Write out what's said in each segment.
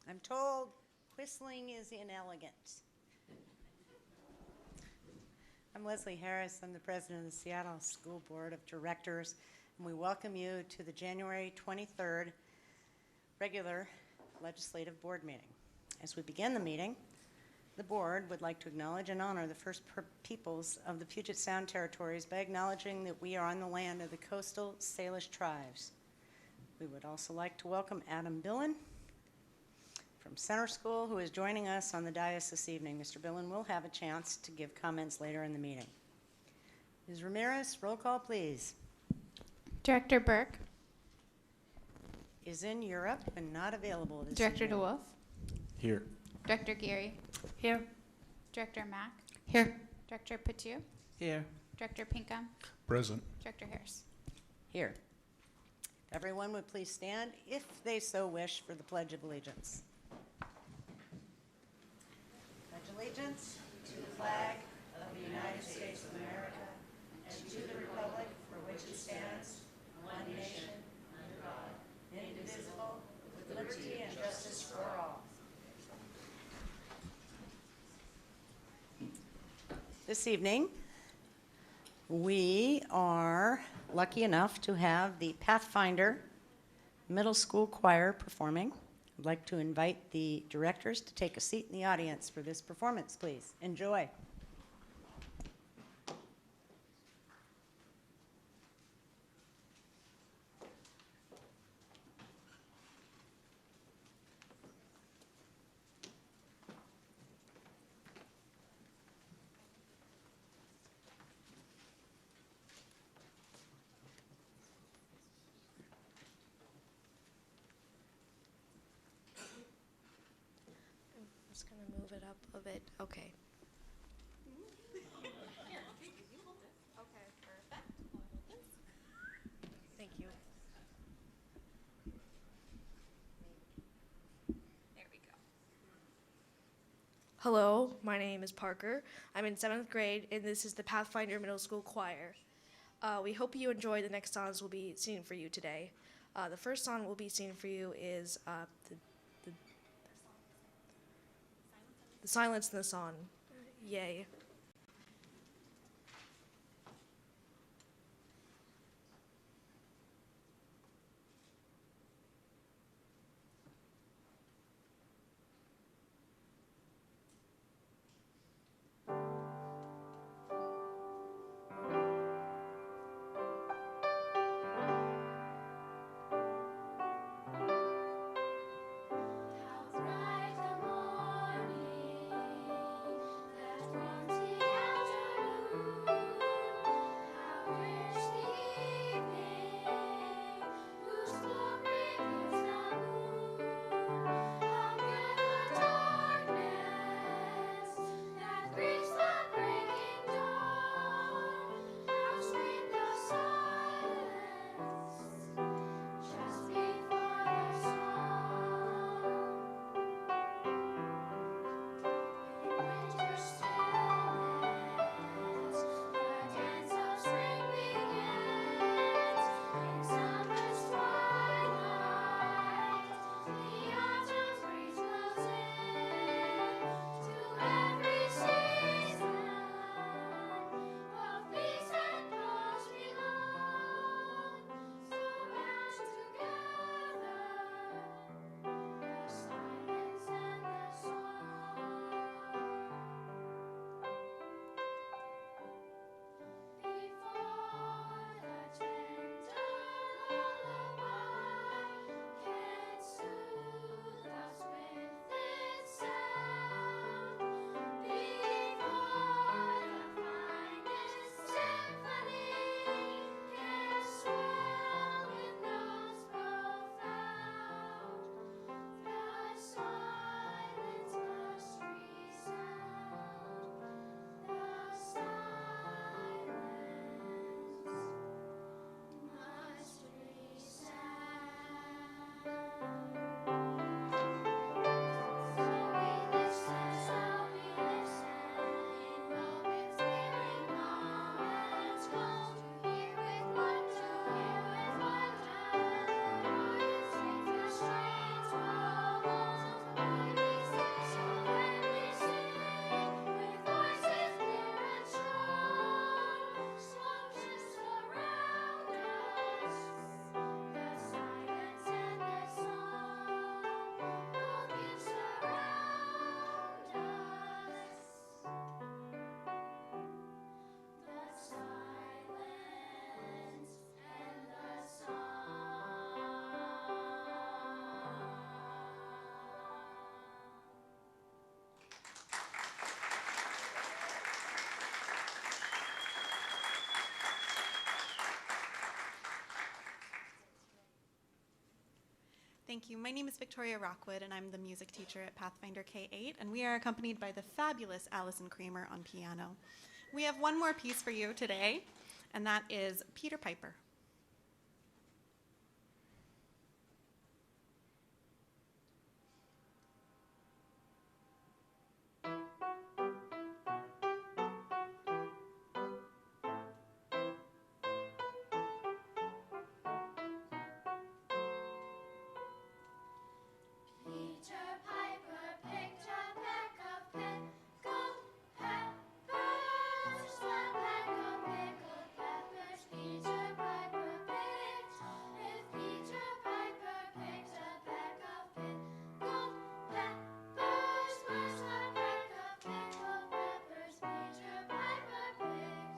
I'm told whistling is inelegant. I'm Leslie Harris. I'm the president of the Seattle School Board of Directors, and we welcome you to the January 23rd regular legislative board meeting. As we begin the meeting, the board would like to acknowledge and honor the first peoples of the Puget Sound territories by acknowledging that we are on the land of the coastal Salish tribes. We would also like to welcome Adam Billen from Center School, who is joining us on the dais this evening. Mr. Billen will have a chance to give comments later in the meeting. Ms. Ramirez, roll call, please. Director Burke. Is in Europe and not available this Director evening. DeWolf. Here. Director Geary. Here. Director Mack. Here. Director Patu. Here. Director Pinkham. Present. Director Harris. Here. Everyone would please stand, if they so wish, for the Pledge of Allegiance. Pledge allegiance to the flag of the United States of America and to the republic for which it stands, one nation, under God, indivisible, with liberty and justice for all. This evening, we are lucky enough to have the Pathfinder Middle School Choir performing. I'd like to invite the directors to take a seat in the audience for this performance, please. Enjoy. I'm just going to move it up a bit. Okay. Thank you. There we go. Hello, my name is Parker. I'm in 7th grade, and this is the Pathfinder Middle School Choir. We hope you enjoy the next songs we'll be singing for you today. The first song we'll be singing for you is The Silence in the Song. Yay. How bright the morning that once Thank you. My name is Victoria Rockwood, and I'm the music teacher at Pathfinder K-8, and we are accompanied by the fabulous Allison Creamer on piano. We have one more piece for you today, and that is Peter Piper. Peter Piper picked a peck of pickled peppers, a peck of pickled peppers. Peter Piper picked. If Peter Piper picked a peck of pickled peppers, was a peck of pickled peppers Peter Piper picked.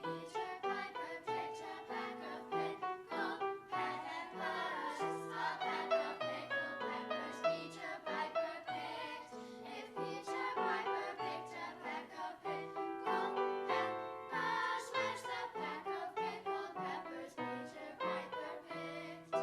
Peter Piper picked a peck of pickled peppers, a peck of pickled peppers Peter Piper picked. If Peter Piper picked a peck of pickled peppers, where's the peck of pickled peppers Peter Piper picked?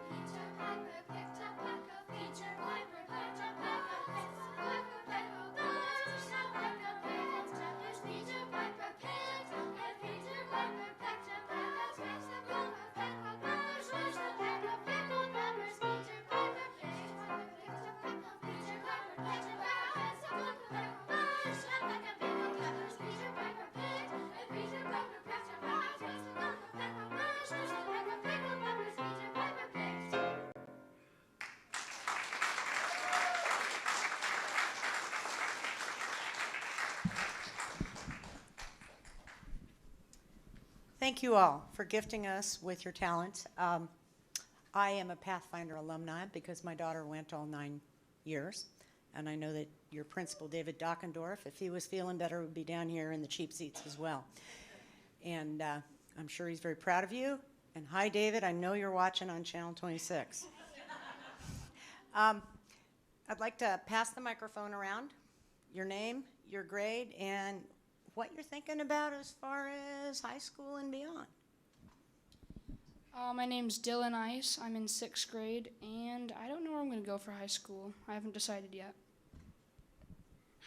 Peter Piper picked a peck of Peter Piper picked a peck of pickled peppers, a peck of pickled peppers Peter Piper picked. If Peter Piper picked a peck of pickled peppers, where's the peck of pickled peppers Peter Piper picked? Peter Piper picked a peck of pickled peppers, a peck of pickled peppers Peter Piper picked. If Peter Piper picked a peck of pickled peppers, where's the peck of pickled peppers Peter Piper picked? Thank you all for gifting us with your talent. I am a Pathfinder alumni because my daughter went all 9 years, and I know that your principal, David Dockendorf, if he was feeling better, would be down here in the cheap seats as well. And I'm sure he's very proud of you. And hi, David, I know you're watching on Channel 26. I'd like to pass the microphone around, your name, your grade, and what you're thinking about as far as high school and beyond. My name's Dylan Ice. I'm in 6th grade, and I don't know where I'm going to go for high school. I haven't decided yet.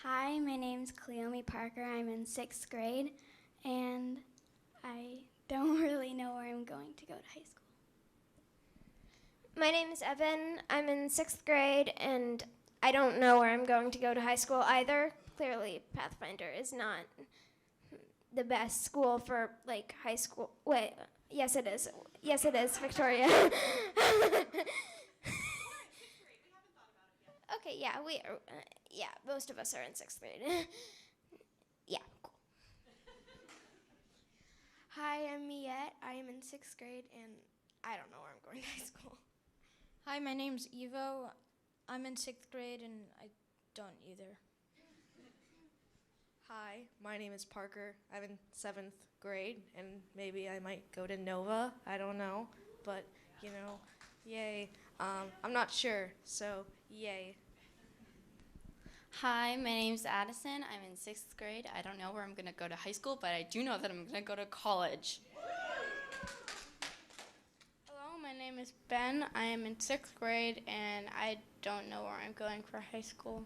Hi, my name's Cleomi Parker. I'm in 6th grade, and I don't really know where I'm going to go to high school. My name is Evan. I'm in 6th grade, and I don't know where I'm going to go to high school either. Clearly, Pathfinder is not the best school for, like, high school. Wait, yes, it is. Yes, it is, Victoria. Okay, yeah, we are, yeah, most of us are in 6th grade. Yeah, cool. Hi, I'm Miette. I am in 6th grade, and I don't know where I'm going to high school. Hi, my name's Evo. I'm in 6th grade, and I don't either. Hi, my name is Parker. I'm in 7th grade, and maybe I might go to Nova. I don't know, but, you know, yay. I'm not sure, so yay. Hi, my name's Addison. I'm in 6th grade. I don't know where I'm going to go to high school, but I do know that I'm going to go to college. Hello, my name is Ben. I am in 6th grade, and I don't know where I'm going for high school.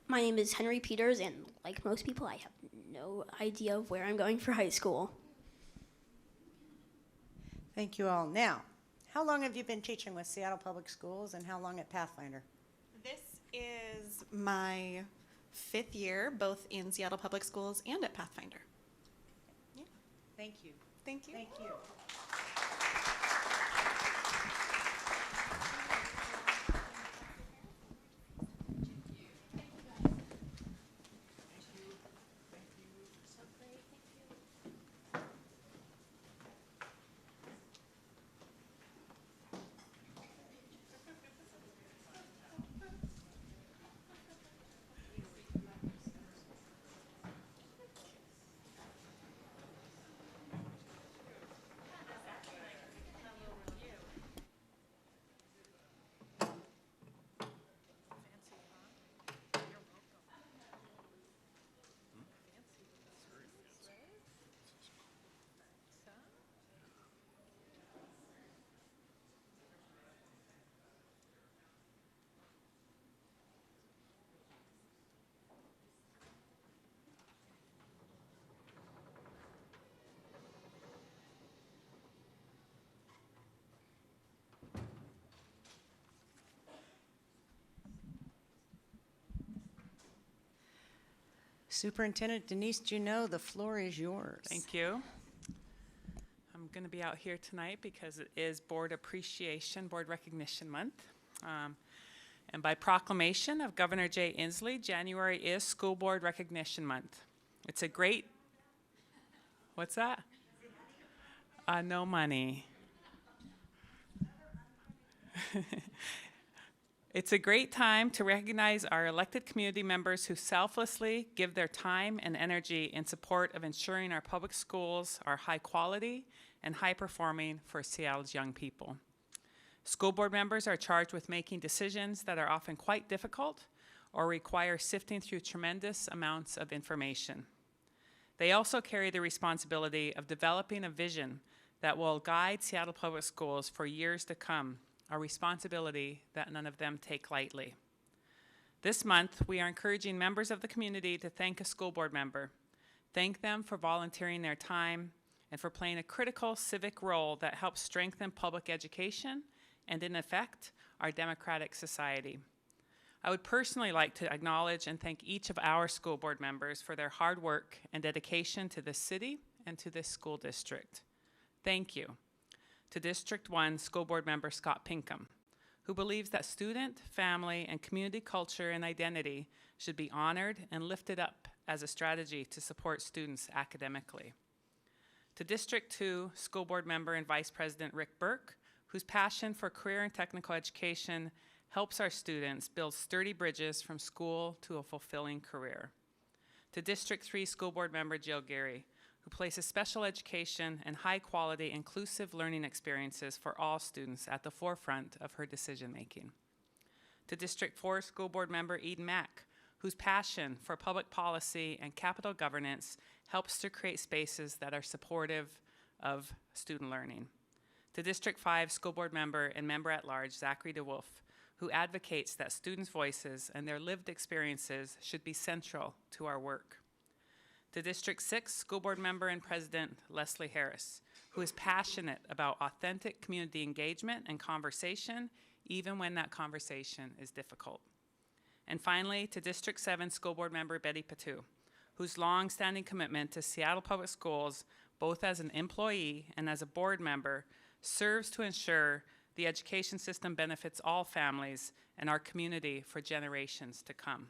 My name is Henry Peters, and like most people, I have no idea of where I'm going for high school. Thank you all. Now, how long have you been teaching with Seattle Public Schools, and how long at Pathfinder? This is my 5th year, both in Seattle Public Schools and at Pathfinder. Yeah. Thank you. Thank you. Thank you. Superintendent Denise Junot, the floor is yours. Thank you. I'm going to be out here tonight because it is Board Appreciation, Board Recognition Month. And by proclamation of Governor Jay Inslee, January is School Board Recognition Month. It's a great, what's that? No money. It's a great time to recognize our elected community members who selflessly give their time and energy in support of ensuring our public schools are high quality and high performing for Seattle's young people. School board members are charged with making decisions that are often quite difficult or require sifting through tremendous amounts of information. They also carry the responsibility of developing a vision that will guide Seattle Public Schools for years to come, a responsibility that none of them take lightly. This month, we are encouraging members of the community to thank a school board member. Thank them for volunteering their time and for playing a critical civic role that helps strengthen public education and, in effect, our democratic society. I would personally like to acknowledge and thank each of our school board members for their hard work and dedication to this city and to this school district. Thank you to District 1 School Board Member Scott Pinkham, who believes that student, family, and community culture and identity should be honored and lifted up as a strategy to support students academically. To District 2 School Board Member and Vice President Rick Burke, whose passion for career and technical education helps our students build sturdy bridges from school to a fulfilling career. To District 3 School Board Member Jill Gary, who places special education and high-quality inclusive learning experiences for all students at the forefront of her decision-making. To District 4 School Board Member Eden Mack, whose passion for public policy and capital governance helps to create spaces that are supportive of student learning. To District 5 School Board Member and Member-at-Large Zachary DeWolf, who advocates that students' voices and their lived experiences should be central to our work. To District 6 School Board Member and President Leslie Harris, who is passionate about authentic community engagement and conversation, even when that conversation is difficult. And finally, to District 7 School Board Member Betty Patu, whose long-standing commitment to Seattle Public Schools, both as an employee and as a board member, serves to ensure the education system benefits all families and our community for generations to come.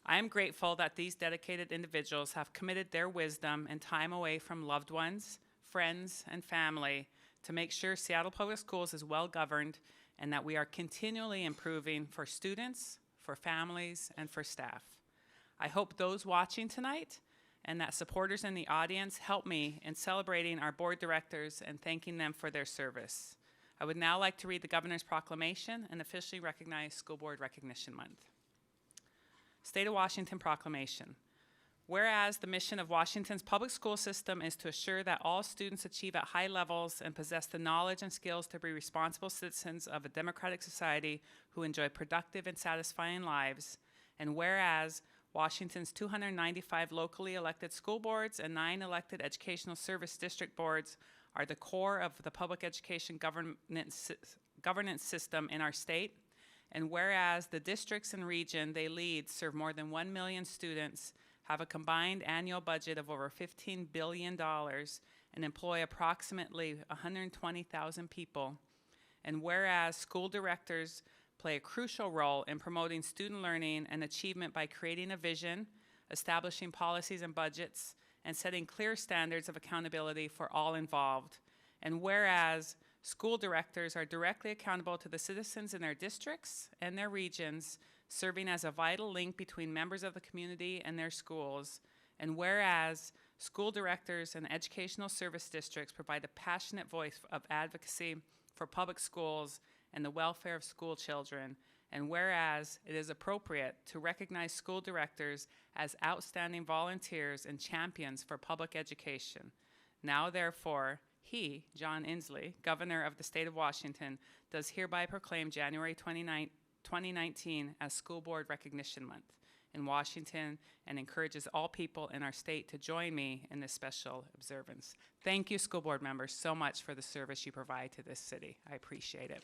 I am grateful that these dedicated individuals have committed their wisdom and time away from loved ones, friends, and family to make sure Seattle Public Schools is well governed and that we are continually improving for students, for families, and for staff. I hope those watching tonight and that supporters in the audience help me in celebrating our board directors and thanking them for their service. I would now like to read the Governor's Proclamation and officially recognize School Board Recognition Month. State of Washington Proclamation. Whereas the mission of Washington's public school system is to assure that all students achieve at high levels and possess the knowledge and skills to be responsible citizens of a democratic society who enjoy productive and satisfying lives, and whereas Washington's 295 locally elected school boards and 9 elected educational service district boards are the core of the public education governance system in our state, and whereas the districts and region they lead serve more than 1 million students, have a combined annual budget of over $15 billion, and employ approximately 120,000 people, and whereas school directors play a crucial role in promoting student learning and achievement by creating a vision, establishing policies and budgets, and setting clear standards of accountability for all involved, and whereas school directors are directly accountable to the citizens in their districts and their regions, serving as a vital link between members of the community and their schools, and whereas school directors and educational service districts provide a passionate voice of advocacy for public schools and the welfare of school children, and whereas it is appropriate to recognize school directors as outstanding volunteers and champions for public education. Now, therefore, he, John Inslee, Governor of the State of Washington, does hereby proclaim January 2019 as School Board Recognition Month in Washington and encourages all people in our state to join me in this special observance. Thank you, school board members, so much for the service you provide to this city. I appreciate it.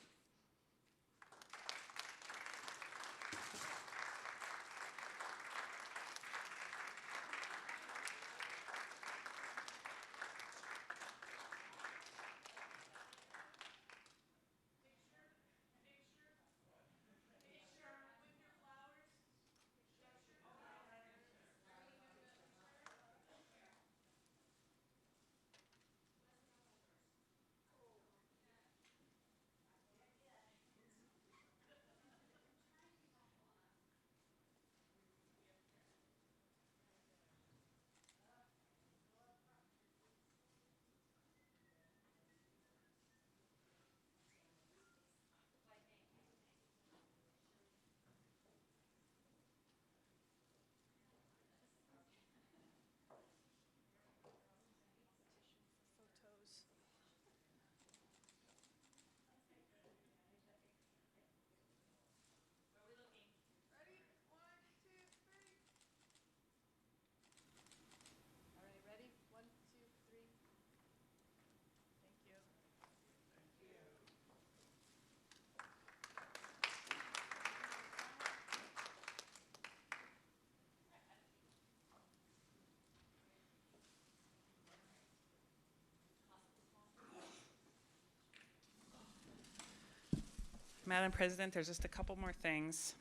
Madam President, there's just a couple more things.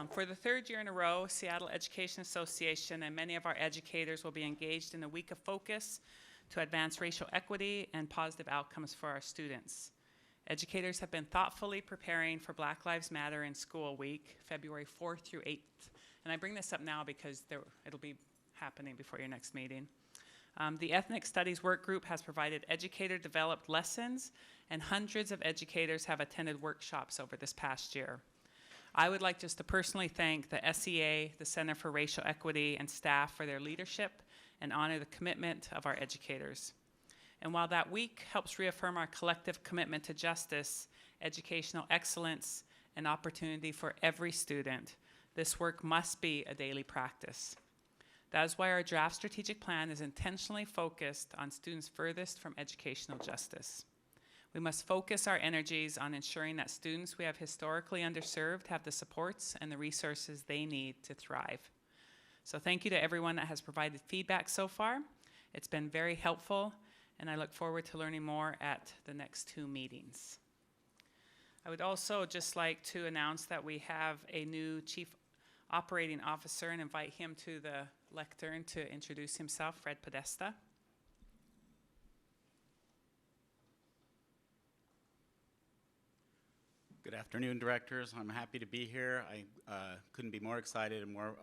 For the third year in a row, Seattle Education Association and many of our educators will be engaged in a week of focus to advance racial equity and positive outcomes for our students. Educators have been thoughtfully preparing for Black Lives Matter in School Week, February 4th through 8th. And I bring this up now because it'll be happening before your next meeting. The Ethnic Studies Work Group has provided educator-developed lessons, and hundreds of educators have attended workshops over this past year. I would like just to personally thank the SEA, the Center for Racial Equity, and staff for their leadership and honor the commitment of our educators. And while that week helps reaffirm our collective commitment to justice, educational excellence, and opportunity for every student, this work must be a daily practice. That is why our draft strategic plan is intentionally focused on students furthest from educational justice. We must focus our energies on ensuring that students we have historically underserved have the supports and the resources they need to thrive. So thank you to everyone that has provided feedback so far. It's been very helpful, and I look forward to learning more at the next 2 meetings. I would also just like to announce that we have a new Chief Operating Officer and invite him to the lectern to introduce himself, Fred Podesta. Good afternoon, directors. I'm happy to be here. I couldn't be more excited and more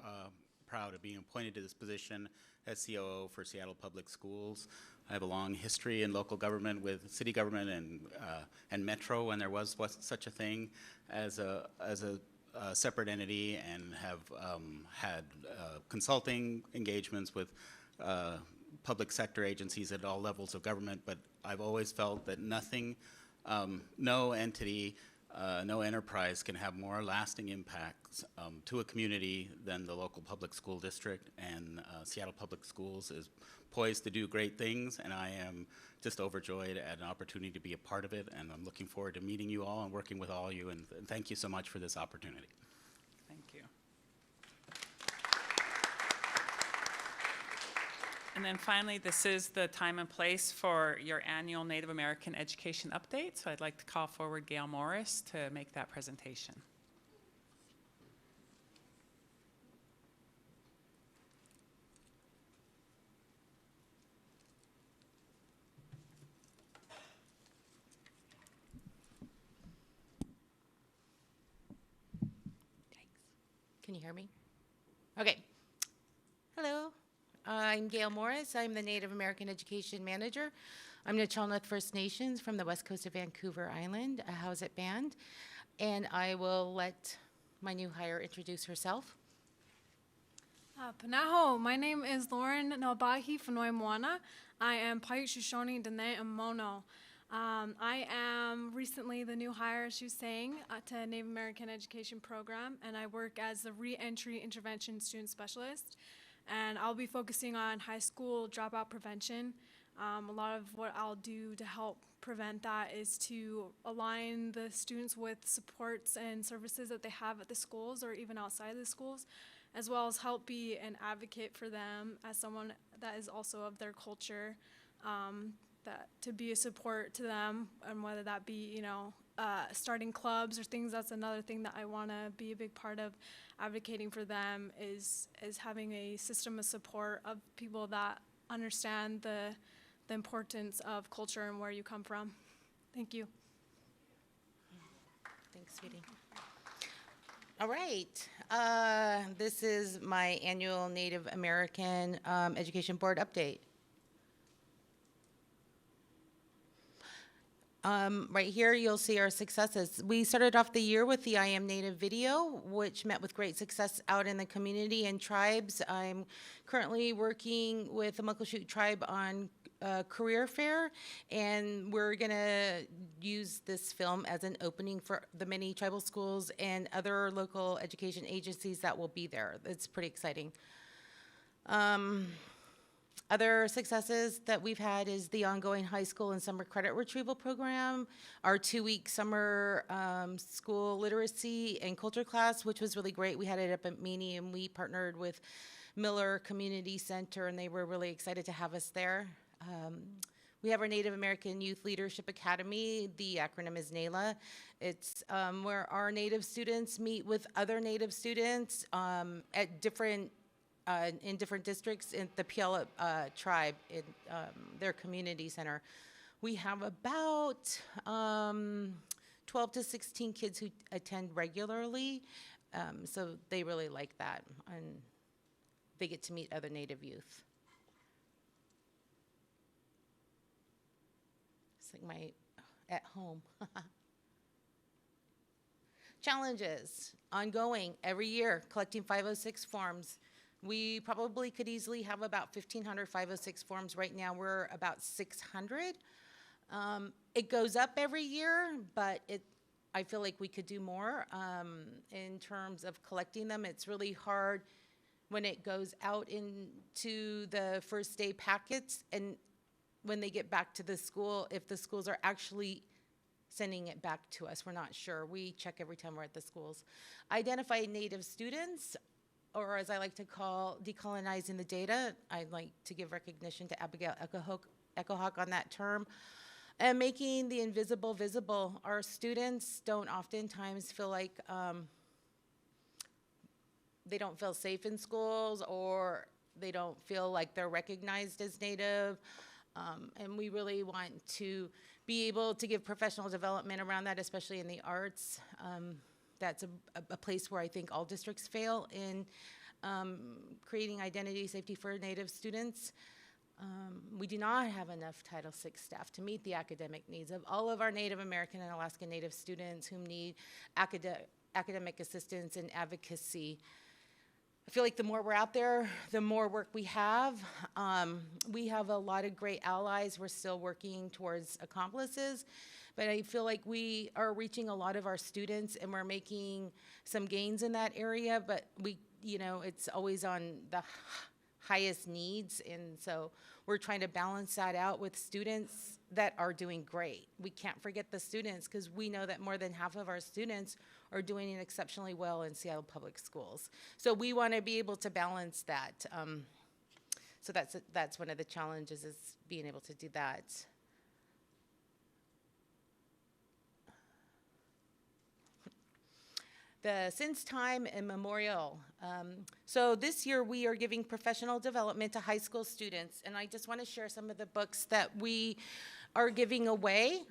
proud of being appointed to this position as COO for Seattle Public Schools. I have a long history in local government with city government and Metro when there was such a thing as a separate entity, and have had consulting engagements with public sector agencies at all levels of government. But I've always felt that nothing, no entity, no enterprise can have more lasting impacts to a community than the local public school district, and Seattle Public Schools is poised to do great things, and I am just overjoyed at an opportunity to be a part of it, and I'm looking forward to meeting you all and working with all of you, and thank you so much for this opportunity. Thank you. And then finally, this is the time and place for your annual Native American Education Update. So I'd like to call forward Gail Morris to make that presentation. Can you hear me? Okay. Hello. I'm Gail Morris. I'm the Native American Education Manager. I'm the Chalnut First Nations from the west coast of Vancouver Island, a Howzit band. And I will let my new hire introduce herself. Panaho, my name is Lauren Nalbahi Fanoi Moana. I am Paiute Shoshone Dene Mono. I am recently the new hire, as she was saying, to Native American Education Program, and I work as the Re-Entry Intervention Student Specialist. And I'll be focusing on high school dropout prevention. A lot of what I'll do to help prevent that is to align the students with supports and services that they have at the schools or even outside of the schools, as well as help be an advocate for them as someone that is also of their culture, that to be a support to them, and whether that be, starting clubs or things. That's another thing that I want to be a big part of. Advocating for them is having a system of support of people that understand the importance of culture and where you come from. Thank you. Thanks, sweetie. All right. This is my annual Native American Education Board update. Right here, you'll see our successes. We started off the year with the I Am Native video, which met with great success out in the community and tribes. I'm currently working with the Muckleshoot tribe on career fair, and we're gonna use this film as an opening for the many tribal schools and other local education agencies that will be there. It's pretty exciting. Other successes that we've had is the ongoing high school and summer credit retrieval program, our 2-week summer school literacy and culture class, which was really great. We had it up at Meany, and we partnered with Miller Community Center, and they were really excited to have us there. We have our Native American Youth Leadership Academy. The acronym is NALA. It's where our Native students meet with other Native students at different in different districts in the Puyallup tribe in their community center. We have about 12 to 16 kids who attend regularly, so they really like that, and they get to meet other Native youth. It's like my at home. Challenges, ongoing, every year, collecting 506 forms. We probably could easily have about 1,500 506 forms. Right now, we're about 600. It goes up every year, but I feel like we could do more in terms of collecting them. It's really hard when it goes out into the first day packets and when they get back to the school, if the schools are actually sending it back to us. We're not sure. We check every time we're at the schools. Identify Native students, or as I like to call, decolonizing the data. I'd like to give recognition to Abigail Echohawk on that term. And making the invisible visible. Our students don't oftentimes feel like they don't feel safe in schools, or they don't feel like they're recognized as Native. And we really want to be able to give professional development around that, especially in the arts. That's a place where I think all districts fail in creating identity safety for Native students. We do not have enough Title VI staff to meet the academic needs of all of our Native American and Alaska Native students who need academic assistance and advocacy. I feel like the more we're out there, the more work we have. We have a lot of great allies. We're still working towards accomplices, but I feel like we are reaching a lot of our students and we're making some gains in that area, but it's always on the highest needs, and so we're trying to balance that out with students that are doing great. We can't forget the students, because we know that more than half of our students are doing exceptionally well in Seattle Public Schools. So we want to be able to balance that. So that's one of the challenges, is being able to do that. The Since Time Immemorial. So this year we are giving professional development to high school students, and I just want to share some of the books that we are giving away.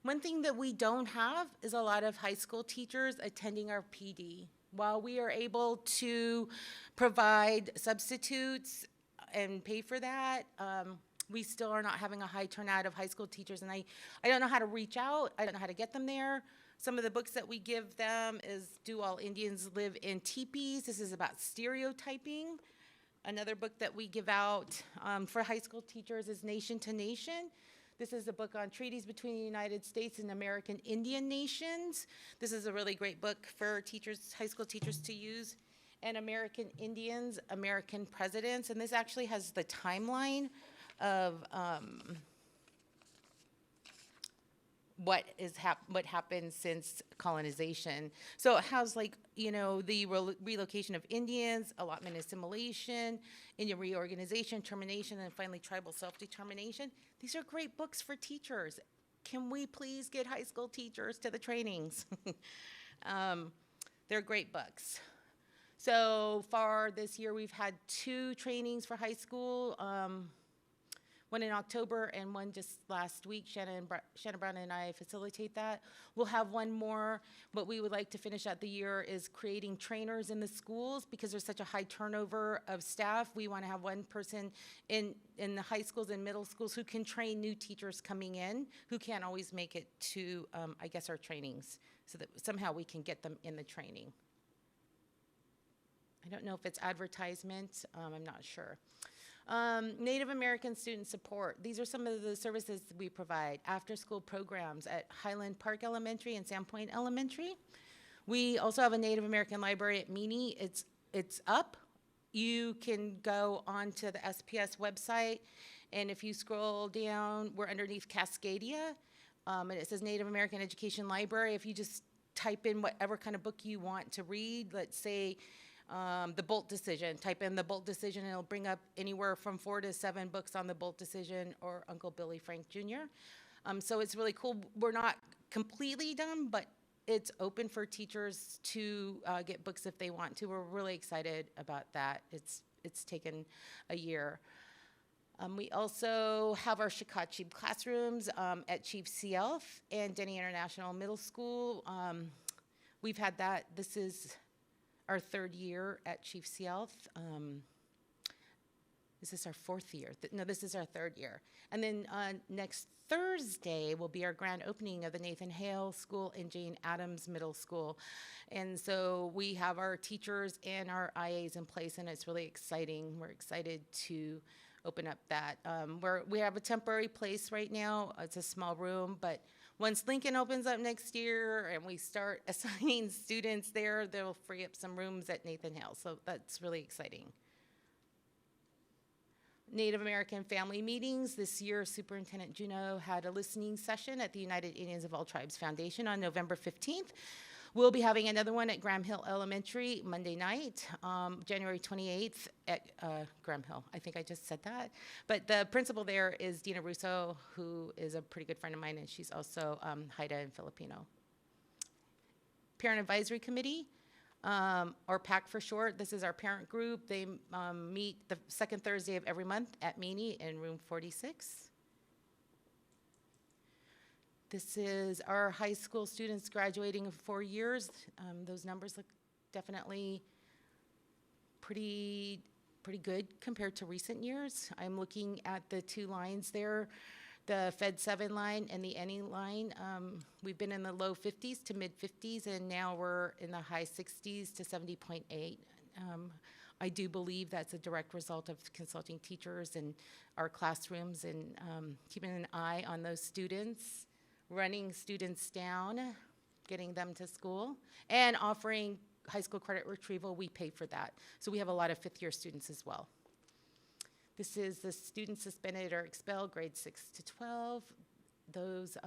One thing that we don't have is a lot of high school teachers attending our PD. While we are able to provide substitutes and pay for that, we still are not having a high turnout of high school teachers, and I don't know how to reach out. I don't know how to get them there. Some of the books that we give them is Do All Indians Live in Teepees? This is about stereotyping. Another book that we give out for high school teachers is Nation to Nation. This is a book on treaties between the United States and American Indian nations. This is a really great book for teachers, high school teachers to use. And American Indians, American Presidents. And this actually has the timeline of what happened since colonization. So it has the relocation of Indians, allotment assimilation, Indian reorganization, termination, and finally tribal self-determination. These are great books for teachers. Can we please get high school teachers to the trainings? They're great books. So far this year we've had 2 trainings for high school. One in October and one just last week. Shannon Brown and I facilitate that. We'll have one more. What we would like to finish out the year is creating trainers in the schools, because there's such a high turnover of staff. We want to have one person in the high schools and middle schools who can train new teachers coming in who can't always make it to, our trainings, so that somehow we can get them in the training. I don't know if it's advertisement. I'm not sure. Native American student support. These are some of the services that we provide. After-school programs at Highland Park Elementary and Sandpoint Elementary. We also have a Native American library at Meany. It's up. You can go onto the SPS website, and if you scroll down, we're underneath Cascadia, and it says Native American Education Library. If you just type in whatever kind of book you want to read, let's say The Bolt decision. Type in the Bolt decision, and it'll bring up anywhere from 4 to 7 books on the Bolt decision or Uncle Billy Frank Jr. So it's really cool. We're not completely done, but it's open for teachers to get books if they want to. We're really excited about that. It's taken a year. We also have our Shikachi classrooms at Chief Sealth and Denny International Middle School. We've had that. This is our 3rd year at Chief Sealth. Is this our 4th year? No, this is our 3rd year. And then next Thursday will be our grand opening of the Nathan Hale School and Jane Addams Middle School. And so we have our teachers and our IAs in place, and it's really exciting. We're excited to open up that. We have a temporary place right now. It's a small room, but once Lincoln opens up next year and we start assigning students there, they'll free up some rooms at Nathan Hale. So that's really exciting. Native American family meetings. This year, Superintendent Juneau had a listening session at the United Indians of All Tribes Foundation on November 15th. We'll be having another one at Graham Hill Elementary Monday night, January 28th at Graham Hill. I think I just said that. But the principal there is Dina Russo, who is a pretty good friend of mine, and she's also Haida and Filipino. Parent Advisory Committee, or PAC for short. This is our parent group. They meet the 2nd Thursday of every month at Meany in room 46. This is our high school students graduating in 4 years. Those numbers look definitely pretty good compared to recent years. I'm looking at the 2 lines there, the Fed 7 line and the NE line. We've been in the low 50s to mid 50s, and now we're in the high 60s to 70.8. I do believe that's a direct result of consulting teachers and our classrooms and keeping an eye on those students, running students down, getting them to school, and offering high school credit retrieval. We pay for that. So we have a lot of 5th-year students as well. This is the students suspended or expelled, grades 6 to 12. Those,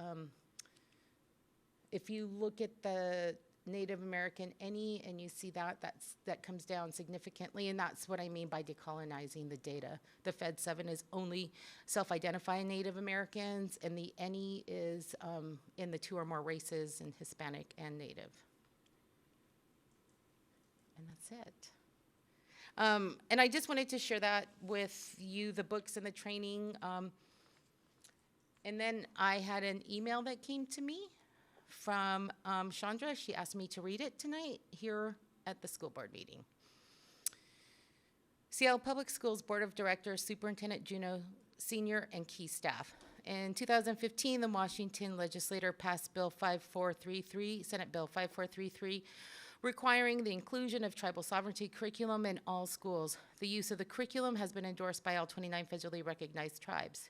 if you look at the Native American NE and you see that comes down significantly, and that's what I mean by decolonizing the data. The Fed 7 is only self-identifying Native Americans, and the NE is in the 2 or more races, in Hispanic and Native. And that's it. And I just wanted to share that with you, the books and the training. And then I had an email that came to me from Chandra. She asked me to read it tonight here at the school board meeting. Seattle Public Schools Board of Directors, Superintendent Juneau Sr. and key staff. In 2015, the Washington legislature passed Bill 5433, Senate Bill 5433, requiring the inclusion of tribal sovereignty curriculum in all schools. The use of the curriculum has been endorsed by all 29 federally recognized tribes.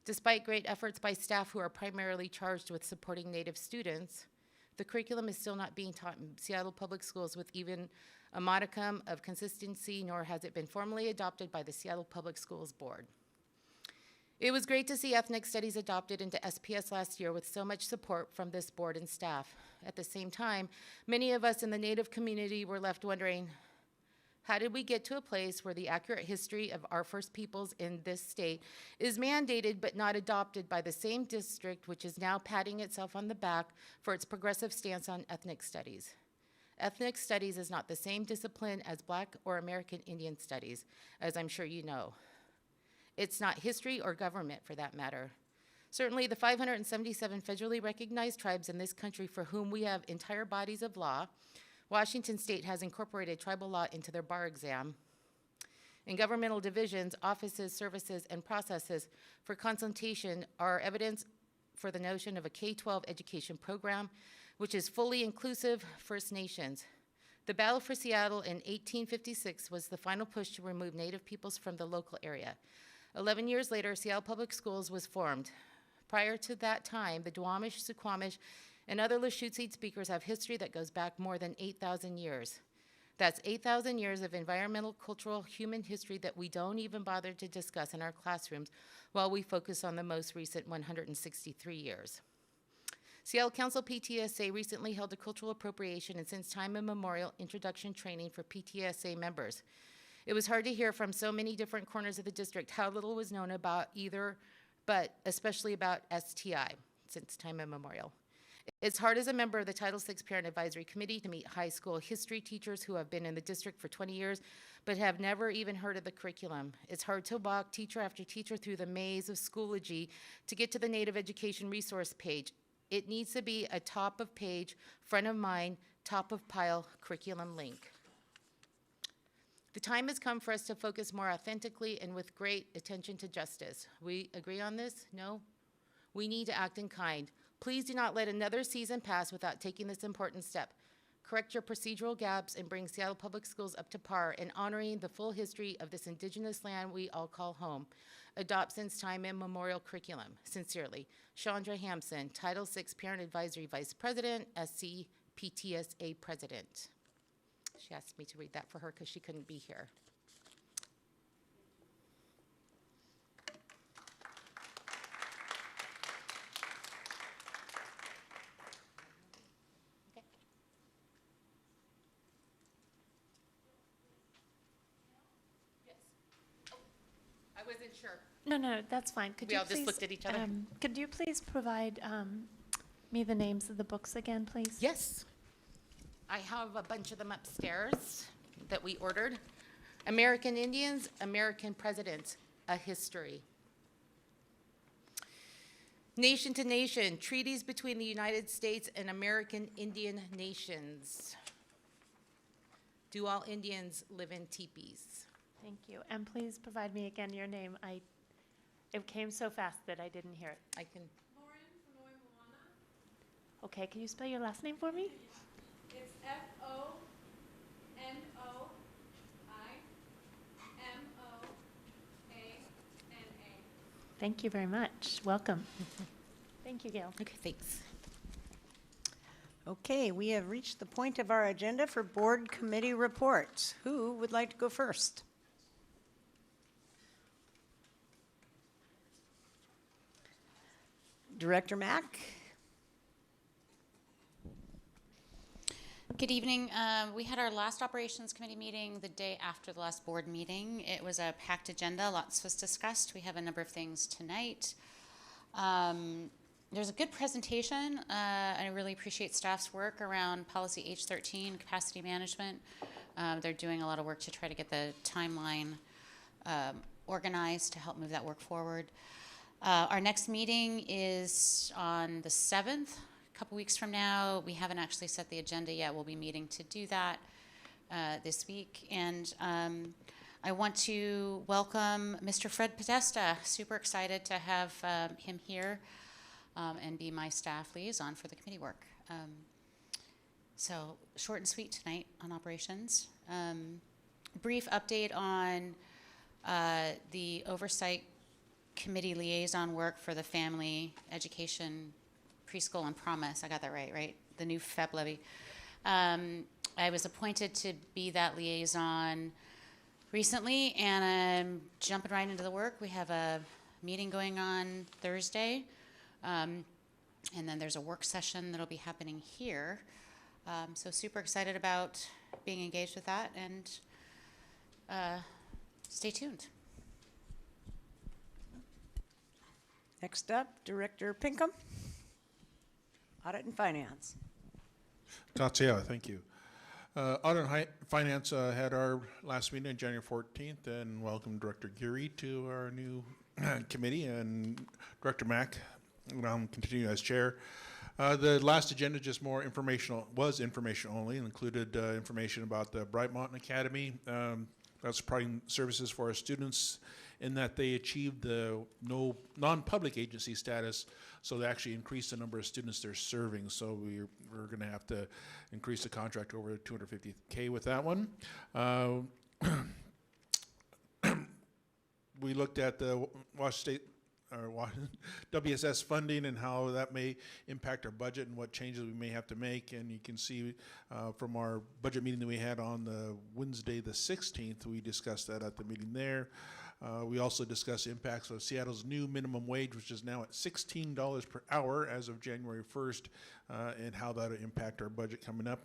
Despite great efforts by staff who are primarily charged with supporting Native students, the curriculum is still not being taught in Seattle Public Schools with even a modicum of consistency, nor has it been formally adopted by the Seattle Public Schools Board. It was great to see ethnic studies adopted into SPS last year with so much support from this board and staff. At the same time, many of us in the Native community were left wondering, how did we get to a place where the accurate history of our First Peoples in this state is mandated but not adopted by the same district, which is now patting itself on the back for its progressive stance on ethnic studies? Ethnic studies is not the same discipline as Black or American Indian studies, as I'm sure you know. It's not history or government, for that matter. Certainly, the 577 federally recognized tribes in this country for whom we have entire bodies of law, Washington State has incorporated tribal law into their bar exam. In governmental divisions, offices, services, and processes for consultation are evidence for the notion of a K-12 education program, which is fully inclusive First Nations. The battle for Seattle in 1856 was the final push to remove Native peoples from the local area. 11 years later, Seattle Public Schools was formed. Prior to that time, the Duwamish, Suquamish, and other Lushootseed speakers have history that goes back more than 8,000 years. That's 8,000 years of environmental, cultural, human history that we don't even bother to discuss in our classrooms while we focus on the most recent 163 years. Seattle Council PTSA recently held a cultural appropriation and since time immemorial introduction training for PTSA members. It was hard to hear from so many different corners of the district how little was known about either, but especially about STI since time immemorial. It's hard as a member of the Title VI Parent Advisory Committee to meet high school history teachers who have been in the district for 20 years but have never even heard of the curriculum. It's hard to walk teacher after teacher through the maze of Schoology to get to the Native Education resource page. It needs to be a top of page, front of mind, top of pile curriculum link. The time has come for us to focus more authentically and with great attention to justice. We agree on this? No? We need to act in kind. Please do not let another season pass without taking this important step. Correct your procedural gaps and bring Seattle Public Schools up to par in honoring the full history of this indigenous land we all call home. Adopt since time immemorial curriculum. Sincerely, Chandra Hampson, Title VI Parent Advisory Vice President, SC PTSA President. She asked me to read that for her because she couldn't be here. I wasn't sure. No, that's fine. Could We you all just please, looked at each other? Could you please provide me the names of the books again, please? Yes. I have a bunch of them upstairs that we ordered. American Indians, American Presidents, A History. Nation to Nation, Treaties Between the United States and American Indian Nations. Do all Indians live in teepees? Thank you. And please provide me again your name. It came so fast that I didn't hear it. I can. Okay, can you spell your last name for me? It's Fonnoimana. Thank you very much. Welcome. Thank you, Gail. Okay, thanks. Okay, we have reached the point of our agenda for board committee reports. Who would like to go first? Director Mack? Good evening. We had our last Operations Committee meeting the day after the last board meeting. It was a packed agenda, lots was discussed. We have a number of things tonight. There's a good presentation. I really appreciate staff's work around policy H13, capacity management. They're doing a lot of work to try to get the timeline organized to help move that work forward. Our next meeting is on the 7th, a couple weeks from now. We haven't actually set the agenda yet. We'll be meeting to do that this week. And I want to welcome Mr. Fred Podesta. Super excited to have him here and be my staff liaison for the committee work. So short and sweet tonight on operations. Brief update on the oversight committee liaison work for the family education preschool and promise. I got that right? The new FEP levy. I was appointed to be that liaison recently, and I'm jumping right into the work. We have a meeting going on Thursday, and then there's a work session that'll be happening here. So super excited about being engaged with that, and stay tuned. Next up, Director Pinkham, Audit and Finance. Tatsuya, thank you. Audit and Finance had our last meeting on January 14th, and welcome Director Geary to our new committee, and Director Mack, I'm continuing as chair. The last agenda just more informational, was informational only, and included information about the Brightmont Academy. That's providing services for our students in that they achieved the non-public agency status, so they actually increased the number of students they're serving. So we're going to have to increase the contract over $250K with that one. We looked at the WSS funding and how that may impact our budget and what changes we may have to make. And you can see from our budget meeting that we had on the Wednesday the 16th, we discussed that at the meeting there. We also discussed impacts of Seattle's new minimum wage, which is now at $16 per hour as of January 1st, and how that will impact our budget coming up.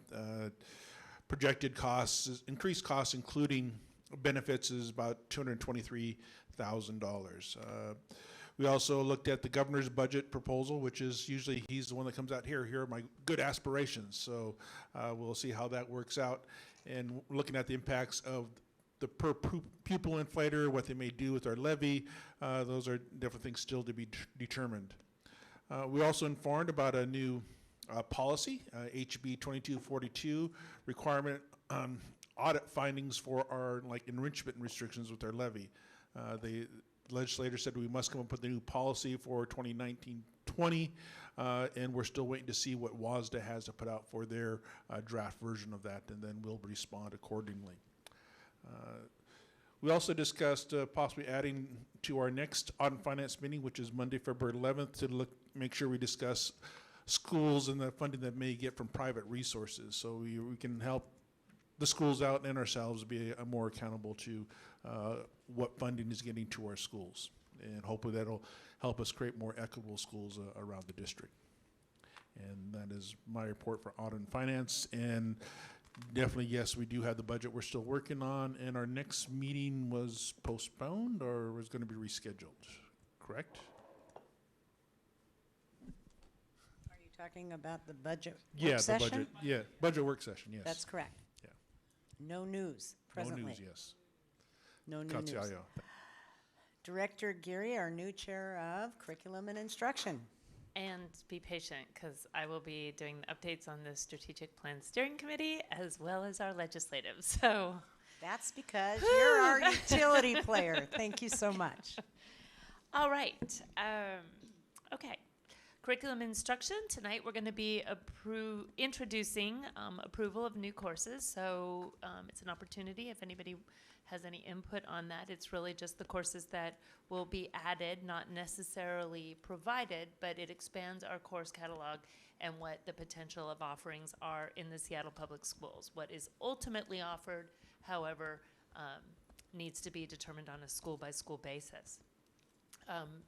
Projected costs, increased costs, including benefits, is about $223,000. We also looked at the governor's budget proposal, which is usually he's the one that comes out here. Here are my good aspirations. So we'll see how that works out. And looking at the impacts of the per pupil inflator, what they may do with our levy, those are different things still to be determined. We also informed about a new policy, HB 2242, requirement on audit findings for our enrichment restrictions with our levy. The legislator said we must come up with a new policy for 2019-20, and we're still waiting to see what WASDA has to put out for their draft version of that, and then we'll respond accordingly. We also discussed possibly adding to our next Audit and Finance meeting, which is Monday, February 11th, to make sure we discuss schools and the funding that may get from private resources, so we can help the schools out and ourselves be more accountable to what funding is getting to our schools, and hopefully that'll help us create more equitable schools around the district. And that is my report for Audit and Finance. And definitely, yes, we do have the budget we're still working on, and our next meeting was postponed or was going to be rescheduled, correct? Are you talking about the budget Yeah, work the session? budget. Yeah, budget work session. Yes, That's correct. Yeah. No news presently. No news. Yes. No new news. Katsiayo. Director Geary, our new chair of Curriculum and Instruction. And be patient, because I will be doing the updates on the Strategic Plan Steering Committee as well as our legislative. So that's because you're our utility player. Thank you so much. All right. Okay. Curriculum instruction. Tonight we're going to be introducing approval of new courses. So it's an opportunity if anybody has any input on that. It's really just the courses that will be added, not necessarily provided, but it expands our course catalog and what the potential of offerings are in the Seattle Public Schools. What is ultimately offered, however, needs to be determined on a school-by-school basis.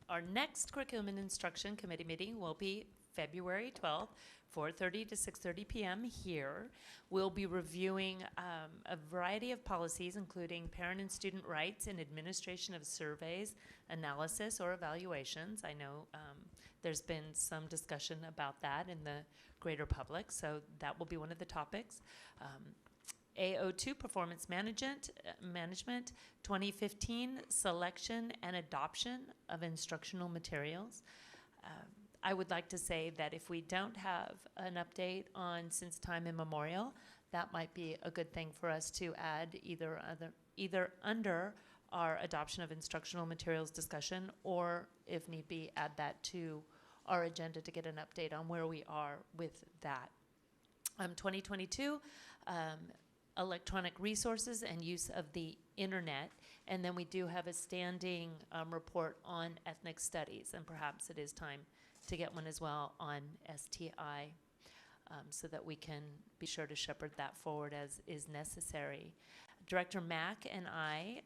Our next Curriculum and Instruction Committee meeting will be February 12th, 4:30 to 6:30 p.m. here. We'll be reviewing a variety of policies, including parent and student rights and administration of surveys, analysis, or evaluations. I know there's been some discussion about that in the greater public, so that will be one of the topics. AO2, Performance Management, 2015, Selection and Adoption of Instructional Materials. I would like to say that if we don't have an update on since time immemorial, that might be a good thing for us to add either under our adoption of instructional materials discussion, or if need be, add that to our agenda to get an update on where we are with that. 2022, electronic resources and use of the internet, and then we do have a standing report on ethnic studies, and perhaps it is time to get one as well on STI, so that we can be sure to shepherd that forward as is necessary. Director Mack and I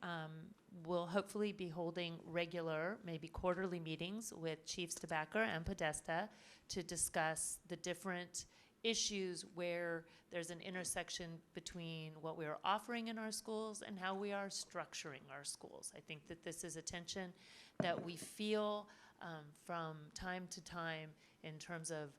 will hopefully be holding regular, maybe quarterly meetings with Chiefs DeBacker and Podesta to discuss the different issues where there's an intersection between what we are offering in our schools and how we are structuring our schools. I think that this is a tension that we feel from time to time in terms of,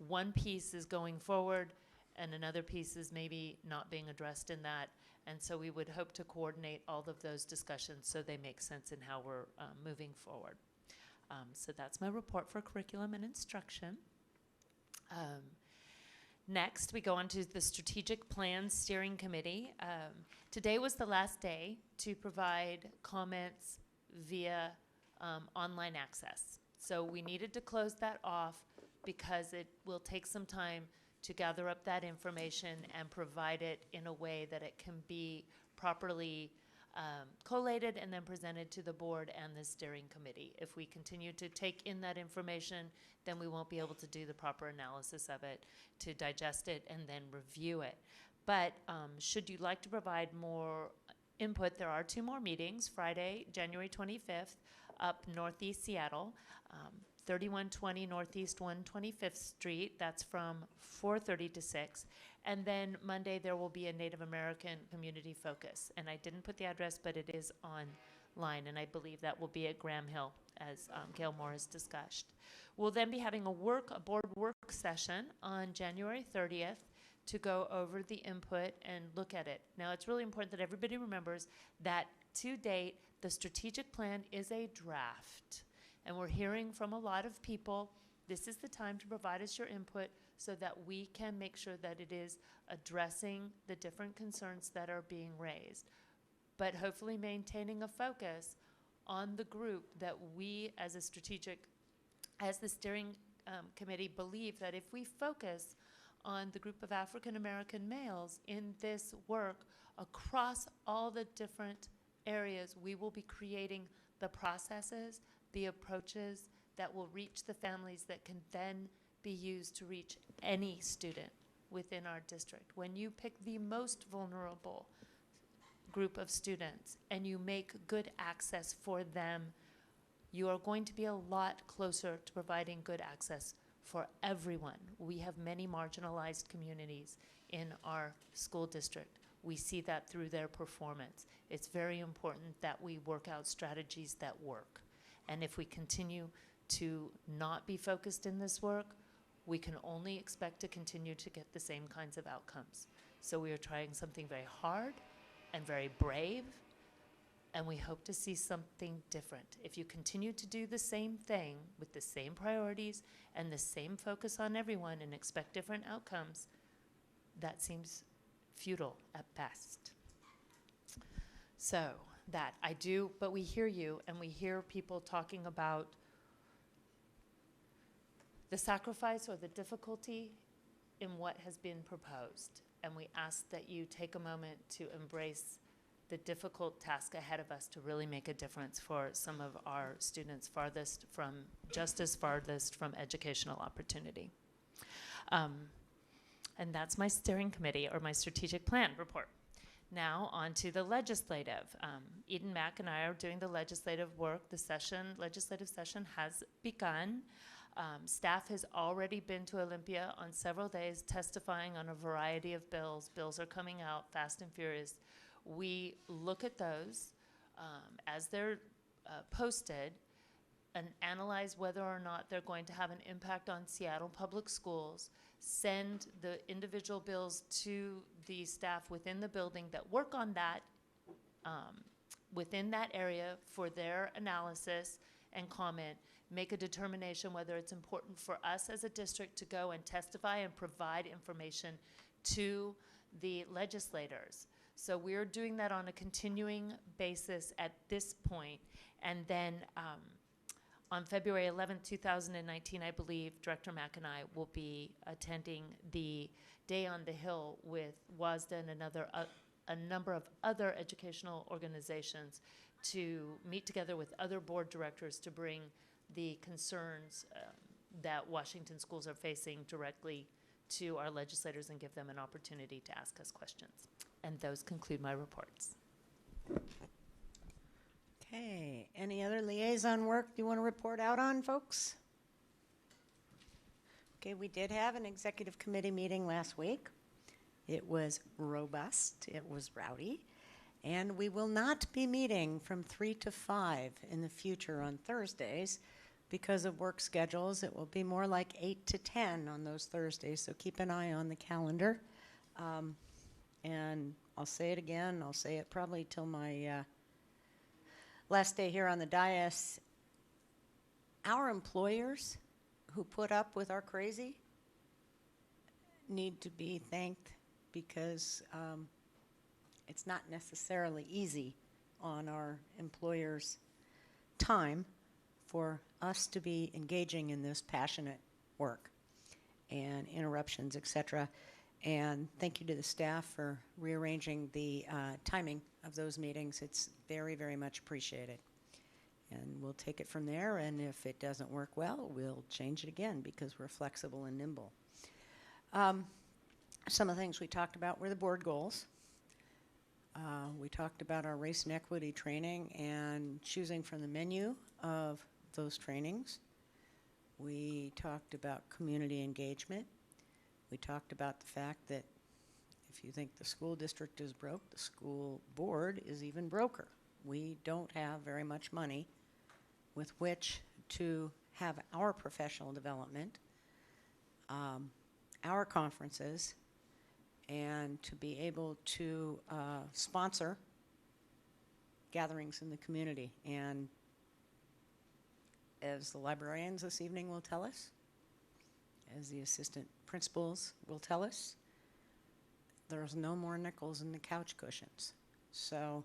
one piece is going forward and another piece is maybe not being addressed in that. And so we would hope to coordinate all of those discussions so they make sense in how we're moving forward. So that's my report for curriculum and instruction. Next, we go on to the Strategic Plan Steering Committee. Today was the last day to provide comments via online access. So we needed to close that off because it will take some time to gather up that information and provide it in a way that it can be properly collated and then presented to the board and the steering committee. If we continue to take in that information, then we won't be able to do the proper analysis of it, to digest it and then review it. But should you like to provide more input, there are 2 more meetings, Friday, January 25th, up Northeast Seattle, 3120 Northeast 125th Street. That's from 4:30 to 6. And then Monday, there will be a Native American community focus. And I didn't put the address, but it is online, and I believe that will be at Graham Hill, as Gail Morris discussed. We'll then be having a board work session on January 30th to go over the input and look at it. Now, it's really important that everybody remembers that to date, the strategic plan is a draft. And we're hearing from a lot of people, this is the time to provide us your input so that we can make sure that it is addressing the different concerns that are being raised, but hopefully maintaining a focus on the group that we as the steering committee believe that if we focus on the group of African American males in this work across all the different areas, we will be creating the processes, the approaches that will reach the families that can then be used to reach any student within our district. When you pick the most vulnerable group of students and you make good access for them, you are going to be a lot closer to providing good access for everyone. We have many marginalized communities in our school district. We see that through their performance. It's very important that we work out strategies that work. And if we continue to not be focused in this work, we can only expect to continue to get the same kinds of outcomes. So we are trying something very hard and very brave, and we hope to see something different. If you continue to do the same thing with the same priorities and the same focus on everyone and expect different outcomes, that seems futile at best. So that I do, but we hear you, and we hear people talking about the sacrifice or the difficulty in what has been proposed. And we ask that you take a moment to embrace the difficult task ahead of us to really make a difference for some of our students farthest from educational opportunity. And that's my steering committee or my strategic plan report. Now on to the legislative. Eden Mack and I are doing the legislative work. The legislative session has begun. Staff has already been to Olympia on several days testifying on a variety of bills. Bills are coming out fast and furious. We look at those as they're posted and analyze whether or not they're going to have an impact on Seattle Public Schools, send the individual bills to the staff within the building that work on that, within that area for their analysis and comment, make a determination whether it's important for us as a district to go and testify and provide information to the legislators. So we're doing that on a continuing basis at this point. And then on February 11th, 2019, I believe Director Mack and I will be attending the Day on the Hill with WASDA and a number of other educational organizations to meet together with other board directors to bring the concerns that Washington schools are facing directly to our legislators and give them an opportunity to ask us questions. And those conclude my reports. Okay, any other liaison work you want to report out on, folks? Okay, we did have an executive committee meeting last week. It was robust, it was rowdy, and we will not be meeting from 3 to 5 in the future on Thursdays because of work schedules. It will be more like 8 to 10 on those Thursdays, so keep an eye on the calendar. And I'll say it again, I'll say it probably till my last day here on the dais. Our employers who put up with our crazy need to be thanked because it's not necessarily easy on our employers' time for us to be engaging in this passionate work and interruptions, etc. And thank you to the staff for rearranging the timing of those meetings. It's very, very much appreciated. And we'll take it from there, and if it doesn't work well, we'll change it again because we're flexible and nimble. Some of the things we talked about were the board goals. We talked about our race and equity training and choosing from the menu of those trainings. We talked about community engagement. We talked about the fact that if you think the school district is broke, the school board is even broker. We don't have very much money with which to have our professional development, our conferences, and to be able to sponsor gatherings in the community. And as the librarians this evening will tell us, as the assistant principals will tell us, there's no more nickels in the couch cushions. So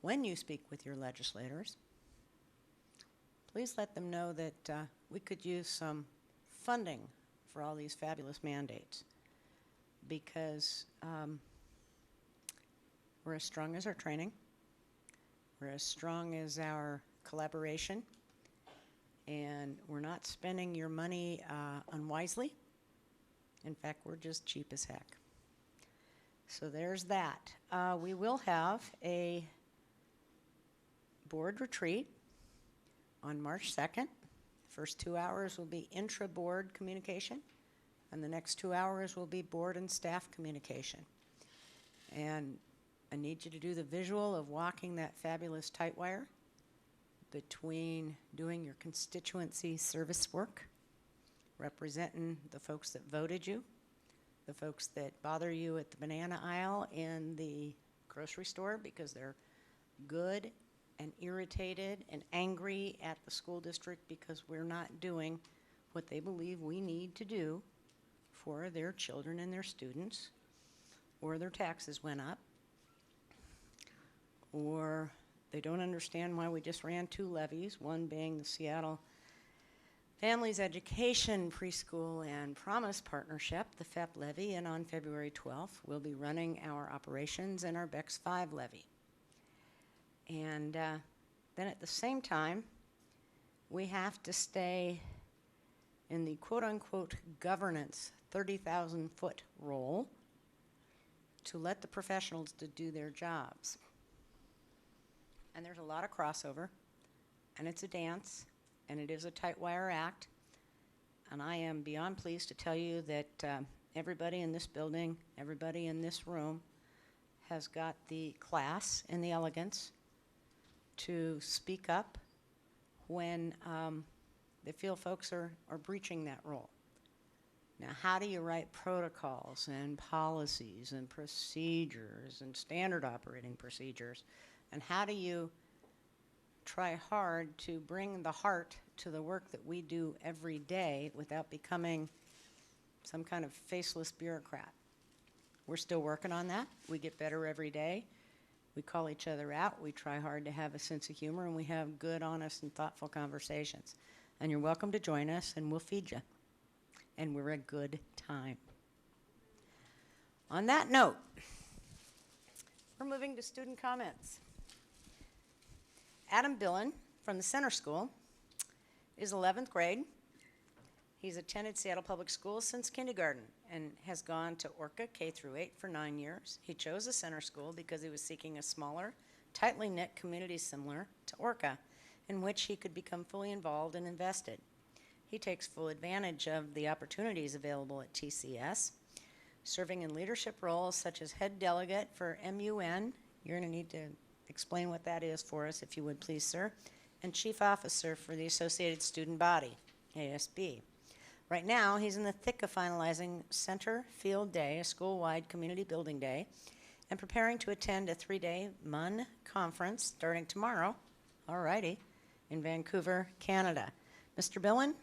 when you speak with your legislators, please let them know that we could use some funding for all these fabulous mandates, because we're as strong as our training, we're as strong as our collaboration, and we're not spending your money unwisely. In fact, we're just cheap as heck. So there's that. We will have a board retreat on March 2nd. First 2 hours will be intra-board communication, and the next 2 hours will be board and staff communication. And I need you to do the visual of walking that fabulous tight wire between doing your constituency service work, representing the folks that voted you, the folks that bother you at the banana aisle in the grocery store because they're good and irritated and angry at the school district because we're not doing what they believe we need to do for their children and their students, or their taxes went up, or they don't understand why we just ran 2 levies, one being the Seattle Families Education Preschool and Promise Partnership, the FEP levy, and on February 12th, we'll be running our operations and our BEX 5 levy. And then at the same time, we have to stay in the quote-unquote governance 30,000-foot role to let the professionals to do their jobs. And there's a lot of crossover, and it's a dance, and it is a tight wire act. And I am beyond pleased to tell you that everybody in this building, everybody in this room has got the class and the elegance to speak up when they feel folks are breaching that role. Now, how do you write protocols and policies and procedures and standard operating procedures? And how do you try hard to bring the heart to the work that we do every day without becoming some kind of faceless bureaucrat? We're still working on that. We get better every day. We call each other out. We try hard to have a sense of humor, and we have good, honest, and thoughtful conversations. And you're welcome to join us, and we'll feed you. And we're a good time. On that note, we're moving to student comments. Adam Billen from the Center School is 11th grade. He's attended Seattle Public Schools since kindergarten and has gone to Orca K-8 for 9 years. He chose the Center School because he was seeking a smaller, tightly knit community similar to Orca, in which he could become fully involved and invested. He takes full advantage of the opportunities available at TCS, serving in leadership roles such as head delegate for MUN. You're going to need to explain what that is for us, if you would please, sir, and chief officer for the Associated Student Body, ASB. Right now, he's in the thick of finalizing Center Field Day, a school-wide community building day, and preparing to attend a 3-day MUN conference starting tomorrow, alrighty, in Vancouver, Canada. Mr. Billen,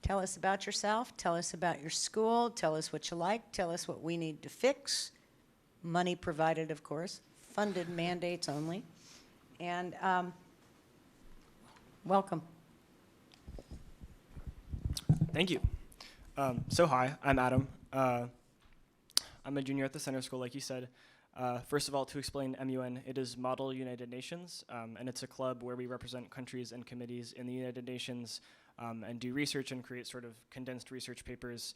tell us about yourself, tell us about your school, tell us what you like, tell us what we need to fix, money provided, of course, funded mandates only, and welcome. Thank you. So hi, I'm Adam. I'm a junior at the Center School, like you said. First of all, to explain MUN, it is Model United Nations, and it's a club where we represent countries and committees in the United Nations and do research and create sort of condensed research papers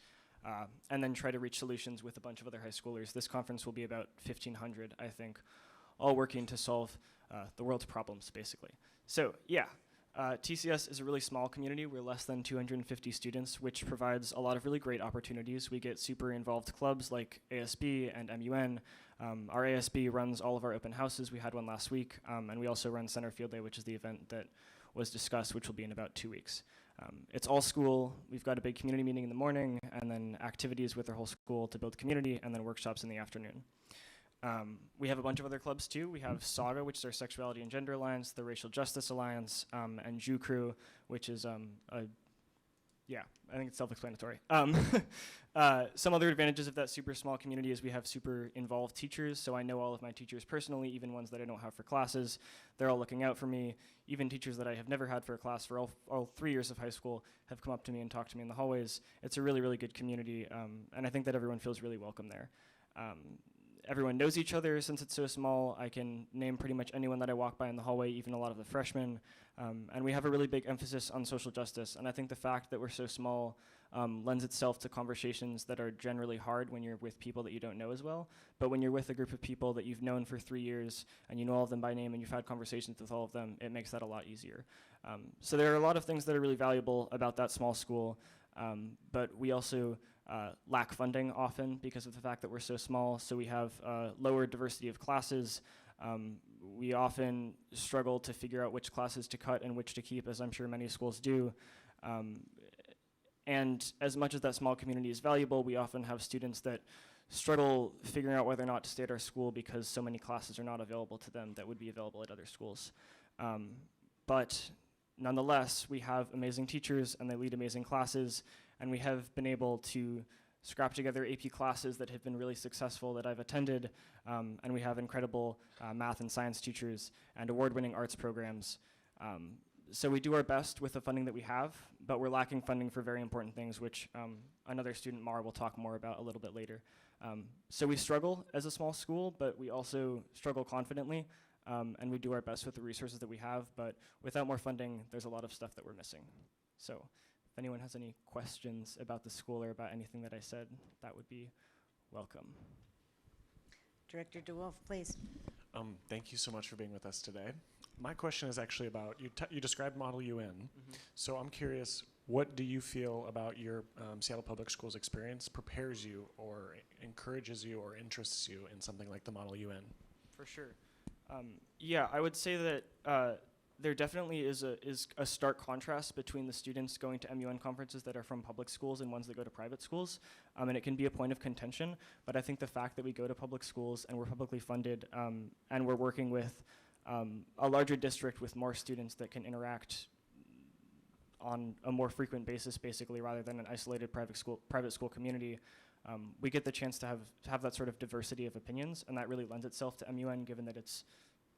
and then try to reach solutions with a bunch of other high schoolers. This conference will be about 1,500, I think. all working to solve the world's problems, basically. So yeah, TCS is a really small community. We're less than 250 students, which provides a lot of really great opportunities. We get super involved clubs like ASB and MUN. Our ASB runs all of our open houses. We had one last week, and we also run Center Field Day, which is the event that was discussed, which will be in about 2 weeks. It's all school. We've got a big community meeting in the morning, and then activities with our whole school to build community, and then workshops in the afternoon. We have a bunch of other clubs too. We have SAGA, which is our Sexuality and Gender Alliance, the Racial Justice Alliance, and Jew Crew, which is yeah, I think it's self-explanatory. Some other advantages of that super small community is we have super involved teachers, so I know all of my teachers personally, even ones that I don't have for classes. They're all looking out for me. Even teachers that I have never had for a class for all 3 years of high school have come up to me and talked to me in the hallways. It's a really, really good community, and I think that everyone feels really welcome there. Everyone knows each other since it's so small. I can name pretty much anyone that I walk by in the hallway, even a lot of the freshmen. And we have a really big emphasis on social justice. And I think the fact that we're so small lends itself to conversations that are generally hard when you're with people that you don't know as well. But when you're with a group of people that you've known for 3 years and you know all of them by name and you've had conversations with all of them, it makes that a lot easier. So there are a lot of things that are really valuable about that small school. But we also lack funding often because of the fact that we're so small. So we have lower diversity of classes. We often struggle to figure out which classes to cut and which to keep, as I'm sure many schools do. And as much as that small community is valuable, we often have students that struggle figuring out whether or not to stay at our school because so many classes are not available to them that would be available at other schools. But nonetheless, we have amazing teachers and they lead amazing classes, and we have been able to scrap together AP classes that have been really successful that I've attended, and we have incredible math and science teachers and award-winning arts programs. So we do our best with the funding that we have, but we're lacking funding for very important things, which another student, Mar, will talk more about a little bit later. So we struggle as a small school, but we also struggle confidently, and we do our best with the resources that we have, but without more funding, there's a lot of stuff that we're missing. So if anyone has any questions about the school or about anything that I said, that would be welcome. Director DeWolf, please. Thank you so much for being with us today. My question is actually about, you described Model UN, so I'm curious, what do you feel about your Seattle Public Schools experience prepares you or encourages you or interests you in something like the Model UN? For sure. Yeah, I would say that there definitely is a stark contrast between the students going to MUN conferences that are from public schools and ones that go to private schools, and it can be a point of contention, but I think the fact that we go to public schools and we're publicly funded and we're working with a larger district with more students that can interact on a more frequent basis, basically, rather than an isolated private school community, we get the chance to have that sort of diversity of opinions, and that really lends itself to MUN, given that it's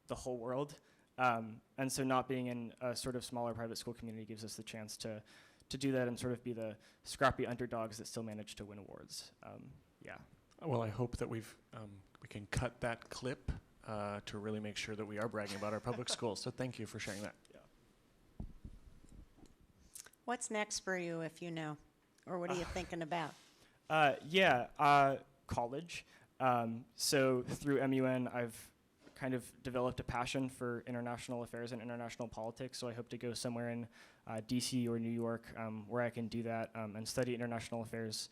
the whole world. And so not being in a sort of smaller private school community gives us the chance to do that and sort of be the scrappy underdogs that still manage to win awards. Yeah. Well, I hope that we can cut that clip to really make sure that we are bragging about our public schools. So thank you for sharing that. Yeah. What's next for you, if you know? Or what are you thinking about? College. So through MUN, I've kind of developed a passion for international affairs and international politics, so I hope to go somewhere in DC or New York where I can do that and study international affairs.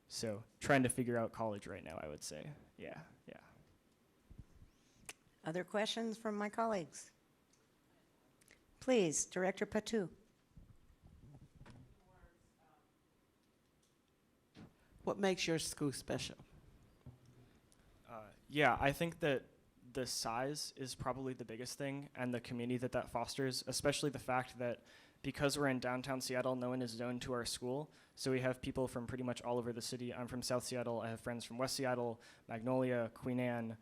So trying to figure out college right now, I would say. Yeah. Other questions from my colleagues? Please, Director Patu. What makes your school special? I think that the size is probably the biggest thing, and the community that fosters, especially the fact that because we're in downtown Seattle, no one is zoned to our school. So we have people from pretty much all over the city. I'm from South Seattle. I have friends from West Seattle, Magnolia, Queen Anne,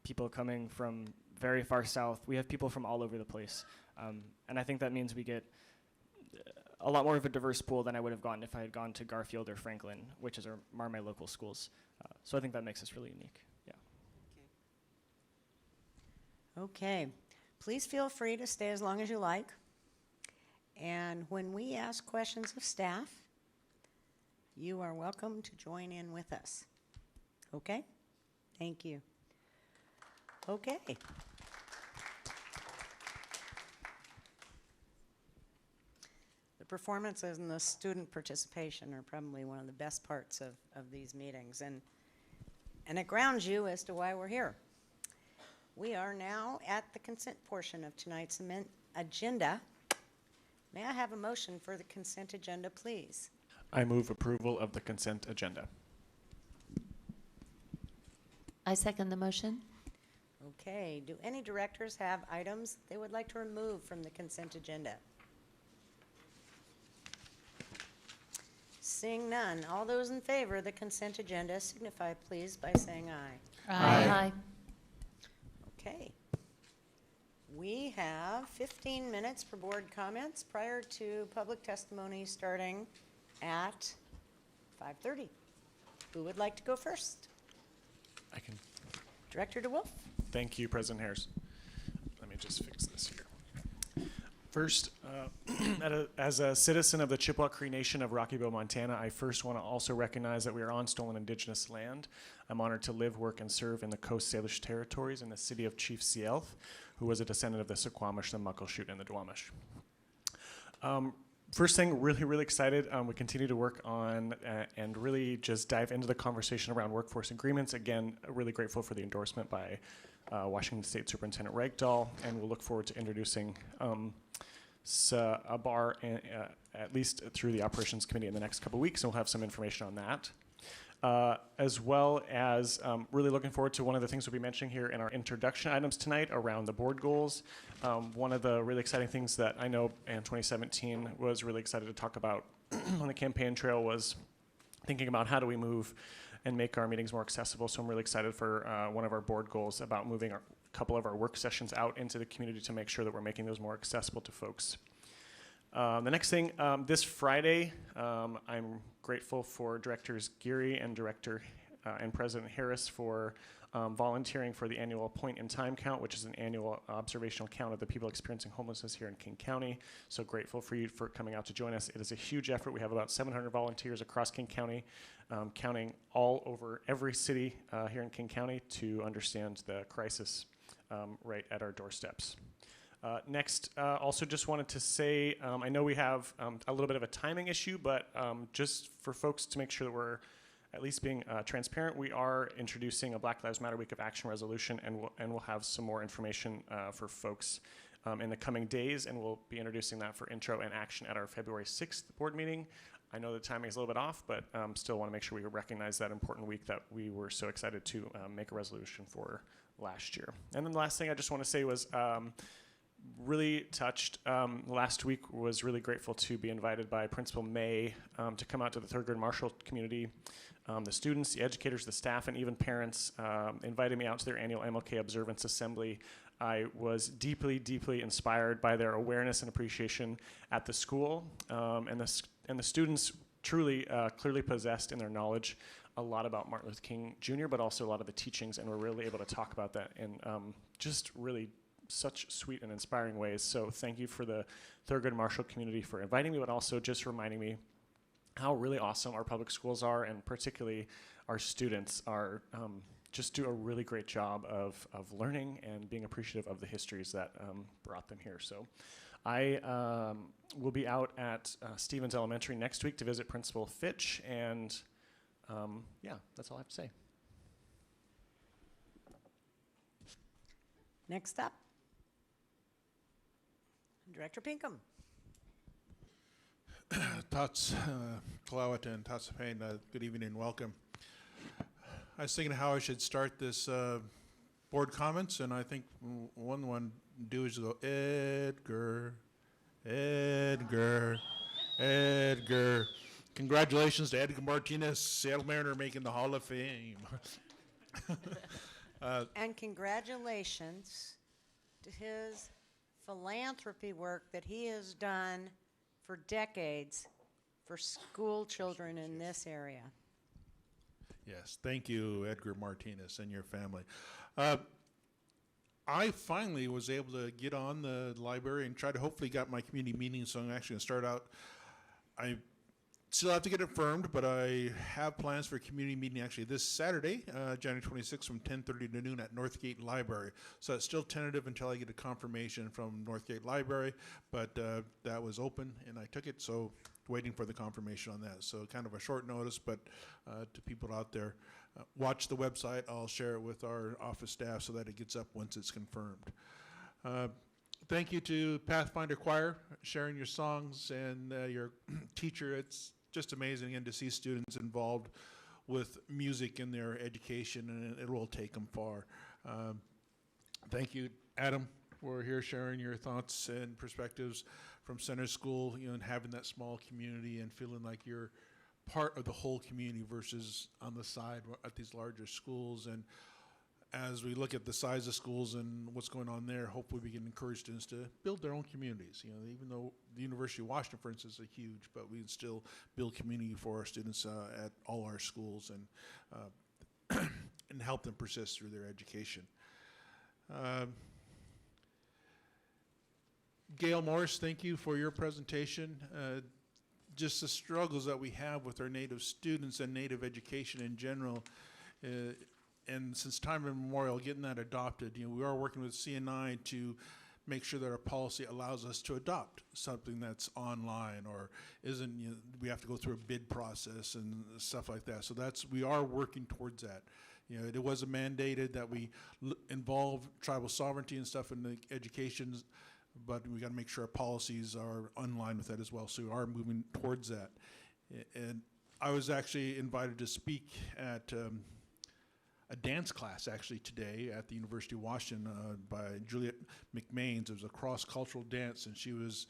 people coming from very far south. We have people from all over the place. And I think that means we get a lot more of a diverse pool than I would have gotten if I had gone to Garfield or Franklin, which are my local schools. So I think that makes us really unique. Yeah. Okay. Please feel free to stay as long as you like. And when we ask questions of staff, you are welcome to join in with us. Okay? Thank you. Okay. The performances and the student participation are probably one of the best parts of these meetings, and it grounds you as to why we're here. We are now at the consent portion of tonight's agenda. May I have a motion for the consent agenda, please? I move approval of the consent agenda. I second the motion. Okay, do any directors have items they would like to remove from the consent agenda? Seeing none, all those in favor of the consent agenda signify please by saying aye. Aye. Okay. We have 15 minutes for board comments prior to public testimony starting at 5:30. Who would like to go first? I can. Director DeWolf? Thank you, President Harris. Let me just fix this here. First, as a citizen of the Chippewa Cree Nation of Rockyville, Montana, I first want to also recognize that we are on stolen Indigenous land. I'm honored to live, work, and serve in the Coast Salish territories in the city of Chief Sealth, who was a descendant of the Suquamish, the Muckleshoot, and the Duwamish. First thing, really excited. We continue to work on and really just dive into the conversation around workforce agreements. Again, really grateful for the endorsement by Washington State Superintendent Ragdoll, and we'll look forward to introducing a bar at least through the Operations Committee in the next couple of weeks, and we'll have some information on that. As well as really looking forward to one of the things we'll be mentioning here in our introduction items tonight around the board goals. One of the really exciting things that I know in 2017 was really excited to talk about on the campaign trail was thinking about how do we move and make our meetings more accessible. So I'm really excited for one of our board goals about moving a couple of our work sessions out into the community to make sure that we're making those more accessible to folks. The next thing, this Friday, I'm grateful for Directors Geary and and President Harris for volunteering for the annual Point in Time Count, which is an annual observational count of the people experiencing homelessness here in King County. So grateful for you for coming out to join us. It is a huge effort. We have about 700 volunteers across King County, counting all over every city here in King County to understand the crisis right at our doorsteps. Next, also just wanted to say, I know we have a little bit of a timing issue, but just for folks to make sure that we're at least being transparent, we are introducing a Black Lives Matter Week of Action resolution, and we'll have some more information for folks in the coming days, and we'll be introducing that for intro and action at our February 6th board meeting. I know the timing is a little bit off, but still want to make sure we recognize that important week that we were so excited to make a resolution for last year. And then the last thing I just want to say was really touched. Last week was really grateful to be invited by Principal May to come out to the third grade Marshall community. The students, the educators, the staff, and even parents invited me out to their annual MLK Observance Assembly. I was deeply inspired by their awareness and appreciation at the school, and the students truly clearly possessed in their knowledge a lot about Martin Luther King Jr., but also a lot of the teachings, and we're really able to talk about that in just really such sweet and inspiring ways. So thank you for the Thurgood Marshall community for inviting me, but also just reminding me how really awesome our public schools are, and particularly our students are just do a really great job of learning and being appreciative of the histories that brought them here. So I will be out at Stevens Elementary next week to visit Principal Fitch, and yeah, that's all I have to say. Next up, Director Pinkham. Tots Kalawat and Tots Payne, good evening and welcome. I was thinking how I should start this board comments, and I think one do is go, Edgar. Congratulations to Edgar Martinez, Seattle Mariner, making the Hall of Fame. And congratulations to his philanthropy work that he has done for decades for school children in this area. Yes, thank you, Edgar Martinez and your family. I finally was able to get on the library and try to hopefully got my community meeting, so I'm actually going to start out. I Still have to get it firmed, but I have plans for a community meeting actually this Saturday, January 26th from 10:30 to noon at Northgate Library. So it's still tentative until I get a confirmation from Northgate Library, but that was open and I took it, so waiting for the confirmation on that. So kind of a short notice, but to people out there, watch the website. I'll share it with our office staff so that it gets up once it's confirmed. Thank you to Pathfinder Choir, sharing your songs, and your teacher. It's just amazing again to see students involved with music in their education, and it will take them far. Thank you, Adam, for here sharing your thoughts and perspectives from Center School, and having that small community and feeling like you're part of the whole community versus on the side at these larger schools. And as we look at the size of schools and what's going on there, hopefully we can encourage students to build their own communities. Even though the University of Washington, for instance, is huge, but we can still build community for our students at all our schools and and help them persist through their education. Gail Morris, thank you for your presentation. Just the struggles that we have with our Native students and Native education in general. And since time immemorial, getting that adopted, we are working with CNI to make sure that our policy allows us to adopt something that's online or isn't, we have to go through a bid process and stuff like that. So we are working towards that. It was mandated that we involve tribal sovereignty and stuff in the education, but we got to make sure our policies are in line with that as well. So we are moving towards that. And I was actually invited to speak at a dance class actually today at the University of Washington by Juliet McMains. It was a cross-cultural dance, and she was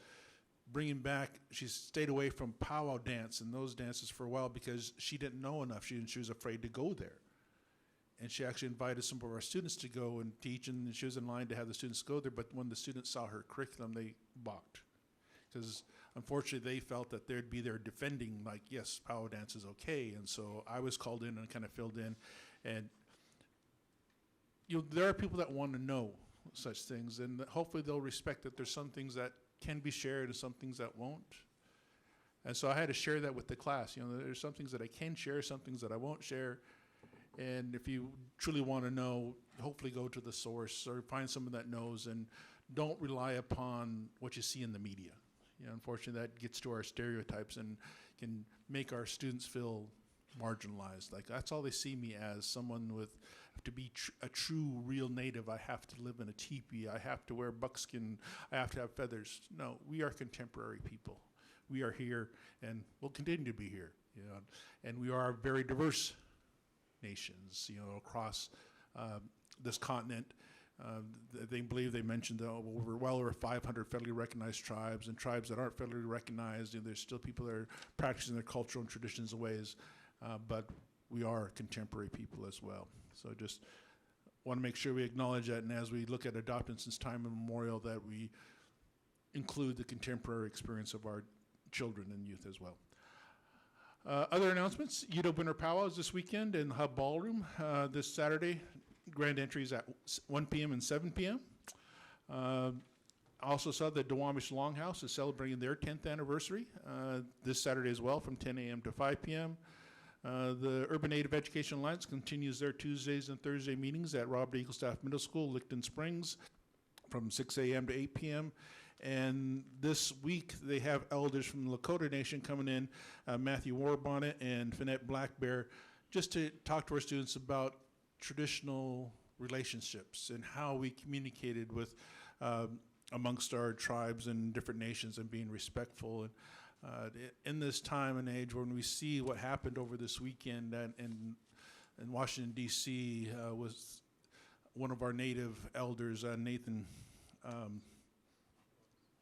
bringing back, she stayed away from powwow dance and those dances for a while because she didn't know enough. She was afraid to go there. And she actually invited some of our students to go and teach, and she was in line to have the students go there, but when the students saw her curriculum, they balked. Because unfortunately, they felt that they'd be there defending, like, yes, powwow dance is okay. And so I was called in and kind of filled in. And there are people that want to know such things, and hopefully they'll respect that there's some things that can be shared and some things that won't. And so I had to share that with the class. There's some things that I can share, some things that I won't share. And if you truly want to know, hopefully go to the source or find someone that knows, and don't rely upon what you see in the media. Unfortunately, that gets to our stereotypes and can make our students feel marginalized. Like, that's all they see me as, someone with, to be a true, real Native, I have to live in a teepee, I have to wear buckskin, I have to have feathers. No, we are contemporary people. We are here and will continue to be here, and we are very diverse nations, across this continent. They believe they mentioned well over 500 federally recognized tribes, and tribes that aren't federally recognized, there's still people that are practicing their cultural and traditions and ways, but we are contemporary people as well. So just want to make sure we acknowledge that, and as we look at adopting since time immemorial, that we include the contemporary experience of our children and youth as well. Other announcements, UW Winter Powwows this weekend in Hub Ballroom this Saturday. Grand entries at 1 p.m. and 7 p.m. Also saw the Duwamish Longhouse is celebrating their 10th anniversary this Saturday as well from 10 a.m. to 5 p.m. The Urban Native Education Alliance continues their Tuesdays and Thursday meetings at Robert Eaglestaff Middle School, Licton Springs from 6 a.m. to 8 p.m. And this week, they have elders from the Lakota Nation coming in, Matthew Warbonnet and Finette Black Bear, just to talk to our students about traditional relationships and how we communicated with amongst our tribes and different nations and being respectful. And in this time and age when we see what happened over this weekend in Washington, D.C., was one of our Native elders, Nathan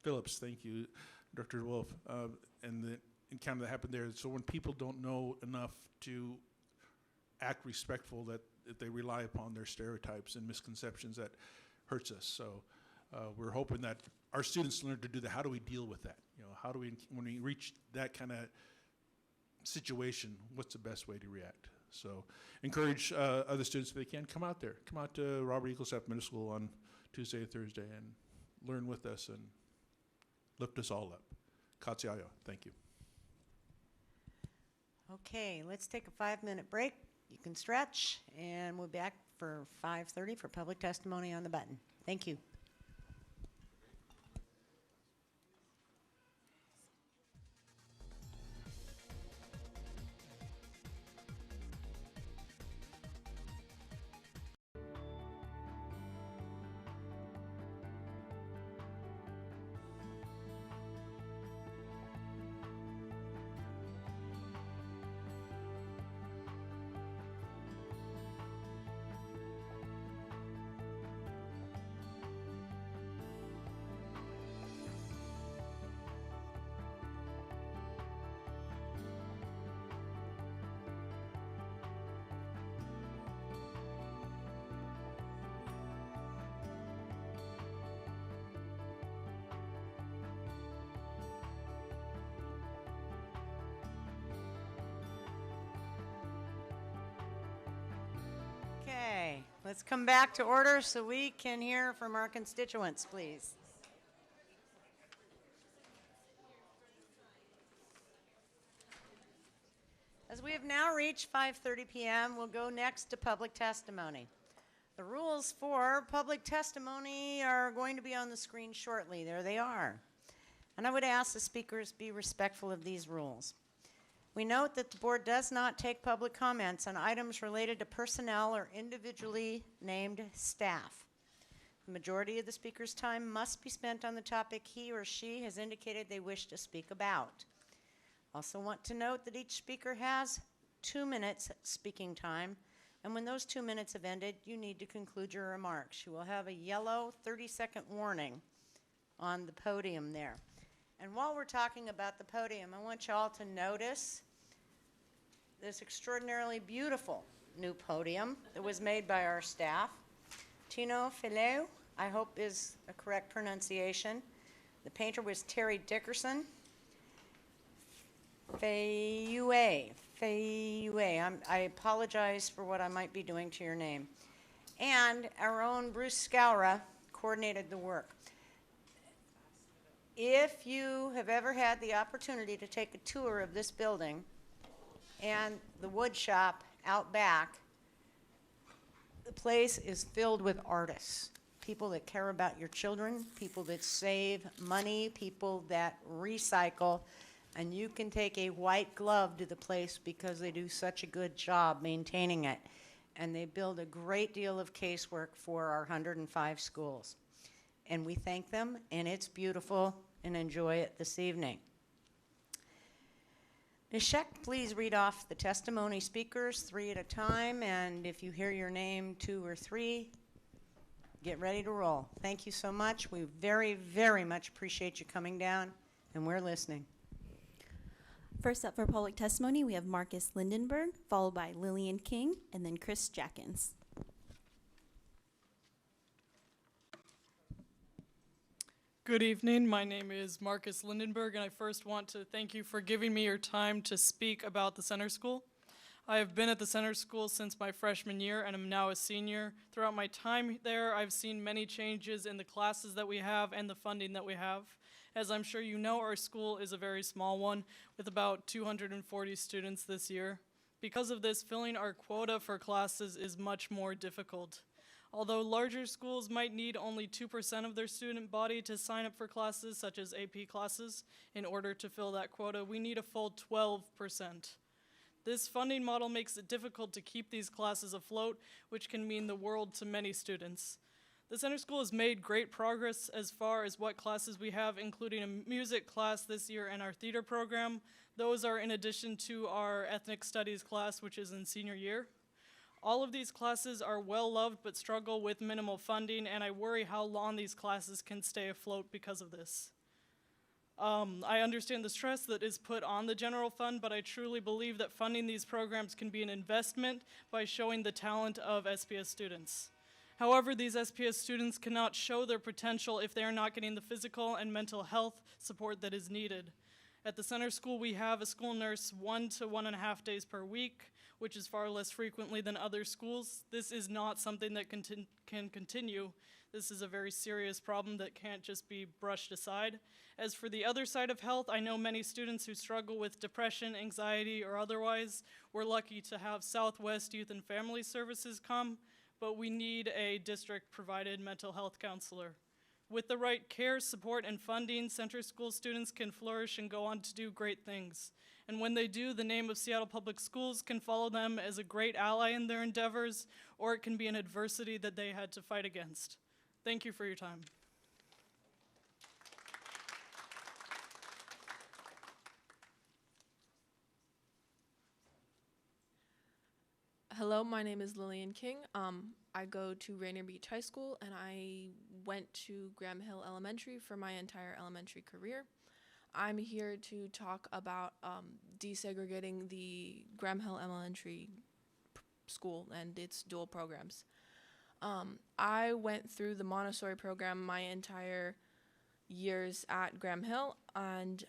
Phillips, thank you, Dr. Wolf, and the encounter that happened there. So when people don't know enough to act respectful, that if they rely upon their stereotypes and misconceptions, that hurts us. So we're hoping that our students learn to do that. How do we deal with that? How do we, when we reach that kind of situation, what's the best way to react? So encourage other students, if they can, come out there. Come out to Robert Eaglestaff Middle School on Tuesday and Thursday and learn with us and lift us all up. Katsiayo, thank you. Okay, let's take a 5-minute break. You can stretch, and we'll be back for 5:30 for public testimony on the button. Thank you. Okay, let's come back to order so we can hear from our constituents, please. As we have now reached 5:30 p.m., we'll go next to public testimony. The rules for public testimony are going to be on the screen shortly. There they are. And I would ask the speakers be respectful of these rules. We note that the board does not take public comments on items related to personnel or individually named staff. The majority of the speaker's time must be spent on the topic he or she has indicated they wish to speak about. Also want to note that each speaker has 2 minutes speaking time, and when those 2 minutes have ended, you need to conclude your remarks. You will have a yellow 30-second warning on the podium there. And while we're talking about the podium, I want you all to notice this extraordinarily beautiful new podium that was made by our staff. Tino Fileu, I hope is a correct pronunciation. The painter was Terry Dickerson. Fayue. I apologize for what I might be doing to your name. And our own Bruce Scoura coordinated the work. If you have ever had the opportunity to take a tour of this building and the wood shop out back, the place is filled with artists, people that care about your children, people that save money, people that recycle, and you can take a white glove to the place because they do such a good job maintaining it. And they build a great deal of casework for our 105 schools. And we thank them, and it's beautiful, and enjoy it this evening. Ms. Scheck, please read off the testimony speakers 3 at a time, and if you hear your name 2 or 3, get ready to roll. Thank you so much. We very, very much appreciate you coming down, and we're listening. First up for public testimony, we have Marcus Lindenberg, followed by Lillian King, and then Chris Jackins. Good evening. My name is Marcus Lindenberg, and I first want to thank you for giving me your time to speak about the Center School. I have been at the Center School since my freshman year and am now a senior. Throughout my time there, I've seen many changes in the classes that we have and the funding that we have. As I'm sure you know, our school is a very small one with about 240 students this year. Because of this, filling our quota for classes is much more difficult. Although larger schools might need only 2% of their student body to sign up for classes, such as AP classes, in order to fill that quota, we need a full 12%. This funding model makes it difficult to keep these classes afloat, which can mean the world to many students. The Center School has made great progress as far as what classes we have, including a music class this year and our theater program. Those are in addition to our ethnic studies class, which is in senior year. All of these classes are well loved but struggle with minimal funding, and I worry how long these classes can stay afloat because of this. I understand the stress that is put on the general fund, but I truly believe that funding these programs can be an investment by showing the talent of SPS students. However, these SPS students cannot show their potential if they are not getting the physical and mental health support that is needed. At the Center School, we have a school nurse 1 to 1.5 days per week, which is far less frequently than other schools. This is not something that can continue. This is a very serious problem that can't just be brushed aside. As for the other side of health, I know many students who struggle with depression, anxiety, or otherwise. We're lucky to have Southwest Youth and Family Services come, but we need a district-provided mental health counselor. With the right care, support, and funding, Center School students can flourish and go on to do great things. And when they do, the name of Seattle Public Schools can follow them as a great ally in their endeavors, or it can be an adversity that they had to fight against. Thank you for your time. Hello, my name is Lillian King. I go to Rainier Beach High School, and I went to Graham Hill Elementary for my entire elementary career. I'm here to talk about desegregating the Graham Hill Elementary School and its dual programs. I went through the Montessori program my entire years at Graham Hill, and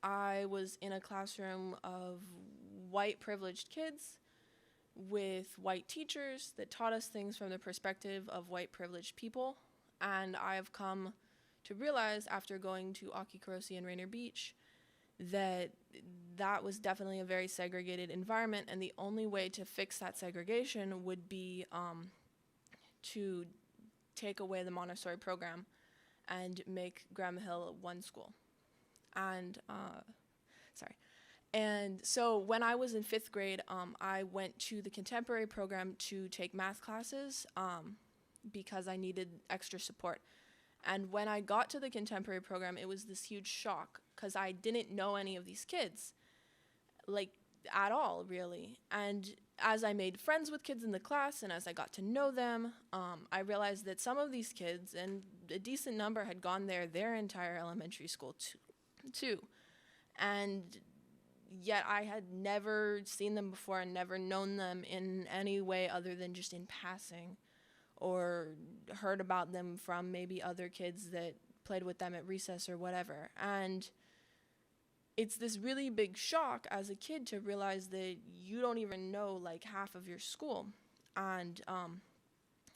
I was in a classroom of white privileged kids with white teachers that taught us things from the perspective of white privileged people. And I've come to realize after going to Akikarosi and Rainier Beach that that was definitely a very segregated environment, and the only way to fix that segregation would be to take away the Montessori program and make Graham Hill one school. And And so when I was in 5th grade, I went to the contemporary program to take math classes because I needed extra support. And when I got to the contemporary program, it was this huge shock because I didn't know any of these kids, like at all, really. And as I made friends with kids in the class and as I got to know them, I realized that some of these kids, and a decent number, had gone there their entire elementary school too. And yet I had never seen them before and never known them in any way other than just in passing, or heard about them from maybe other kids that played with them at recess or whatever. And it's this really big shock as a kid to realize that you don't even know like half of your school. And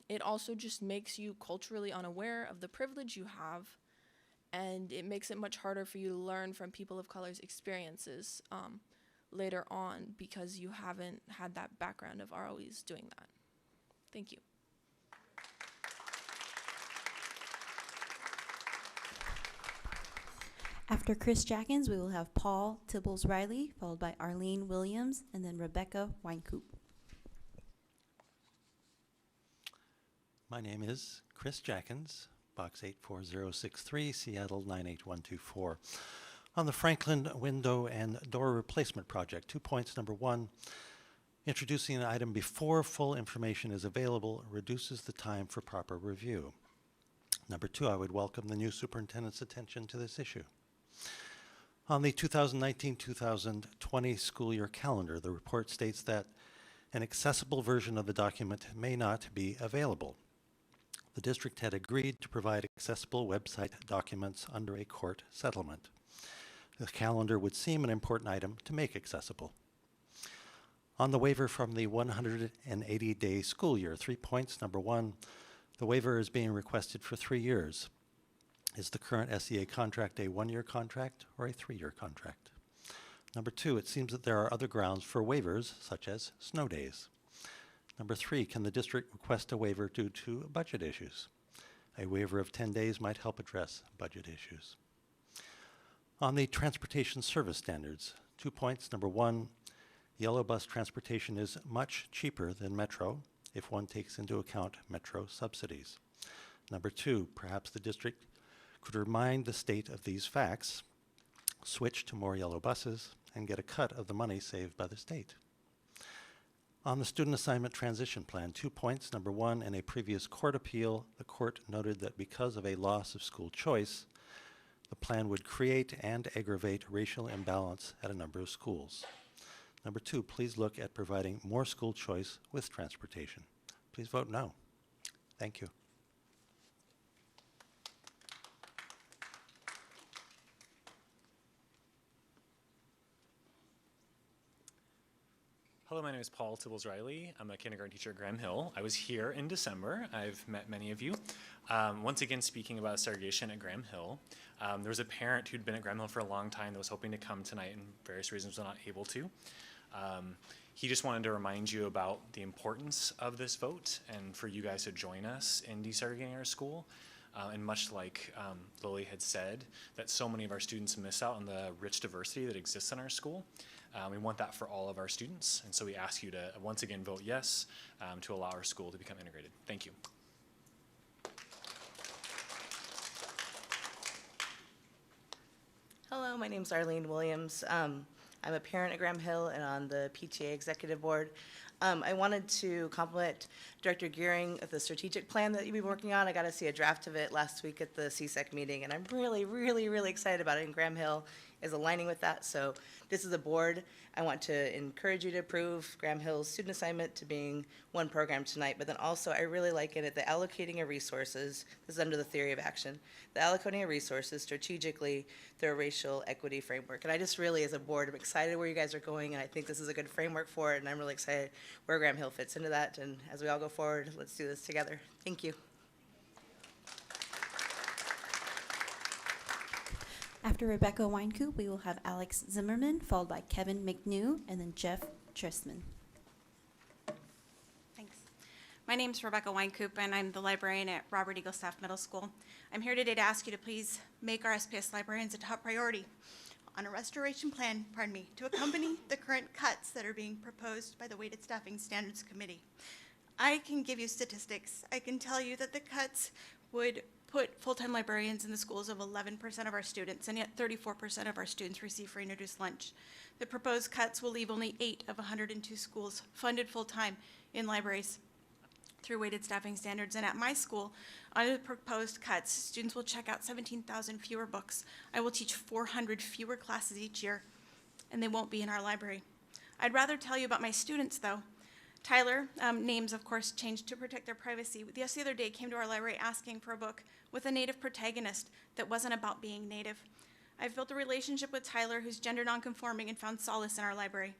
it also just makes you culturally unaware of the privilege you have, and it makes it much harder for you to learn from people of color's experiences later on because you haven't had that background of ROEs doing that. Thank you. After Chris Jackins, we will have Paul Tibbles-Riley, followed by Arlene Williams, and then Rebecca Weinkoop. My name is Chris Jackins, Box 84063, Seattle 98124. On the Franklin Window and Door Replacement Project, 2 points. Number 1, introducing an item before full information is available reduces the time for proper review. Number 2, I would welcome the new superintendent's attention to this issue. On the 2019-2020 school year calendar, the report states that an accessible version of the document may not be available. The district had agreed to provide accessible website documents under a court settlement. The calendar would seem an important item to make accessible. On the waiver from the 180-day school year, 3 points. Number 1, the waiver is being requested for 3 years. Is the current SEA contract a 1-year contract or a 3-year contract? Number 2, it seems that there are other grounds for waivers, such as snow days. Number 3, can the district request a waiver due to budget issues? A waiver of 10 days might help address budget issues. On the transportation service standards, 2 points. Number 1, yellow bus transportation is much cheaper than Metro if one takes into account Metro subsidies. Number 2, perhaps the district could remind the state of these facts, switch to more yellow buses, and get a cut of the money saved by the state. On the student assignment transition plan, 2 points. Number 1, in a previous court appeal, the court noted that because of a loss of school choice, the plan would create and aggravate racial imbalance at a number of schools. Number 2, please look at providing more school choice with transportation. Please vote no. Thank you. Hello, my name is Paul Tibbles-Riley. I'm a kindergarten teacher at Graham Hill. I was here in December. I've met many of you. Once again, speaking about segregation at Graham Hill. There was a parent who'd been at Graham Hill for a long time that was hoping to come tonight and various reasons was not able to. He just wanted to remind you about the importance of this vote and for you guys to join us in desegregating our school. And much like Lily had said, that so many of our students miss out on the rich diversity that exists in our school. We want that for all of our students, and so we ask you to once again vote yes to allow our school to become integrated. Thank you. Hello, my name's Arlene Williams. I'm a parent at Graham Hill and on the PTA Executive Board. I wanted to compliment Director Gearing of the strategic plan that you've been working on. I got to see a draft of it last week at the CSEC meeting, and I'm really, really, really excited about it, and Graham Hill is aligning with that. So this is a board. I want to encourage you to approve Graham Hill's student assignment to being one program tonight, but then also I really like it, the allocating of resources. This is under the theory of action. The allocating of resources strategically through a racial equity framework. And I just really, as a board, I'm excited where you guys are going, and I think this is a good framework for it, and I'm really excited where Graham Hill fits into that. And as we all go forward, let's do this together. Thank you. After Rebecca Weinkoop, we will have Alex Zimmerman, followed by Kevin McNew, and then Jeff Tristman. Thanks. My name's Rebecca Weinkoop, and I'm the librarian at Robert Eagle Staff Middle School. I'm here today to ask you to please make our SPS librarians a top priority on a restoration plan, to accompany the current cuts that are being proposed by the Weighted Staffing Standards Committee. I can give you statistics. I can tell you that the cuts would put full-time librarians in the schools of 11% of our students, and yet 34% of our students receive free and reduced lunch. The proposed cuts will leave only 8 of 102 schools funded full-time in libraries through weighted staffing standards. And at my school, under the proposed cuts, students will check out 17,000 fewer books. I will teach 400 fewer classes each year, and they won't be in our library. I'd rather tell you about my students, though. Tyler, names of course changed to protect their privacy. Just the other day came to our library asking for a book with a Native protagonist that wasn't about being Native. I've built a relationship with Tyler, who's gender nonconforming, and found solace in our library.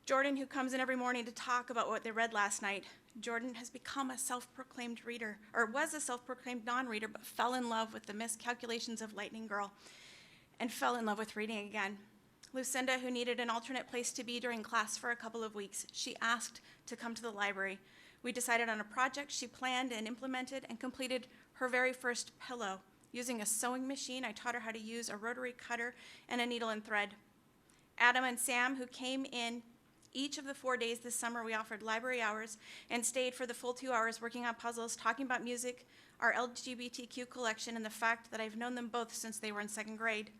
Jordan, who comes in every morning to talk about what they read last night. Jordan has become a self-proclaimed reader, or was a self-proclaimed non-reader, but fell in love with the miscalculations of Lightning Girl and fell in love with reading again. Lucinda, who needed an alternate place to be during class for a couple of weeks, she asked to come to the library. We decided on a project she planned and implemented and completed her very first pillow. Using a sewing machine, I taught her how to use a rotary cutter and a needle and thread. Adam and Sam, who came in each of the 4 days this summer, we offered library hours and stayed for the full 2 hours working on puzzles, talking about music, our LGBTQ collection, and the fact that I've known them both since they were in 2nd grade.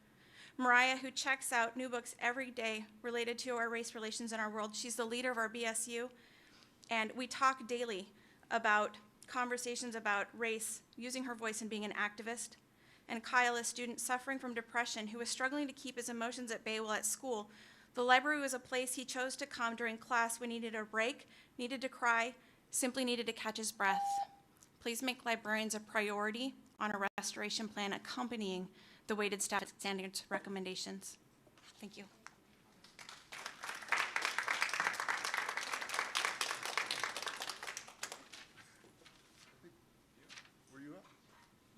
Mariah, who checks out new books every day related to our race relations in our world. She's the leader of our BSU, and we talk daily about conversations about race, using her voice and being an activist. And Kyle, a student suffering from depression who was struggling to keep his emotions at bay while at school. The library was a place he chose to come during class when he needed a break, needed to cry, simply needed to catch his breath. Please make librarians a priority on a restoration plan accompanying the weighted staff standards recommendations. Thank you.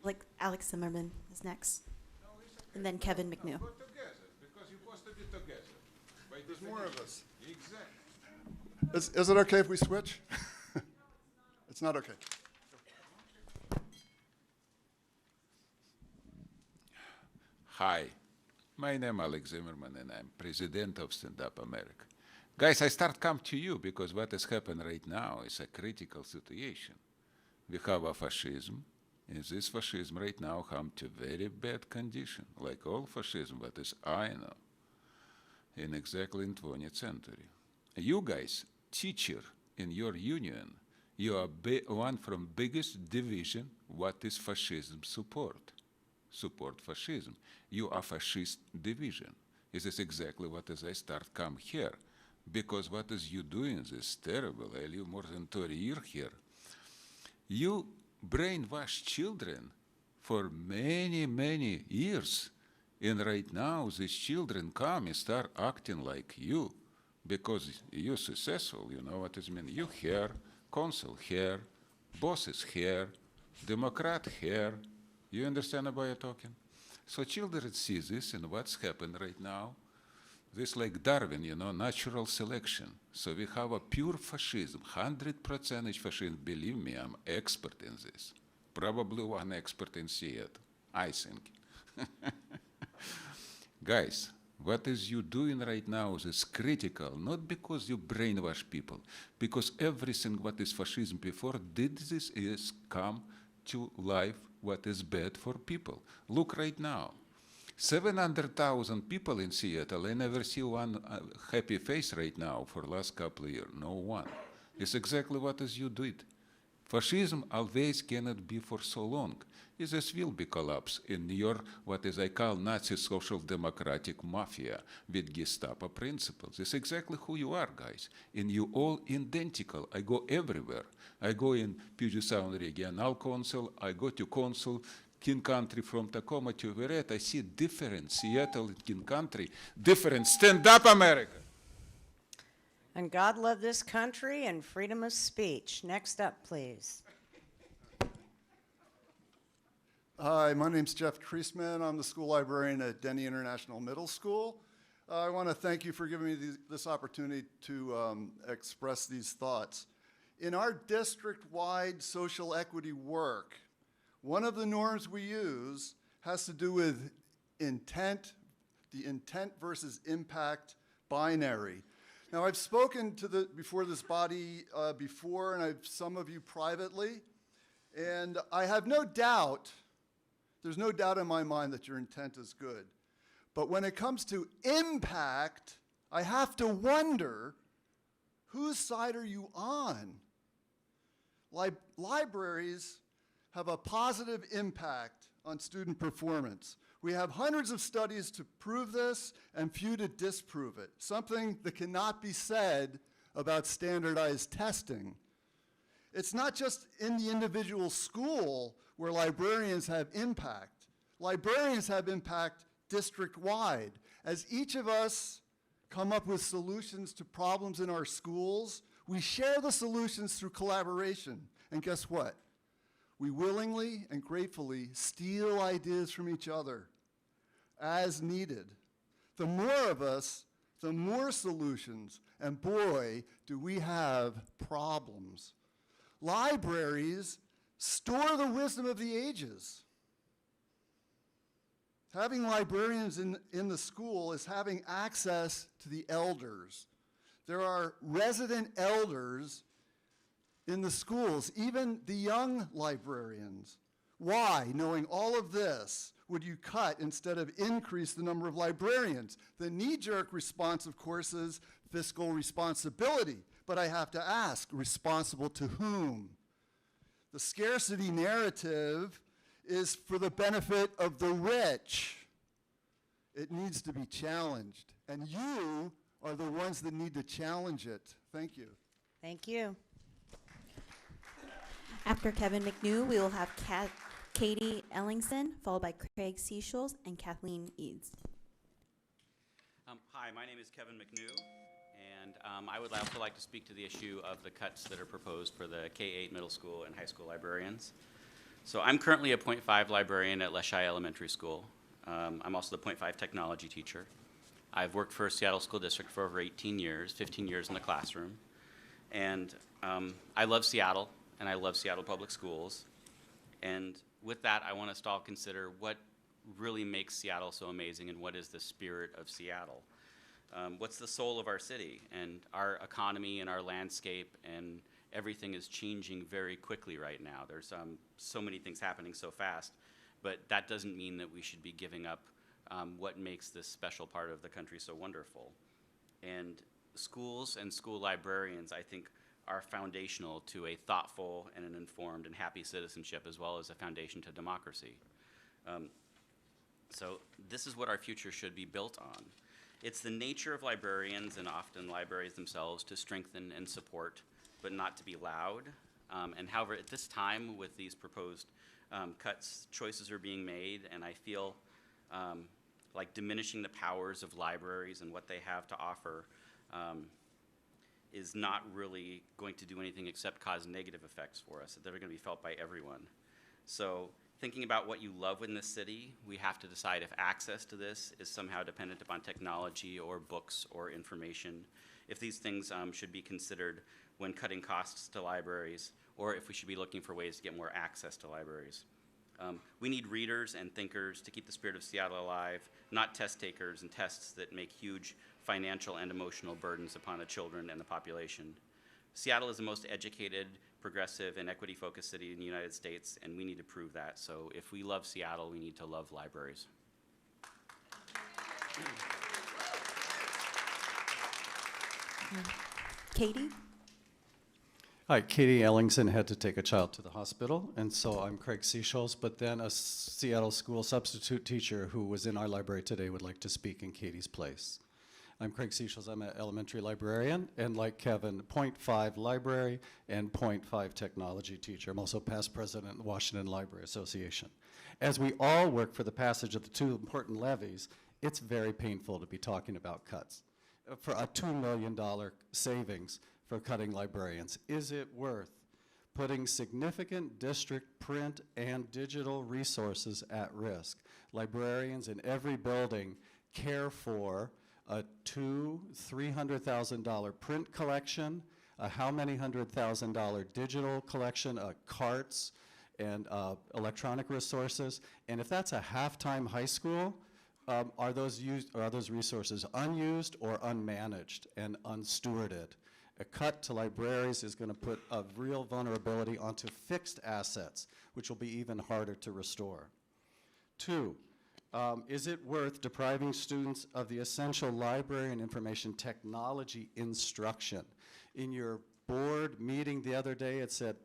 Like Alex Zimmerman is next, and then Kevin McNew. Because you're supposed to be together. There's more of us. Exactly. Is it okay if we switch? It's not okay. Hi, my name is Alex Zimmerman, and I'm president of Stand Up America. Guys, I start come to you because what is happening right now is a critical situation. We have a fascism, and this fascism right now come to very bad condition, like all fascism, what is I know, in exactly in 20th century. You guys, teacher in your union, you are one from biggest division what is fascism support fascism. You are fascist division. This is exactly what as I start come here. Because what is you doing is terrible. I live more than 30 years here. You brainwash children for many, many years. And right now, these children come and start acting like you because you're successful, you know what it means. You here, council here, bosses here, Democrat here. You understand about what I'm talking? So children see this and what's happened right now. This like Darwin, you know, natural selection. So we have a pure fascism, 100% fascism. Believe me, I'm expert in this. Probably one expert in Seattle, I think. Guys, what is you doing right now is critical, not because you brainwash people, because everything what is fascism before did this is come to life what is bad for people. Look right now. 700,000 people in Seattle. I never see one happy face right now for last couple of years. No one. It's exactly what is you did. Fascism always cannot be for so long. This will be collapse in your, what is I call Nazi social democratic mafia with Gestapo principles. It's exactly who you are, guys. And you all identical. I go everywhere. I go in Puget Sound Regional Council. I go to council. King Country from Tacoma to Everett, I see different. Seattle and King Country, different. Stand up, America. And God love this country and freedom of speech. Next up, please. Hi, my name's Jeff Treisman. I'm the school librarian at Denny International Middle School. I want to thank you for giving me this opportunity to express these thoughts. In our district-wide social equity work, one of the norms we use has to do with intent, the intent versus impact binary. Now, I've spoken to before this body before, and some of you privately, and I have no doubt, there's no doubt in my mind that your intent is good. But when it comes to impact, I have to wonder, whose side are you on? Libraries have a positive impact on student performance. We have hundreds of studies to prove this and few to disprove it, something that cannot be said about standardized testing. It's not just in the individual school where librarians have impact. Librarians have impact district-wide. As each of us come up with solutions to problems in our schools, we share the solutions through collaboration. And guess what? We willingly and gratefully steal ideas from each other as needed. The more of us, the more solutions, and boy, do we have problems. Libraries store the wisdom of the ages. Having librarians in the school is having access to the elders. There are resident elders in the schools, even the young librarians. Why, knowing all of this, would you cut instead of increase the number of librarians? The knee-jerk response, of course, is fiscal responsibility. But I have to ask, responsible to whom? The scarcity narrative is for the benefit of the rich. It needs to be challenged. And you are the ones that need to challenge it. Thank you. Thank you. After Kevin McNew, we will have Katie Ellingson, followed by Craig Seychelles and Kathleen Eads. Hi, my name is Kevin McNew, and I would also like to speak to the issue of the cuts that are proposed for the K-8 middle school and high school librarians. So I'm currently a .5 librarian at Leschi Elementary School. I'm also the .5 technology teacher. I've worked for Seattle School District for over 18 years, 15 years in the classroom. And I love Seattle, and I love Seattle Public Schools. And with that, I want us to all consider what really makes Seattle so amazing and what is the spirit of Seattle. What's the soul of our city? And our economy and our landscape and everything is changing very quickly right now. There's so many things happening so fast, but that doesn't mean that we should be giving up what makes this special part of the country so wonderful. And schools and school librarians, I think, are foundational to a thoughtful and an informed and happy citizenship, as well as a foundation to democracy. So this is what our future should be built on. It's the nature of librarians and often libraries themselves to strengthen and support, but not to be loud. And however, at this time with these proposed cuts, choices are being made, and I feel like diminishing the powers of libraries and what they have to offer is not really going to do anything except cause negative effects for us that are going to be felt by everyone. So thinking about what you love in this city, we have to decide if access to this is somehow dependent upon technology or books or information, if these things should be considered when cutting costs to libraries, or if we should be looking for ways to get more access to libraries. We need readers and thinkers to keep the spirit of Seattle alive, not test takers and tests that make huge financial and emotional burdens upon the children and the population. Seattle is the most educated, progressive, and equity-focused city in the United States, and we need to prove that. So if we love Seattle, we need to love libraries. Katie? Hi, Katie Ellingson had to take a child to the hospital, and so I'm Craig Seychelles, but then a Seattle school substitute teacher who was in our library today would like to speak in Katie's place. I'm Craig Seychelles. I'm an elementary librarian, and like Kevin, .5 library and .5 technology teacher. I'm also past president of the Washington Library Association. As we all work for the passage of the two important levies, it's very painful to be talking about cuts. For a $2 million savings for cutting librarians, is it worth putting significant district print and digital resources at risk? Librarians in every building care for a $300,000 print collection, a how many $100,000 digital collection, carts and electronic resources. And if that's a half-time high school, are those resources unused or unmanaged and unstewarded? A cut to libraries is going to put a real vulnerability onto fixed assets, which will be even harder to restore. 2, is it worth depriving students of the essential library and information technology instruction? In your board meeting the other day, it said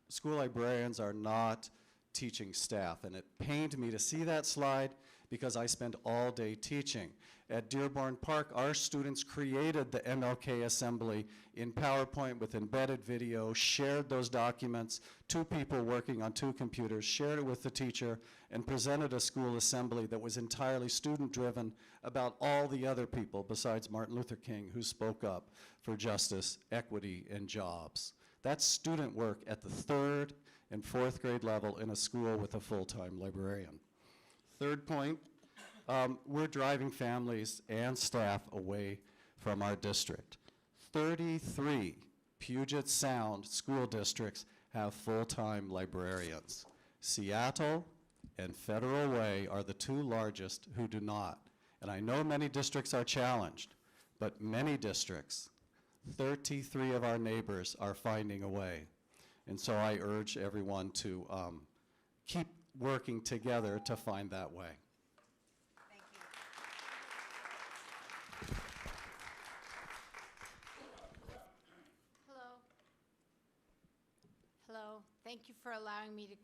school librarians are not teaching staff, and it pained me to see that slide because I spend all day teaching. At Dearborn Park, our students created the MLK assembly in PowerPoint with embedded video, shared those documents, 2 people working on 2 computers, shared it with the teacher, and presented a school assembly that was entirely student-driven about all the other people besides Martin Luther King who spoke up for justice, equity, and jobs. That's student work at the 3rd and 4th grade level in a school with a full-time librarian. 3rd point, we're driving families and staff away from our district. 33 Puget Sound school districts have full-time librarians. Seattle and Federal Way are the 2 largest who do not. And I know many districts are challenged, but many districts, 33 of our neighbors are finding a way. And so I urge everyone to keep working together to find that way. Hello, thank you for allowing me to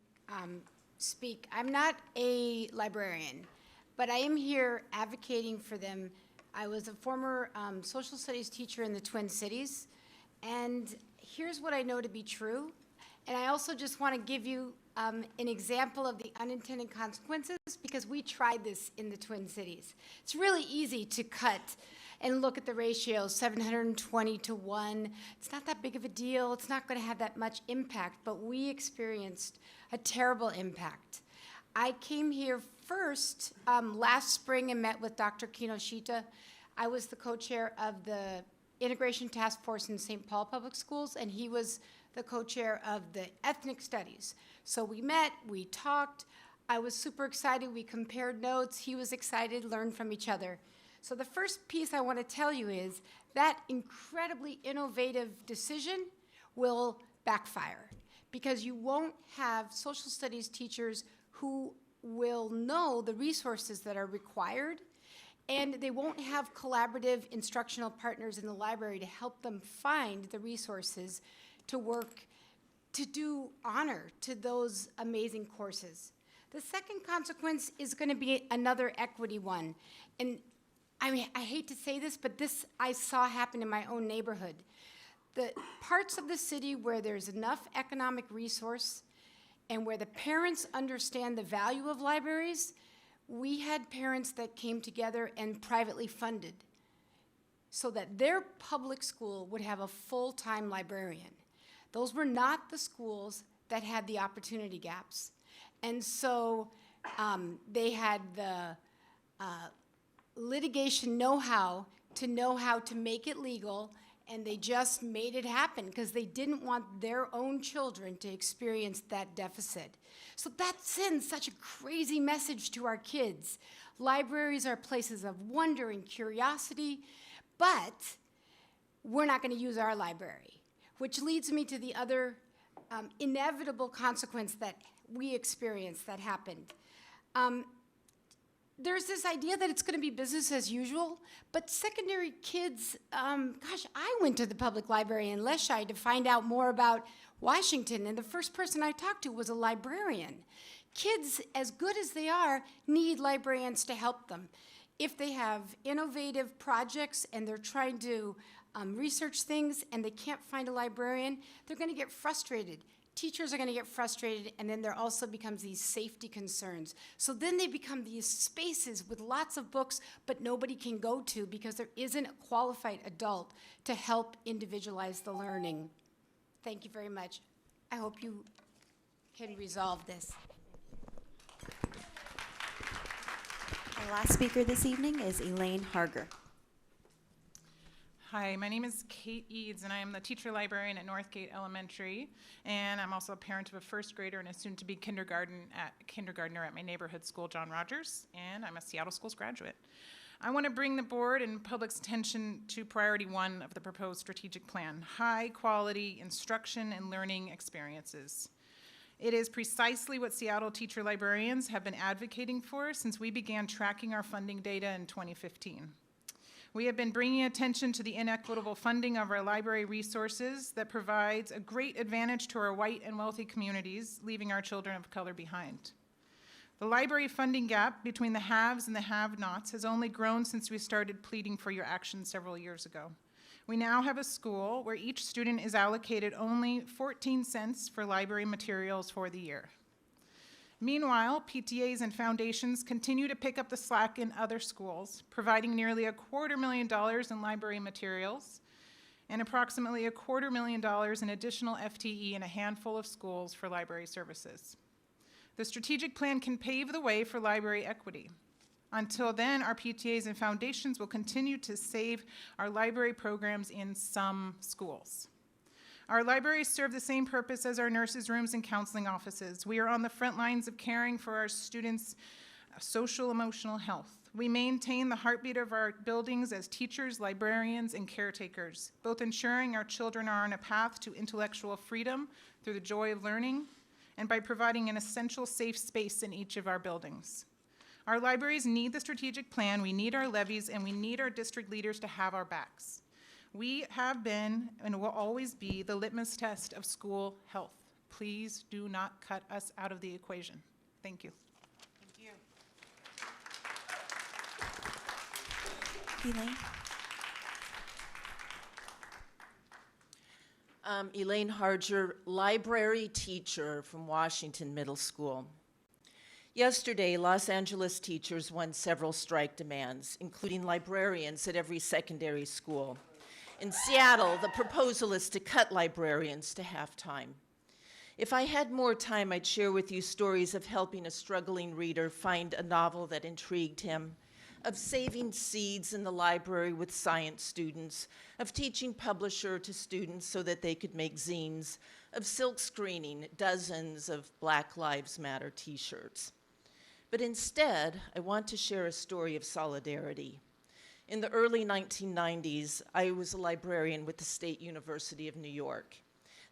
speak. I'm not a librarian, but I am here advocating for them. I was a former social studies teacher in the Twin Cities, and here's what I know to be true. And I also just want to give you an example of the unintended consequences, because we tried this in the Twin Cities. It's really easy to cut and look at the ratio, 720 to 1. It's not that big of a deal. It's not going to have that much impact, but we experienced a terrible impact. I came here first last spring and met with Dr. Kinoshita. I was the co-chair of the Integration Task Force in St. Paul Public Schools, and he was the co-chair of the Ethnic Studies. So we met, we talked. I was super excited. We compared notes. He was excited, learned from each other. So the first piece I want to tell you is that incredibly innovative decision will backfire, because you won't have social studies teachers who will know the resources that are required, and they won't have collaborative instructional partners in the library to help them find the resources to work, to do honor to those amazing courses. The second consequence is going to be another equity one. And I mean, I hate to say this, but this I saw happen in my own neighborhood. The parts of the city where there's enough economic resource and where the parents understand the value of libraries, we had parents that came together and privately funded so that their public school would have a full-time librarian. Those were not the schools that had the opportunity gaps. And so they had the litigation know-how to make it legal, and they just made it happen because they didn't want their own children to experience that deficit. So that sends such a crazy message to our kids. Libraries are places of wonder and curiosity, but we're not going to use our library, which leads me to the other inevitable consequence that we experienced that happened. There's this idea that it's going to be business as usual, but secondary kids, gosh, I went to the public library in Leshai to find out more about Washington, and the first person I talked to was a librarian. Kids, as good as they are, need librarians to help them. If they have innovative projects and they're trying to research things and they can't find a librarian, they're going to get frustrated. Teachers are going to get frustrated, and then there also becomes these safety concerns. So then they become these spaces with lots of books, but nobody can go to because there isn't a qualified adult to help individualize the learning. Thank you very much. I hope you can resolve this. Our last speaker this evening is Elaine Harger. Hi, my name is Kate Eads, and I am the teacher librarian at Northgate Elementary, and I'm also a parent of a first grader and a soon-to-be kindergartner at my neighborhood school, John Rogers, and I'm a Seattle Schools graduate. I want to bring the board and public's attention to priority 1 of the proposed strategic plan, high-quality instruction and learning experiences. It is precisely what Seattle teacher librarians have been advocating for since we began tracking our funding data in 2015. We have been bringing attention to the inequitable funding of our library resources that provides a great advantage to our white and wealthy communities, leaving our children of color behind. The library funding gap between the haves and the have-nots has only grown since we started pleading for your action several years ago. We now have a school where each student is allocated only 14 cents for library materials for the year. Meanwhile, PTAs and foundations continue to pick up the slack in other schools, providing nearly $250,000 in library materials and approximately $250,000 in additional FTE in a handful of schools for library services. The strategic plan can pave the way for library equity. Until then, our PTAs and foundations will continue to save our library programs in some schools. Our libraries serve the same purpose as our nurses' rooms and counseling offices. We are on the front lines of caring for our students' social emotional health. We maintain the heartbeat of our buildings as teachers, librarians, and caretakers, both ensuring our children are on a path to intellectual freedom through the joy of learning, and by providing an essential safe space in each of our buildings. Our libraries need the strategic plan, we need our levies, and we need our district leaders to have our backs. We have been and will always be the litmus test of school health. Please do not cut us out of the equation. Thank you. Elaine? Elaine Harger, library teacher from Washington Middle School. Yesterday, Los Angeles teachers won several strike demands, including librarians at every secondary school. In Seattle, the proposal is to cut librarians to half-time. If I had more time, I'd share with you stories of helping a struggling reader find a novel that intrigued him, of saving seeds in the library with science students, of teaching publisher to students so that they could make zines, of silk screening dozens of Black Lives Matter t-shirts. But instead, I want to share a story of solidarity. In the early 1990s, I was a librarian with the State University of New York.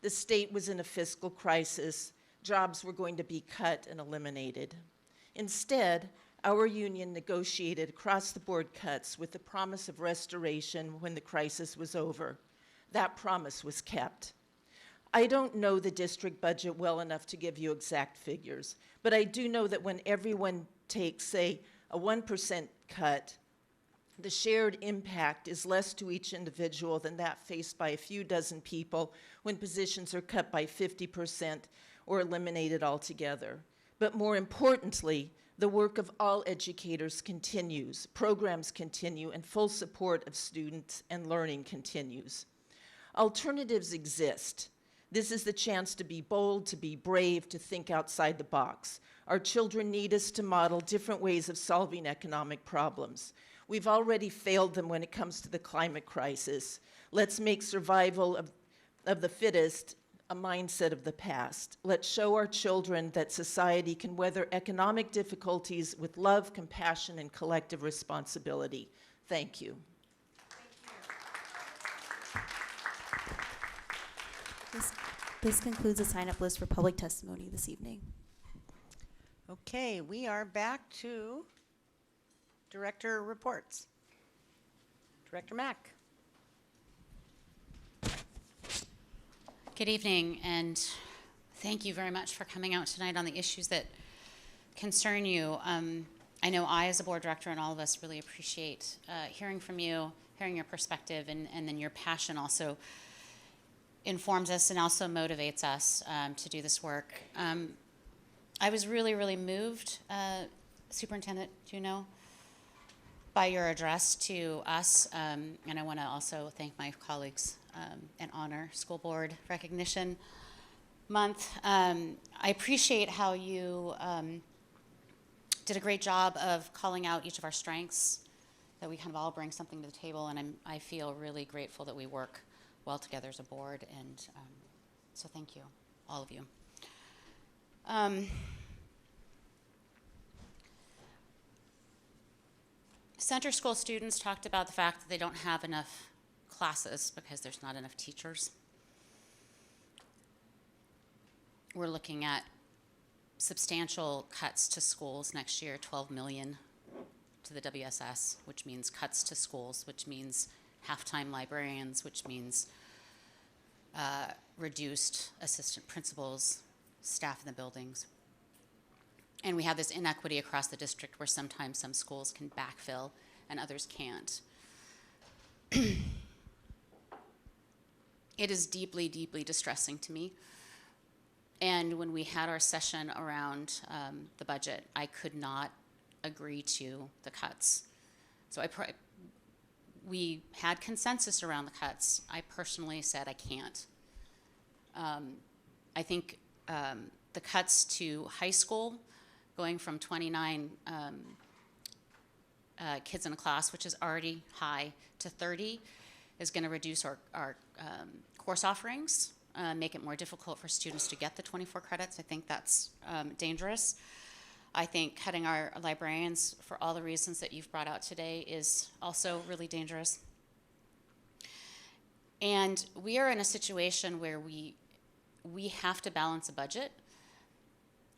The state was in a fiscal crisis. Jobs were going to be cut and eliminated. Instead, our union negotiated across-the-board cuts with the promise of restoration when the crisis was over. That promise was kept. I don't know the district budget well enough to give you exact figures, but I do know that when everyone takes, say, a 1% cut, the shared impact is less to each individual than that faced by a few dozen people when positions are cut by 50% or eliminated altogether. But more importantly, the work of all educators continues, programs continue, and full support of students and learning continues. Alternatives exist. This is the chance to be bold, to be brave, to think outside the box. Our children need us to model different ways of solving economic problems. We've already failed them when it comes to the climate crisis. Let's make survival of the fittest a mindset of the past. Let's show our children that society can weather economic difficulties with love, compassion, and collective responsibility. Thank you. This concludes the sign-up list for public testimony this evening. Okay, we are back to director reports. Director Mack. Good evening, and thank you very much for coming out tonight on the issues that concern you. I know I, as a board director, and all of us really appreciate hearing from you, hearing your perspective, and then your passion also informs us and also motivates us to do this work. I was really, really moved, Superintendent Juneau, by your address to us, and I want to also thank my colleagues and honor School Board Recognition Month. I appreciate how you did a great job of calling out each of our strengths, that we kind of all bring something to the table, and I feel really grateful that we work well together as a board, and so thank you, all of you. Center School students talked about the fact that they don't have enough classes because there's not enough teachers. We're looking at substantial cuts to schools next year, $12 million to the WSS, which means cuts to schools, which means half-time librarians, which means reduced assistant principals, staff in the buildings. And we have this inequity across the district where sometimes some schools can backfill and others can't. It is deeply, deeply distressing to me. And when we had our session around the budget, I could not agree to the cuts. So we had consensus around the cuts. I personally said I can't. I think the cuts to high school, going from 29 kids in a class, which is already high, to 30, is going to reduce our course offerings, make it more difficult for students to get the 24 credits. I think that's dangerous. I think cutting our librarians for all the reasons that you've brought out today is also really dangerous. And we are in a situation where we have to balance a budget,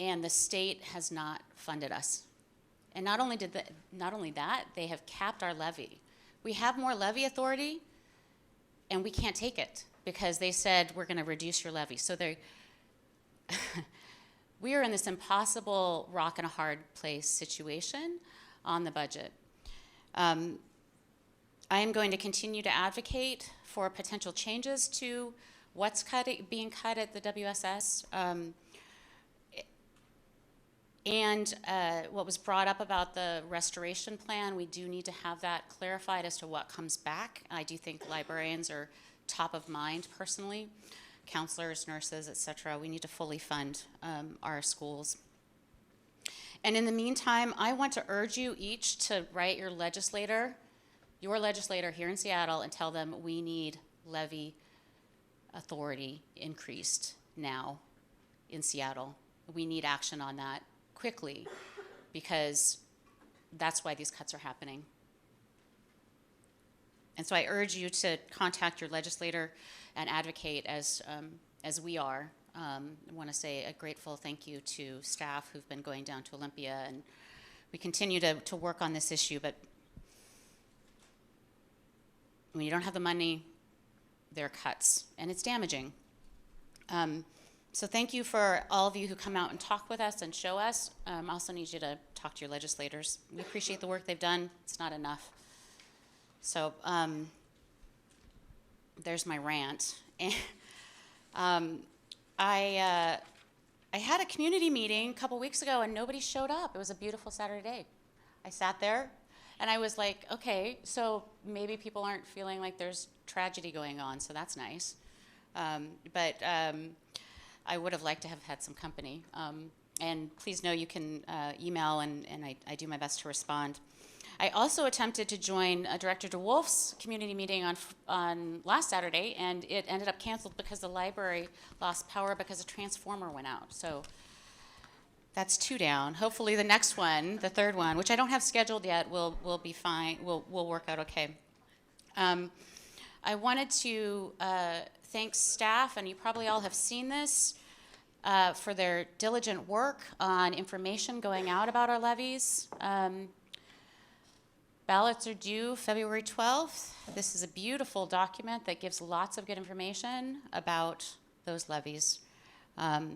and the state has not funded us. And not only that, they have capped our levy. We have more levy authority, and we can't take it because they said we're going to reduce your levy. So we are in this impossible rock and a hard place situation on the budget. I am going to continue to advocate for potential changes to what's being cut at the WSS. And what was brought up about the restoration plan, we do need to have that clarified as to what comes back. I do think librarians are top of mind personally, counselors, nurses, et cetera. We need to fully fund our schools. And in the meantime, I want to urge you each to write your legislator here in Seattle, and tell them we need levy authority increased now in Seattle. We need action on that quickly, because that's why these cuts are happening. And so I urge you to contact your legislator and advocate as we are. I want to say a grateful thank you to staff who've been going down to Olympia, and we continue to work on this issue, but when you don't have the money, there are cuts, and it's damaging. So thank you for all of you who come out and talk with us and show us. I also need you to talk to your legislators. We appreciate the work they've done. It's not enough. So there's my rant. I I had a community meeting a couple weeks ago and nobody showed up. It was a beautiful Saturday day. I sat there and I was like, okay, so maybe people aren't feeling like there's tragedy going on, so that's nice. But I would have liked to have had some company. And please know you can email, and I do my best to respond. I also attempted to join Director DeWolf's community meeting on last Saturday, and it ended up canceled because the library lost power because a transformer went out. So that's 2 down. Hopefully the next one, the third one, which I don't have scheduled yet, will be fine. Will work out okay. I wanted to thank staff, and you probably all have seen this, for their diligent work on information going out about our levies. Ballots are due February 12th. This is a beautiful document that gives lots of good information about those levies.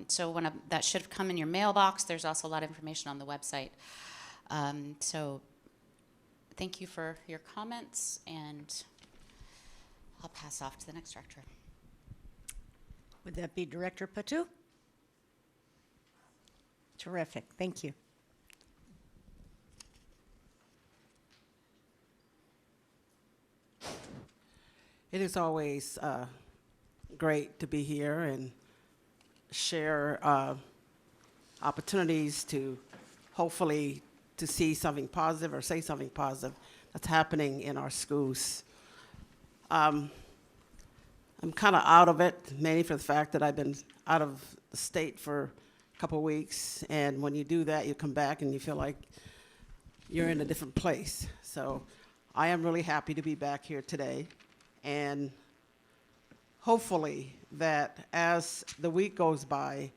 So that should have come in your mailbox. There's also a lot of information on the website. So thank you for your comments, and I'll pass off to the next director. Would that be Director Patu? Terrific, thank you. It is always great to be here and share opportunities to hopefully to see something positive or say something positive that's happening in our schools. I'm kind of out of it, mainly for the fact that I've been out of the state for a couple of weeks, and when you do that, you come back and you feel like you're in a different place. So I am really happy to be back here today, and hopefully that as the week goes by,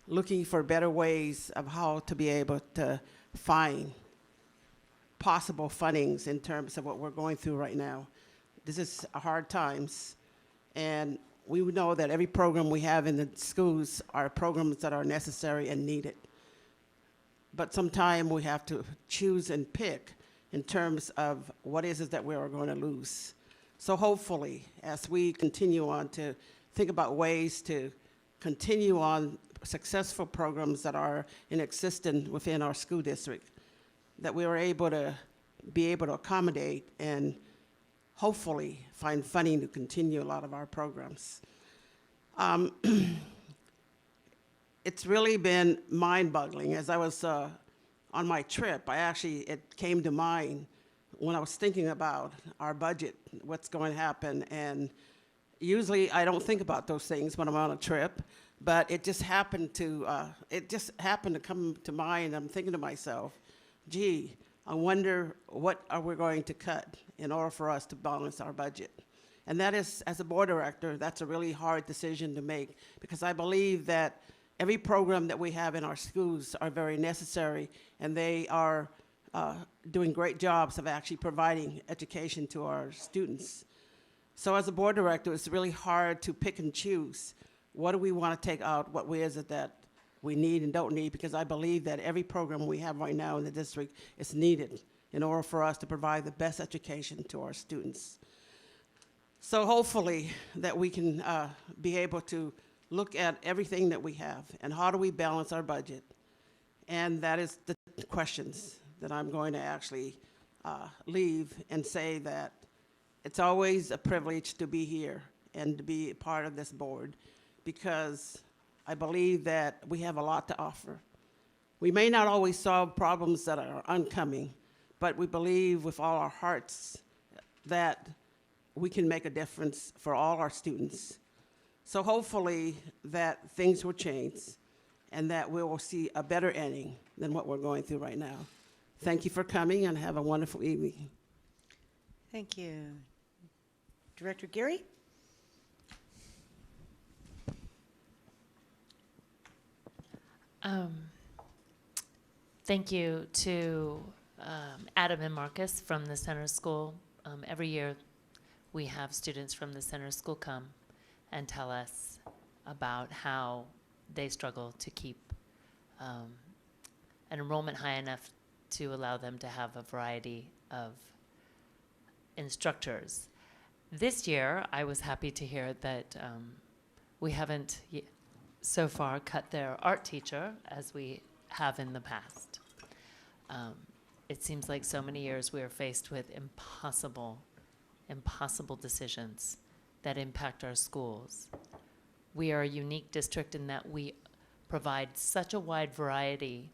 looking for better ways of how to be able to find possible fundings in terms of what we're going through right now. This is hard times, and we know that every program we have in the schools are programs that are necessary and needed. But sometimes we have to choose and pick in terms of what is it that we are going to lose. So hopefully, as we continue on to think about ways to continue on successful programs that are in existence within our school district, that we are able to accommodate and hopefully find funding to continue a lot of our programs. It's really been mind-boggling. As I was on my trip, it came to mind when I was thinking about our budget, what's going to happen, and usually I don't think about those things when I'm on a trip, but it just happened to come to mind. I'm thinking to myself, gee, I wonder what are we going to cut in order for us to balance our budget. And that is, as a board director, that's a really hard decision to make, because I believe that every program that we have in our schools are very necessary, and they are doing great jobs of actually providing education to our students. So as a board director, it's really hard to pick and choose. What do we want to take out? What is it that we need and don't need? Because I believe that every program we have right now in the district is needed in order for us to provide the best education to our students. So hopefully that we can be able to look at everything that we have and how do we balance our budget. And that is the questions that I'm going to actually leave and say that it's always a privilege to be here and to be a part of this board, because I believe that we have a lot to offer. We may not always solve problems that are oncoming, but we believe with all our hearts that we can make a difference for all our students. So hopefully that things will change and that we will see a better ending than what we're going through right now. Thank you for coming, and have a wonderful evening. Thank you. Director Geary? Thank you to Adam and Marcus from the Center School. Every year we have students from the Center School come and tell us about how they struggle to keep an enrollment high enough to allow them to have a variety of instructors. This year, I was happy to hear that we haven't so far cut their art teacher, as we have in the past. It seems like so many years we are faced with impossible decisions that impact our schools. We are a unique district in that we provide such a wide variety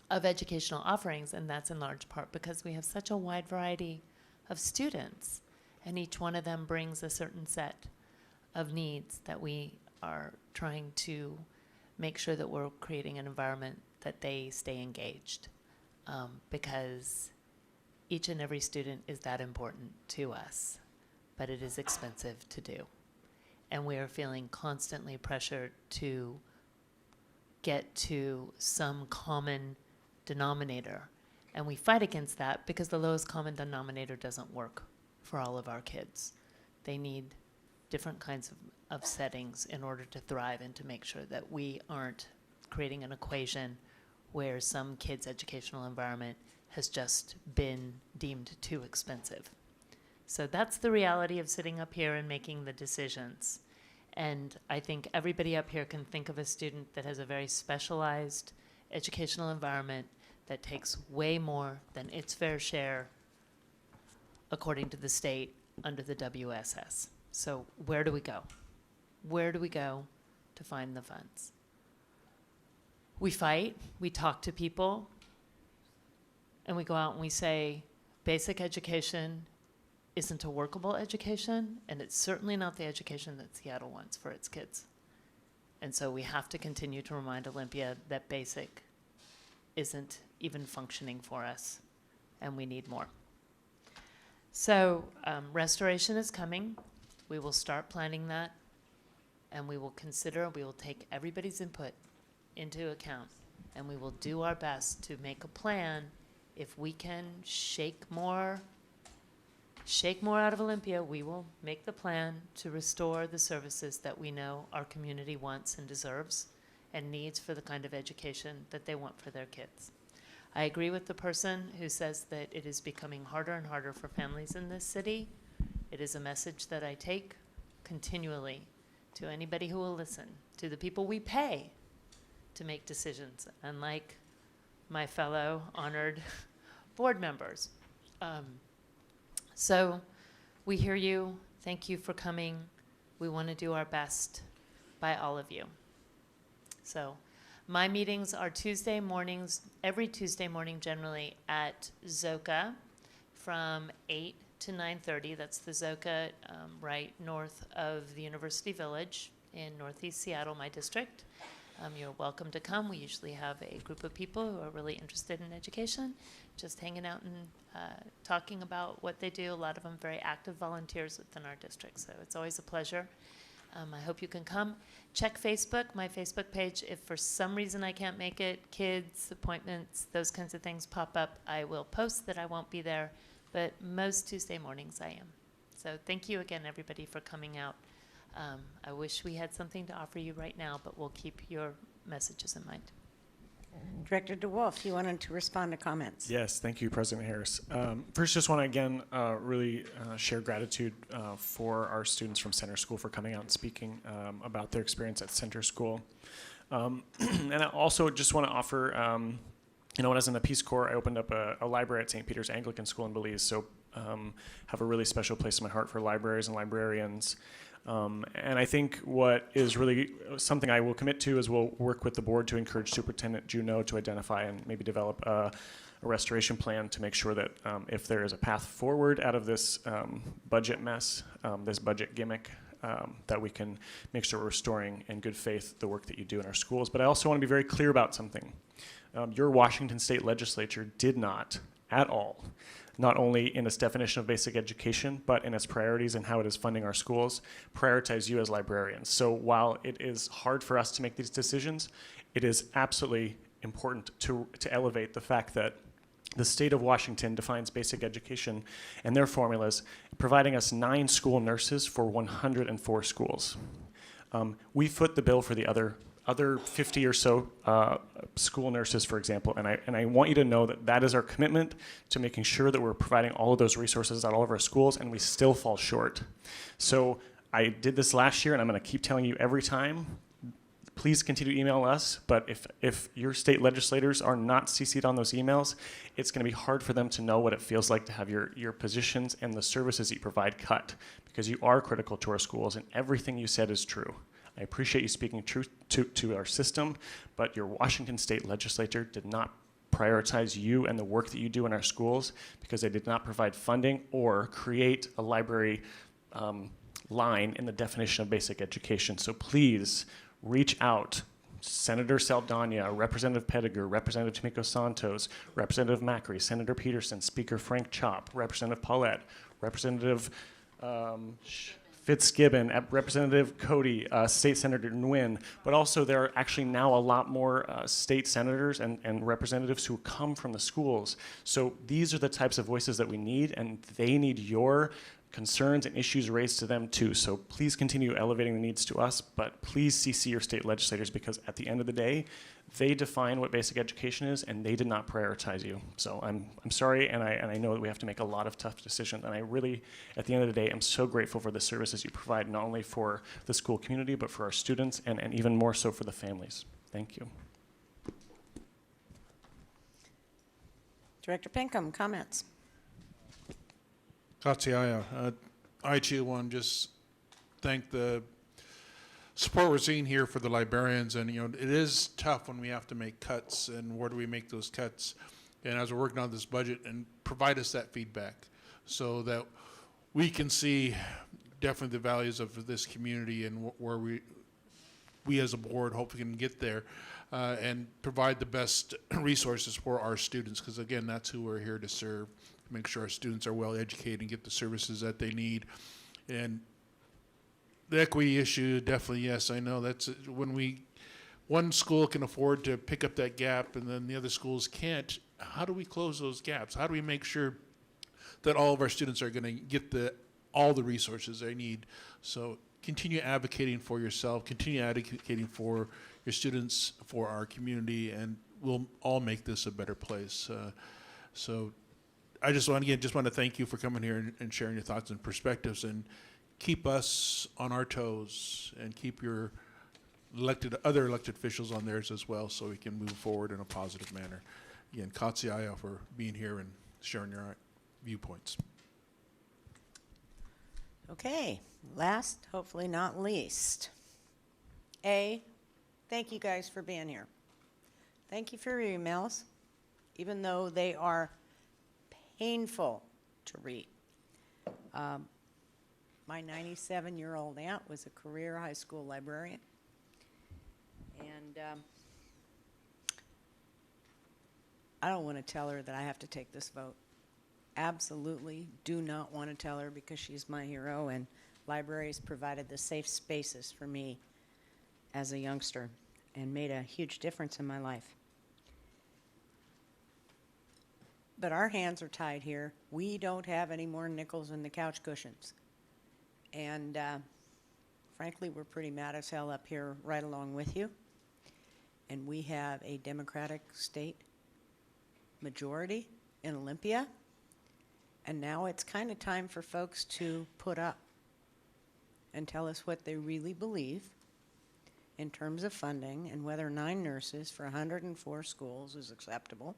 of educational offerings, and that's in large part because we have such a wide variety of students, and each one of them brings a certain set of needs that we are trying to make sure that we're creating an environment that they stay engaged, because each and every student is that important to us, but it is expensive to do. And we are feeling constantly pressured to get to some common denominator. And we fight against that because the lowest common denominator doesn't work for all of our kids. They need different kinds of settings in order to thrive and to make sure that we aren't creating an equation where some kid's educational environment has just been deemed too expensive. So that's the reality of sitting up here and making the decisions. And I think everybody up here can think of a student that has a very specialized educational environment that takes way more than its fair share, according to the state, under the WSS. So where do we go? Where do we go to find the funds? We fight, we talk to people, and we go out and we say, basic education isn't a workable education, and it's certainly not the education that Seattle wants for its kids. And so we have to continue to remind Olympia that basic isn't even functioning for us, and we need more. So restoration is coming. We will start planning that, and we will take everybody's input into account, and we will do our best to make a plan. If we can shake more out of Olympia, we will make the plan to restore the services that we know our community wants and deserves and needs for the kind of education that they want for their kids. I agree with the person who says that it is becoming harder and harder for families in this city. It is a message that I take continually to anybody who will listen, to the people we pay to make decisions, unlike my fellow honored board members. So we hear you. Thank you for coming. We want to do our best by all of you. So my meetings are Tuesday mornings, every Tuesday morning generally at Zoka from 8 to 9:30. That's the Zoka right north of the University Village in Northeast Seattle, my district. You're welcome to come. We usually have a group of people who are really interested in education, just hanging out and talking about what they do. A lot of them very active volunteers within our district, so it's always a pleasure. I hope you can come. Check Facebook, my Facebook page. If for some reason I can't make it, kids, appointments, those kinds of things pop up, I will post that I won't be there, but most Tuesday mornings I am. So thank you again, everybody, for coming out. I wish we had something to offer you right now, but we'll keep your messages in mind. Director DeWolf, you wanted to respond to comments. Yes, thank you, President Harris. First, just want to again really share gratitude for our students from Center School for coming out and speaking about their experience at Center School. And I also just want to offer, when I was in the Peace Corps, I opened up a library at St. Peter's Anglican School in Belize, so have a really special place in my heart for libraries and librarians. And I think what is really something I will commit to is we'll work with the board to encourage Superintendent Juneau to identify and maybe develop a restoration plan to make sure that if there is a path forward out of this budget mess, this budget gimmick, that we can make sure we're restoring in good faith the work that you do in our schools. But I also want to be very clear about something. Your Washington State Legislature did not at all, not only in its definition of basic education, but in its priorities and how it is funding our schools, prioritize you as librarians. So while it is hard for us to make these decisions, it is absolutely important to elevate the fact that the state of Washington defines basic education and their formulas, providing us 9 school nurses for 104 schools. We foot the bill for the other 50 or so school nurses, for example, and I want you to know that that is our commitment to making sure that we're providing all of those resources at all of our schools, and we still fall short. So I did this last year, and I'm going to keep telling you every time, please continue to email us, but if your state legislators are not CC'd on those emails, it's going to be hard for them to know what it feels like to have your positions and the services that you provide cut, because you are critical to our schools, and everything you said is true. I appreciate you speaking truth to our system, but your Washington State legislature did not prioritize you and the work that you do in our schools because they did not provide funding or create a library line in the definition of basic education. So please reach out. Senator Saldana, Representative Pettigrew, Representative Tomiko Santos, Representative Macri, Senator Peterson, Speaker Frank Chop, Representative Paulette, Representative Fitzgibbon, Representative Cody, State Senator Nguyen, but also there are actually now a lot more state senators and representatives who come from the schools. So these are the types of voices that we need, and they need your concerns and issues raised to them too. So please continue elevating the needs to us, but please CC your state legislators, because at the end of the day, they define what basic education is, and they did not prioritize you. So I'm sorry, and I know that we have to make a lot of tough decisions, and I really, at the end of the day, am so grateful for the services you provide, not only for the school community, but for our students, and even more so for the families. Thank you. Director Pinkham, comments? Katsiaya, I too want to just thank the support we're seeing here for the librarians, and it is tough when we have to make cuts, and where do we make those cuts? And as we're working on this budget, and provide us that feedback so that we can see definitely the values of this community and where we as a board hopefully can get there and provide the best resources for our students, because again, that's who we're here to serve. Make sure our students are well educated and get the services that they need. And the equity issue, definitely, yes, I know that's when one school can afford to pick up that gap and then the other schools can't. How do we close those gaps? How do we make sure that all of our students are going to get all the resources they need? So continue advocating for yourself, continue advocating for your students, for our community, and we'll all make this a better place. So I just want to thank you for coming here and sharing your thoughts and perspectives, and keep us on our toes, and keep your other elected officials on theirs as well, so we can move forward in a positive manner. Again, Katsiaya for being here and sharing your viewpoints. Okay, last, hopefully not least. Thank you guys for being here. Thank you for your emails, even though they are painful to read. My 97-year-old aunt was a career high school librarian, and I don't want to tell her that I have to take this vote. Absolutely do not want to tell her, because she's my hero, and libraries provided the safe spaces for me as a youngster and made a huge difference in my life. But our hands are tied here. We don't have any more nickels in the couch cushions. And frankly, we're pretty mad as hell up here right along with you. And we have a Democratic state majority in Olympia. And now it's kind of time for folks to put up and tell us what they really believe in terms of funding, and whether 9 nurses for 104 schools is acceptable,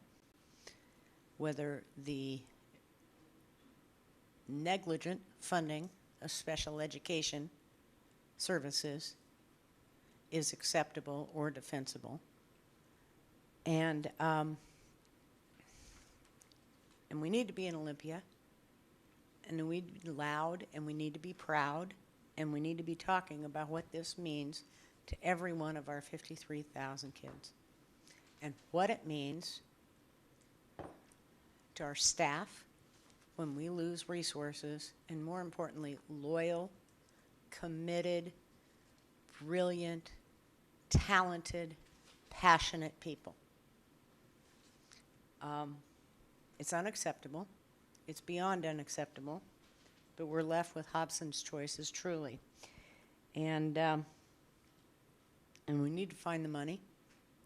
whether the negligent funding of special education services is acceptable or defensible. And we need to be in Olympia, and we need to be loud, and we need to be proud, and we need to be talking about what this means to every one of our 53,000 kids, and what it means to our staff when we lose resources, and more importantly, loyal, committed, brilliant, talented, passionate people. It's unacceptable. It's beyond unacceptable, but we're left with Hobson's choices, truly. And we need to find the money.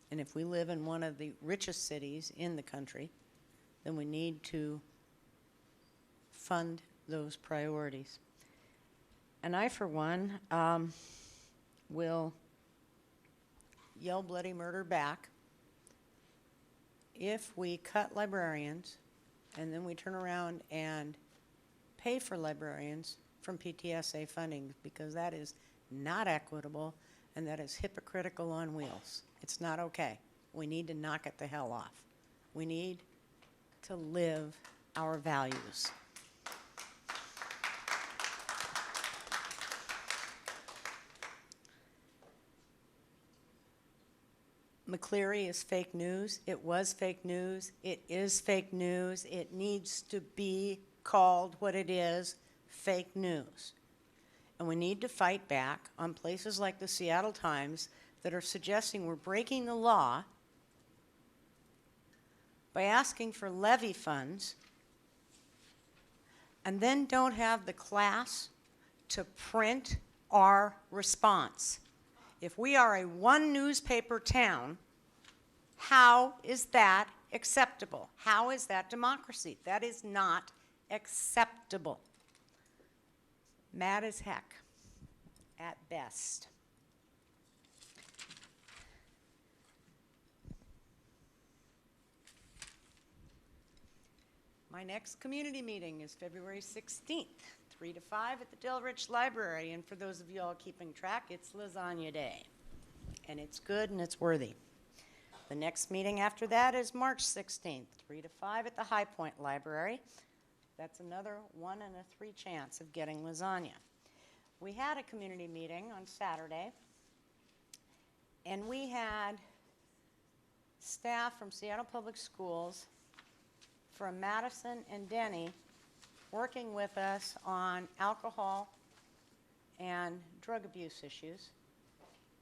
And if we live in one of the richest cities in the country, then we need to fund those priorities. And I, for one, will yell bloody murder back if we cut librarians and then we turn around and pay for librarians from PTSA funding, because that is not equitable and that is hypocritical on wheels. It's not okay. We need to knock it the hell off. We need to live our values. McCleary is fake news. It was fake news. It is fake news. It needs to be called what it is, fake news. And we need to fight back on places like the Seattle Times that are suggesting we're breaking the law by asking for levy funds and then don't have the class to print our response. If we are a one newspaper town, how is that acceptable? How is that democracy? That is not acceptable. Mad as heck, at best. My next community meeting is February 16th, 3 to 5 at the Del Rich Library. And for those of you all keeping track, it's Lasagna Day. And it's good and it's worthy. The next meeting after that is March 16th, 3 to 5 at the High Point Library. That's another 1 in a 3 chance of getting lasagna. We had a community meeting on Saturday, and we had staff from Seattle Public Schools, from Madison and Denny, working with us on alcohol and drug abuse issues.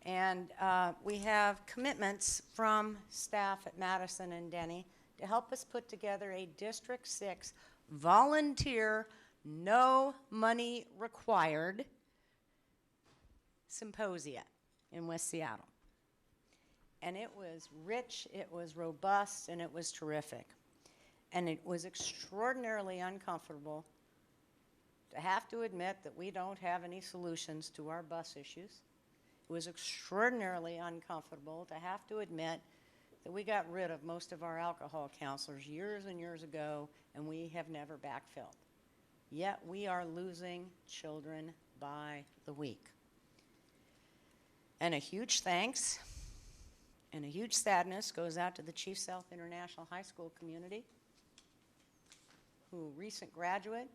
And we have commitments from staff at Madison and Denny to help us put together a District 6 volunteer, no money required symposia in West Seattle. And it was rich, it was robust, and it was terrific. And it was extraordinarily uncomfortable to have to admit that we don't have any solutions to our bus issues. It was extraordinarily uncomfortable to have to admit that we got rid of most of our alcohol counselors years and years ago, and we have never backfilled. Yet we are losing children by the week. And a huge thanks and a huge sadness goes out to the Chief Sealth International High School community, who recent graduate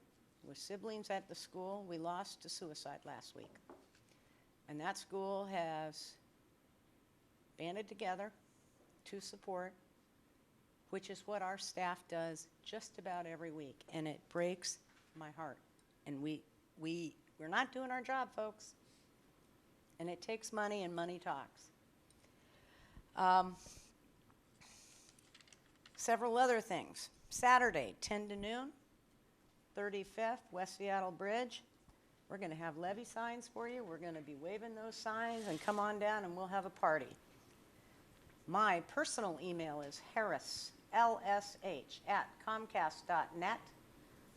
with siblings at the school we lost to suicide last week. And that school has banded together to support, which is what our staff does just about every week, and it breaks my heart. And we're not doing our job, folks. And it takes money, and money talks. Several other things. Saturday, 10 to noon, 35th, West Seattle Bridge. We're going to have levy signs for you. We're going to be waving those signs, and come on down and we'll have a party. My personal email is harris@comcast.net.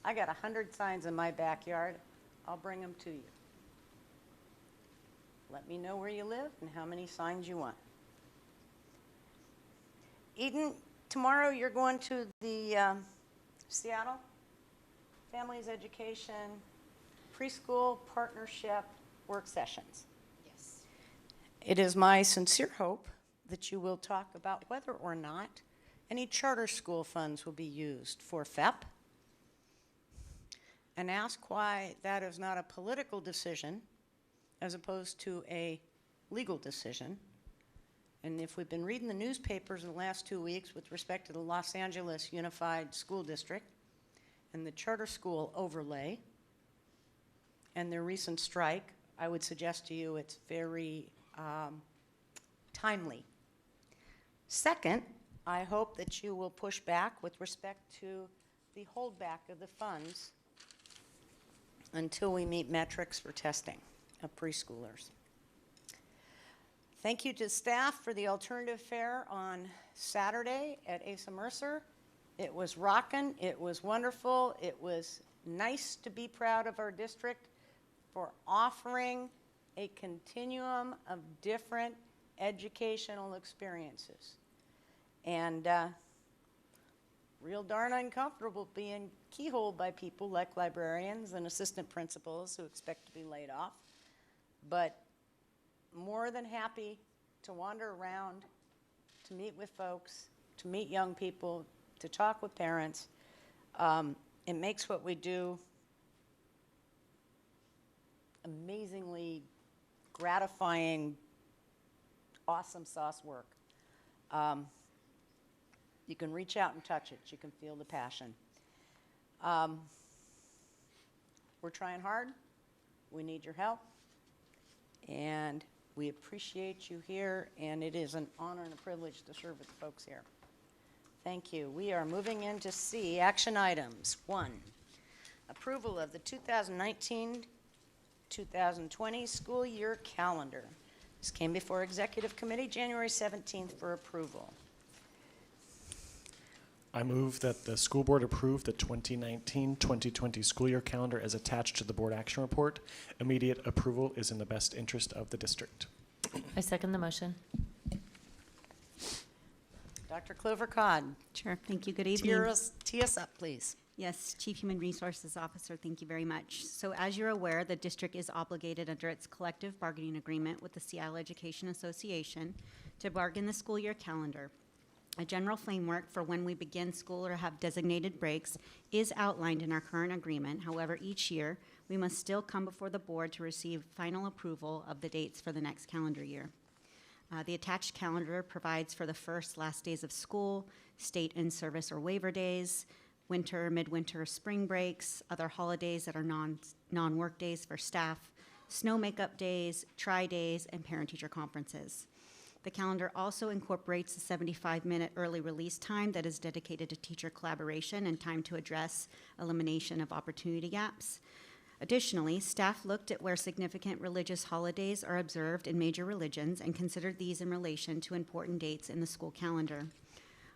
I got 100 signs in my backyard. I'll bring them to you. Let me know where you live and how many signs you want. Eden, tomorrow you're going to the Seattle Families Education Preschool Partnership Work Sessions. Yes. It is my sincere hope that you will talk about whether or not any charter school funds will be used for FEP, and ask why that is not a political decision as opposed to a legal decision. And if we've been reading the newspapers in the last 2 weeks with respect to the Los Angeles Unified School District and the charter school overlay and their recent strike, I would suggest to you it's very timely. Second, I hope that you will push back with respect to the holdback of the funds until we meet metrics for testing of preschoolers. Thank you to staff for the alternative fare on Saturday at Asa Mercer. It was rockin', it was wonderful, it was nice to be proud of our district for offering a continuum of different educational experiences. And real darn uncomfortable being keyholed by people like librarians and assistant principals who expect to be laid off. But more than happy to wander around, to meet with folks, to meet young people, to talk with parents. It makes what we do amazingly gratifying, awesome sauce work. You can reach out and touch it. You can feel the passion. We're trying hard. We need your help. And we appreciate you here, and it is an honor and a privilege to serve with the folks here. Thank you. We are moving into C, action items. 1, approval of the 2019-2020 school year calendar. This came before Executive Committee January 17th for approval. I move that the school board approve the 2019-2020 school year calendar as attached to the board action report. Immediate approval is in the best interest of the district. I second the motion. Dr. Clover Codd. Sure, thank you, good evening. Tee us up, please. Yes, Chief Human Resources Officer, thank you very much. So as you're aware, the district is obligated under its collective bargaining agreement with the Seattle Education Association to bargain the school year calendar. A general framework for when we begin school or have designated breaks is outlined in our current agreement. However, each year, we must still come before the board to receive final approval of the dates for the next calendar year. The attached calendar provides for the first, last days of school, state in-service or waiver days, winter, midwinter, spring breaks, other holidays that are non-work days for staff, snow makeup days, tri-days, and parent-teacher conferences. The calendar also incorporates the 75-minute early release time that is dedicated to teacher collaboration and time to address elimination of opportunity gaps. Additionally, staff looked at where significant religious holidays are observed in major religions and considered these in relation to important dates in the school calendar.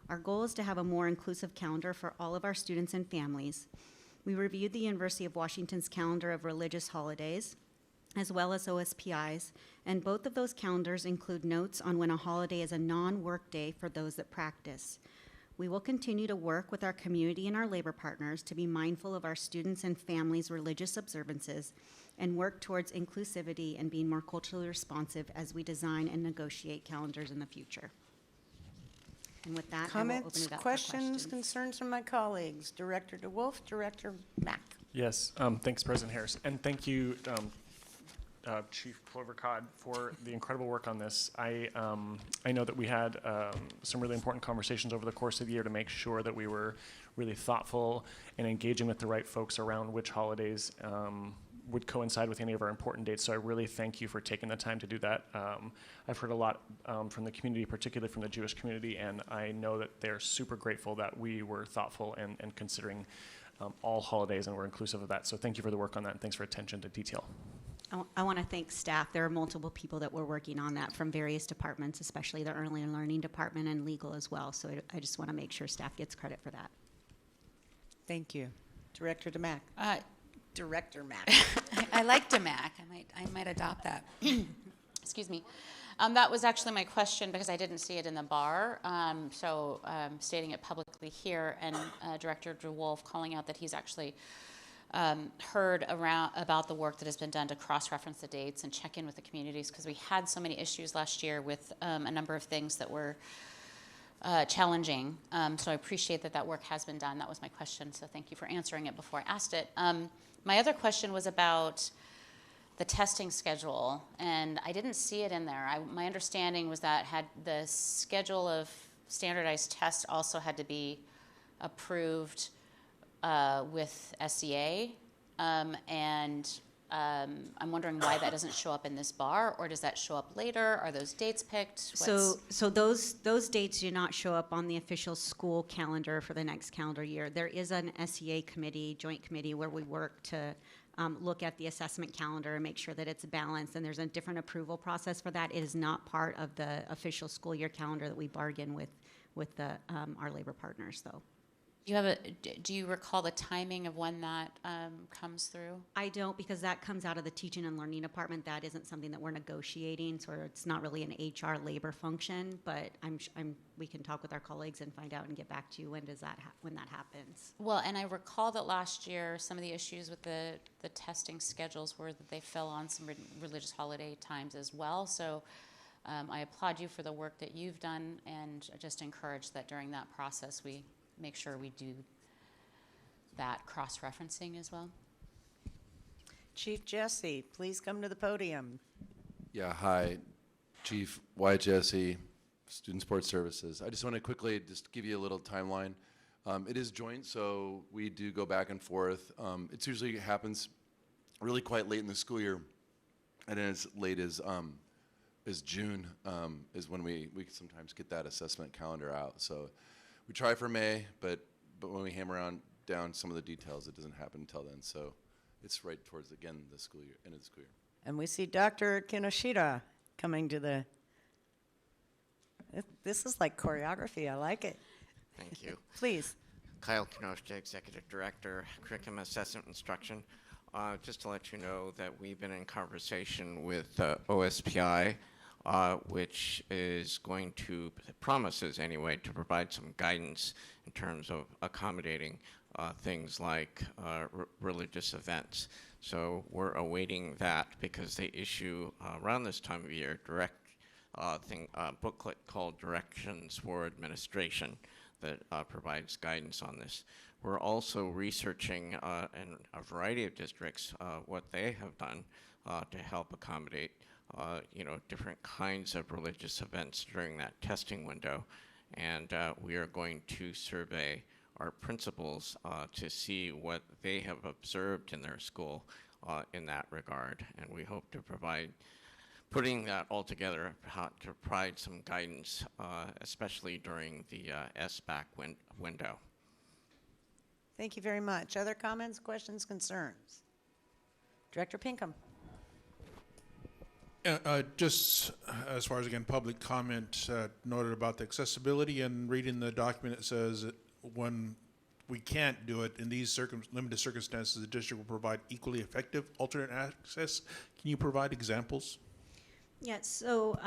Our goal is to have a more inclusive calendar for all of our students and families. We reviewed the University of Washington's calendar of religious holidays, as well as OSPI's, and both of those calendars include notes on when a holiday is a non-work day for those that practice. We will continue to work with our community and our labor partners to be mindful of our students' and families' religious observances and work towards inclusivity and being more culturally responsive as we design and negotiate calendars in the future. And with that, I will open Comments, it up for questions, concerns from my colleagues. Director DeWolf, Director Mack. Yes, thanks, President Harris. And thank you, Chief Clover Codd, for the incredible work on this. I know that we had some really important conversations over the course of the year to make sure that we were really thoughtful and engaging with the right folks around which holidays would coincide with any of our important dates. So I really thank you for taking the time to do that. I've heard a lot from the community, particularly from the Jewish community, and I know that they're super grateful that we were thoughtful and considering all holidays and we're inclusive of that. So thank you for the work on that, and thanks for attention to detail. I want to thank staff. There are multiple people that were working on that from various departments, especially the early learning department and legal as well. So I just want to make sure staff gets credit for that. Thank you. Director DeMack. Director Mack. I like DeMack. I might adopt that. Excuse me. That was actually my question because I didn't see it in the bar. So stating it publicly here, and Director DeWolf calling out that he's actually heard about the work that has been done to cross-reference the dates and check in with the communities, because we had so many issues last year with a number of things that were challenging. So I appreciate that work has been done. That was my question, so thank you for answering it before I asked it. My other question was about the testing schedule, and I didn't see it in there. My understanding was that had the schedule of standardized tests also had to be approved with SEA, and I'm wondering why that doesn't show up in this bar, or does that show up later? Are those dates picked? So those dates do not show up on the official school calendar for the next calendar year. There is an SEA committee, joint committee, where we work to look at the assessment calendar and make sure that it's balanced, and there's a different approval process for that. It is not part of the official school year calendar that we bargain with our labor partners, though. Do you recall the timing of when that comes through? I don't, because that comes out of the teaching and learning department. That isn't something that we're negotiating, so it's not really an HR labor function, but we can talk with our colleagues and find out and get back to you when that happens. Well, and I recall that last year, some of the issues with the testing schedules were that they fell on some religious holiday times as well. So I applaud you for the work that you've done, and just encourage that during that process we make sure we do that cross-referencing as well. Chief Jesse, please come to the podium. Yeah, hi, Chief Wyatt Jesse, Student Support Services. I just want to quickly just give you a little timeline. It is joint, so we do go back and forth. It usually happens really quite late in the school year, and as late as June is when we sometimes get that assessment calendar out. So we try for May, but when we hammer down some of the details, it doesn't happen until then. So it's right towards, again, the school year, end of the school year. And we see Dr. Kinoshita coming to the, this is like choreography, I like it. Thank you. Please. Kyle Kinoshita, Executive Director, Curriculum Assessment Instruction. Just to let you know that we've been in conversation with OSPI, which is going to, promises anyway, to provide some guidance in terms of accommodating things like religious events. So we're awaiting that because they issue around this time of year booklet called Directions for Administration that provides guidance on this. We're also researching in a variety of districts what they have done to help accommodate different kinds of religious events during that testing window. And we are going to survey our principals to see what they have observed in their school in that regard. And we hope to putting that all together to provide some guidance, especially during the SBAC window. Thank you very much. Other comments, questions, concerns? Director Pinkham. Just as far as, again, public comment noted about the accessibility, and reading the document, it says that when we can't do it in these limited circumstances, the district will provide equally effective alternate access. Can you provide examples? Yeah, so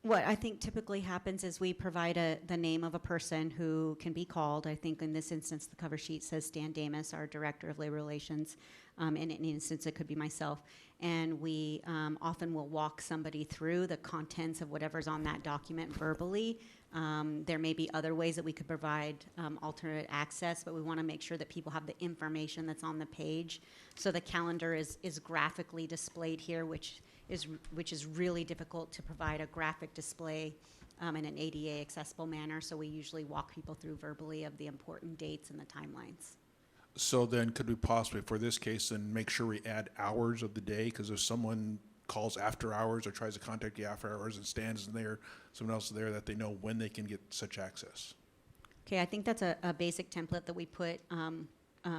what I think typically happens is we provide the name of a person who can be called. I think in this instance, the cover sheet says Stan Damas, our Director of Labor Relations. In an instance, it could be myself. And we often will walk somebody through the contents of whatever's on that document verbally. There may be other ways that we could provide alternate access, but we want to make sure that people have the information that's on the page. So the calendar is graphically displayed here, which is really difficult to provide a graphic display in an ADA accessible manner. So we usually walk people through verbally of the important dates and the timelines. So then could we possibly, for this case, then make sure we add hours of the day? Because if someone calls after hours or tries to contact you after hours and stands in there, someone else is there, that they know when they can get such access. Okay, I think that's a basic template that we put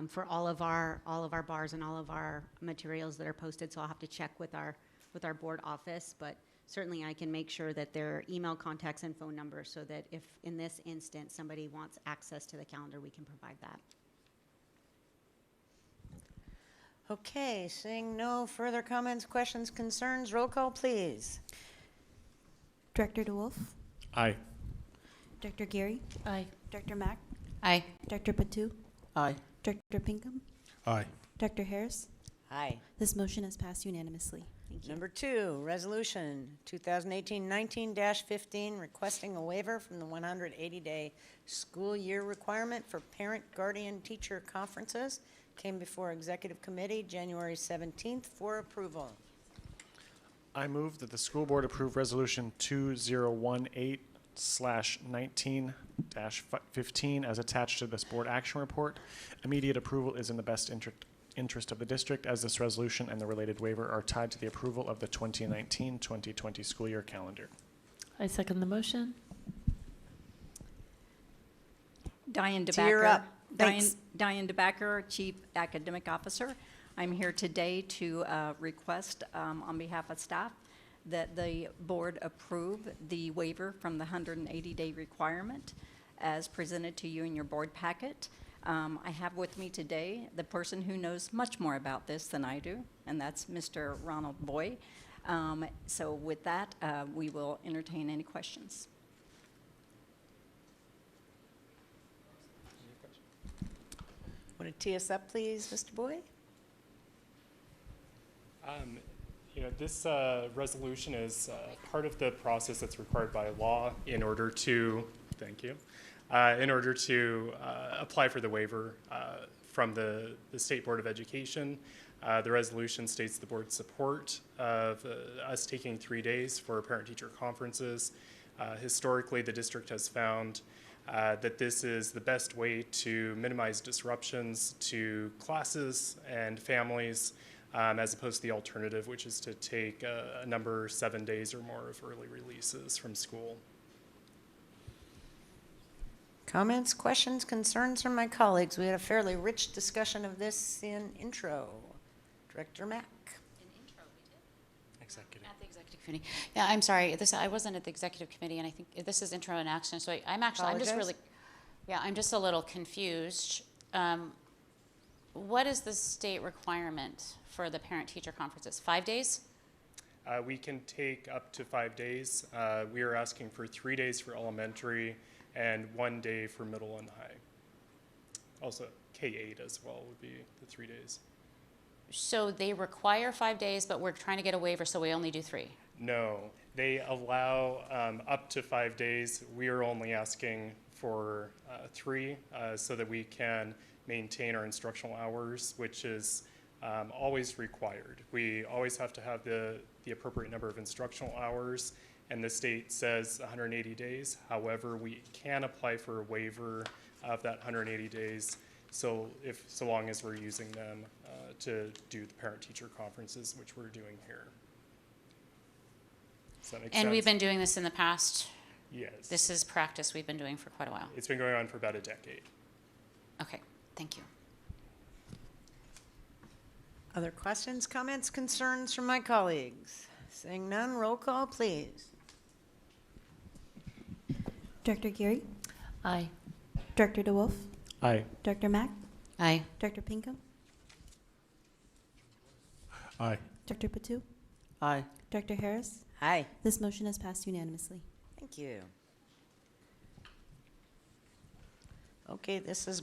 for all of our bars and all of our materials that are posted. So I'll have to check with our board office, but certainly I can make sure that there are email contacts and phone numbers so that if in this instance somebody wants access to the calendar, we can provide that. Okay, seeing no further comments, questions, concerns, roll call, please. Director DeWolf? Aye. Director Geary? Aye. Director Mack? Aye. Director Patu? Aye. Director Pinkham? Aye. Director Harris? Aye. This motion is passed unanimously. Thank you. Number 2, Resolution 2018-19-15, requesting a waiver from the 180-day school year requirement for parent, guardian, teacher conferences. Came before Executive Committee January 17th for approval. I move that the school board approve resolution 2018/19-15 as attached to this board action report. Immediate approval is in the best interest of the district, as this resolution and the related waiver are tied to the approval of the 2019-2020 school year calendar. I second the motion. Diane Tear DeBacker. up. Thanks. Diane DeBacker, Chief Academic Officer. I'm here today to request on behalf of staff that the board approve the waiver from the 180-day requirement as presented to you in your board packet. I have with me today the person who knows much more about this than I do, and that's Mr. Ronald Boy. So with that, we will entertain any questions. Want to tee us up, please, Mr. Boyd? This resolution is part of the process that's required by law in order to, thank you, apply for the waiver from the State Board of Education. The resolution states the board's support of us taking 3 days for parent-teacher conferences. Historically, the district has found that this is the best way to minimize disruptions to classes and families, as opposed to the alternative, which is to take a number 7 days or more of early releases from school. Comments, questions, concerns from my colleagues? We had a fairly rich discussion of this in intro. Director Mack. Executive. At the executive committee. Yeah, I'm sorry. I wasn't at the executive committee, and I think this is intro and action. So I'm just a little confused. What is the state requirement for the parent-teacher conferences? 5 days? We can take up to 5 days. We are asking for 3 days for elementary and 1 day for middle and high. Also, K-8 as well would be the 3 days. So they require 5 days, but we're trying to get a waiver, so we only do 3. No, they allow up to 5 days. We are only asking for 3 so that we can maintain our instructional hours, which is always required. We always have to have the appropriate number of instructional hours, and the state says 180 days. However, we can apply for a waiver of that 180 days so long as we're using them to do the parent-teacher conferences, which we're doing here. Does that make sense? And we've been doing this in the past? Yes. This is practice we've been doing for quite a while? It's been going on for about a decade. Okay, thank you. Other questions, comments, concerns from my colleagues? Seeing none, roll call, please. Director Geary? Aye. Director DeWolf? Aye. Director Mack? Aye. Director Pinkham? Aye. Director Patu? Aye. Director Harris? Aye. This motion has passed unanimously. Thank you. Okay, this is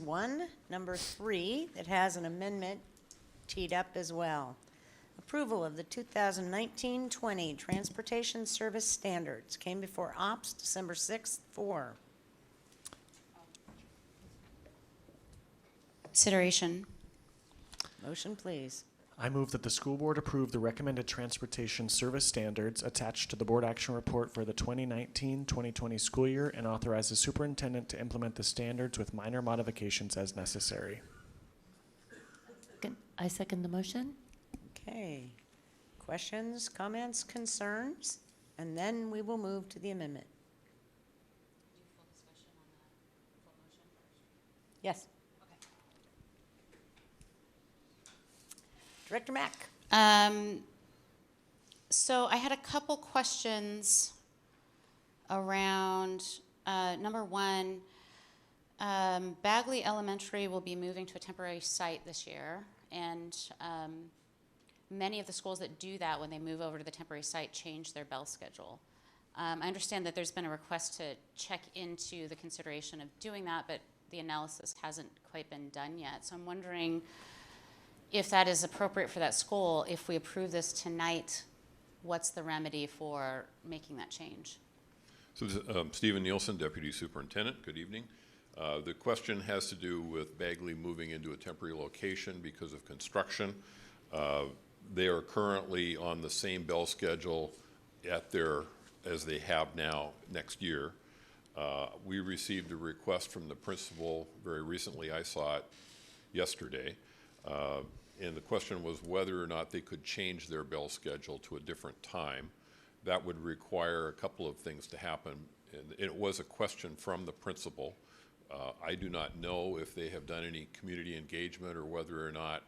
number 3, that has an amendment teed up as well. Approval of the 2019-20 Transportation Service Standards came before OPS December 6th, 4. Consideration. Motion, please. I move that the school board approve the recommended transportation service standards attached to the board action report for the 2019-2020 school year and authorize the superintendent to implement the standards with minor modifications as necessary. I second the motion. Okay. Questions, comments, concerns? And then we will move to the amendment. Yes. Director Mack. So I had a couple questions around, number one, Bagley Elementary will be moving to a temporary site this year, and many of the schools that do that when they move over to the temporary site change their bell schedule. I understand that there's been a request to check into the consideration of doing that, but the analysis hasn't quite been done yet. So I'm wondering if that is appropriate for that school. If we approve this tonight, what's the remedy for making that change? So Stephen Nielsen, Deputy Superintendent, good evening. The question has to do with Bagley moving into a temporary location because of construction. They are currently on the same bell schedule as they have now next year. We received a request from the principal very recently. I saw it yesterday. And the question was whether or not they could change their bell schedule to a different time. That would require a couple of things to happen. And it was a question from the principal. I do not know if they have done any community engagement or whether or not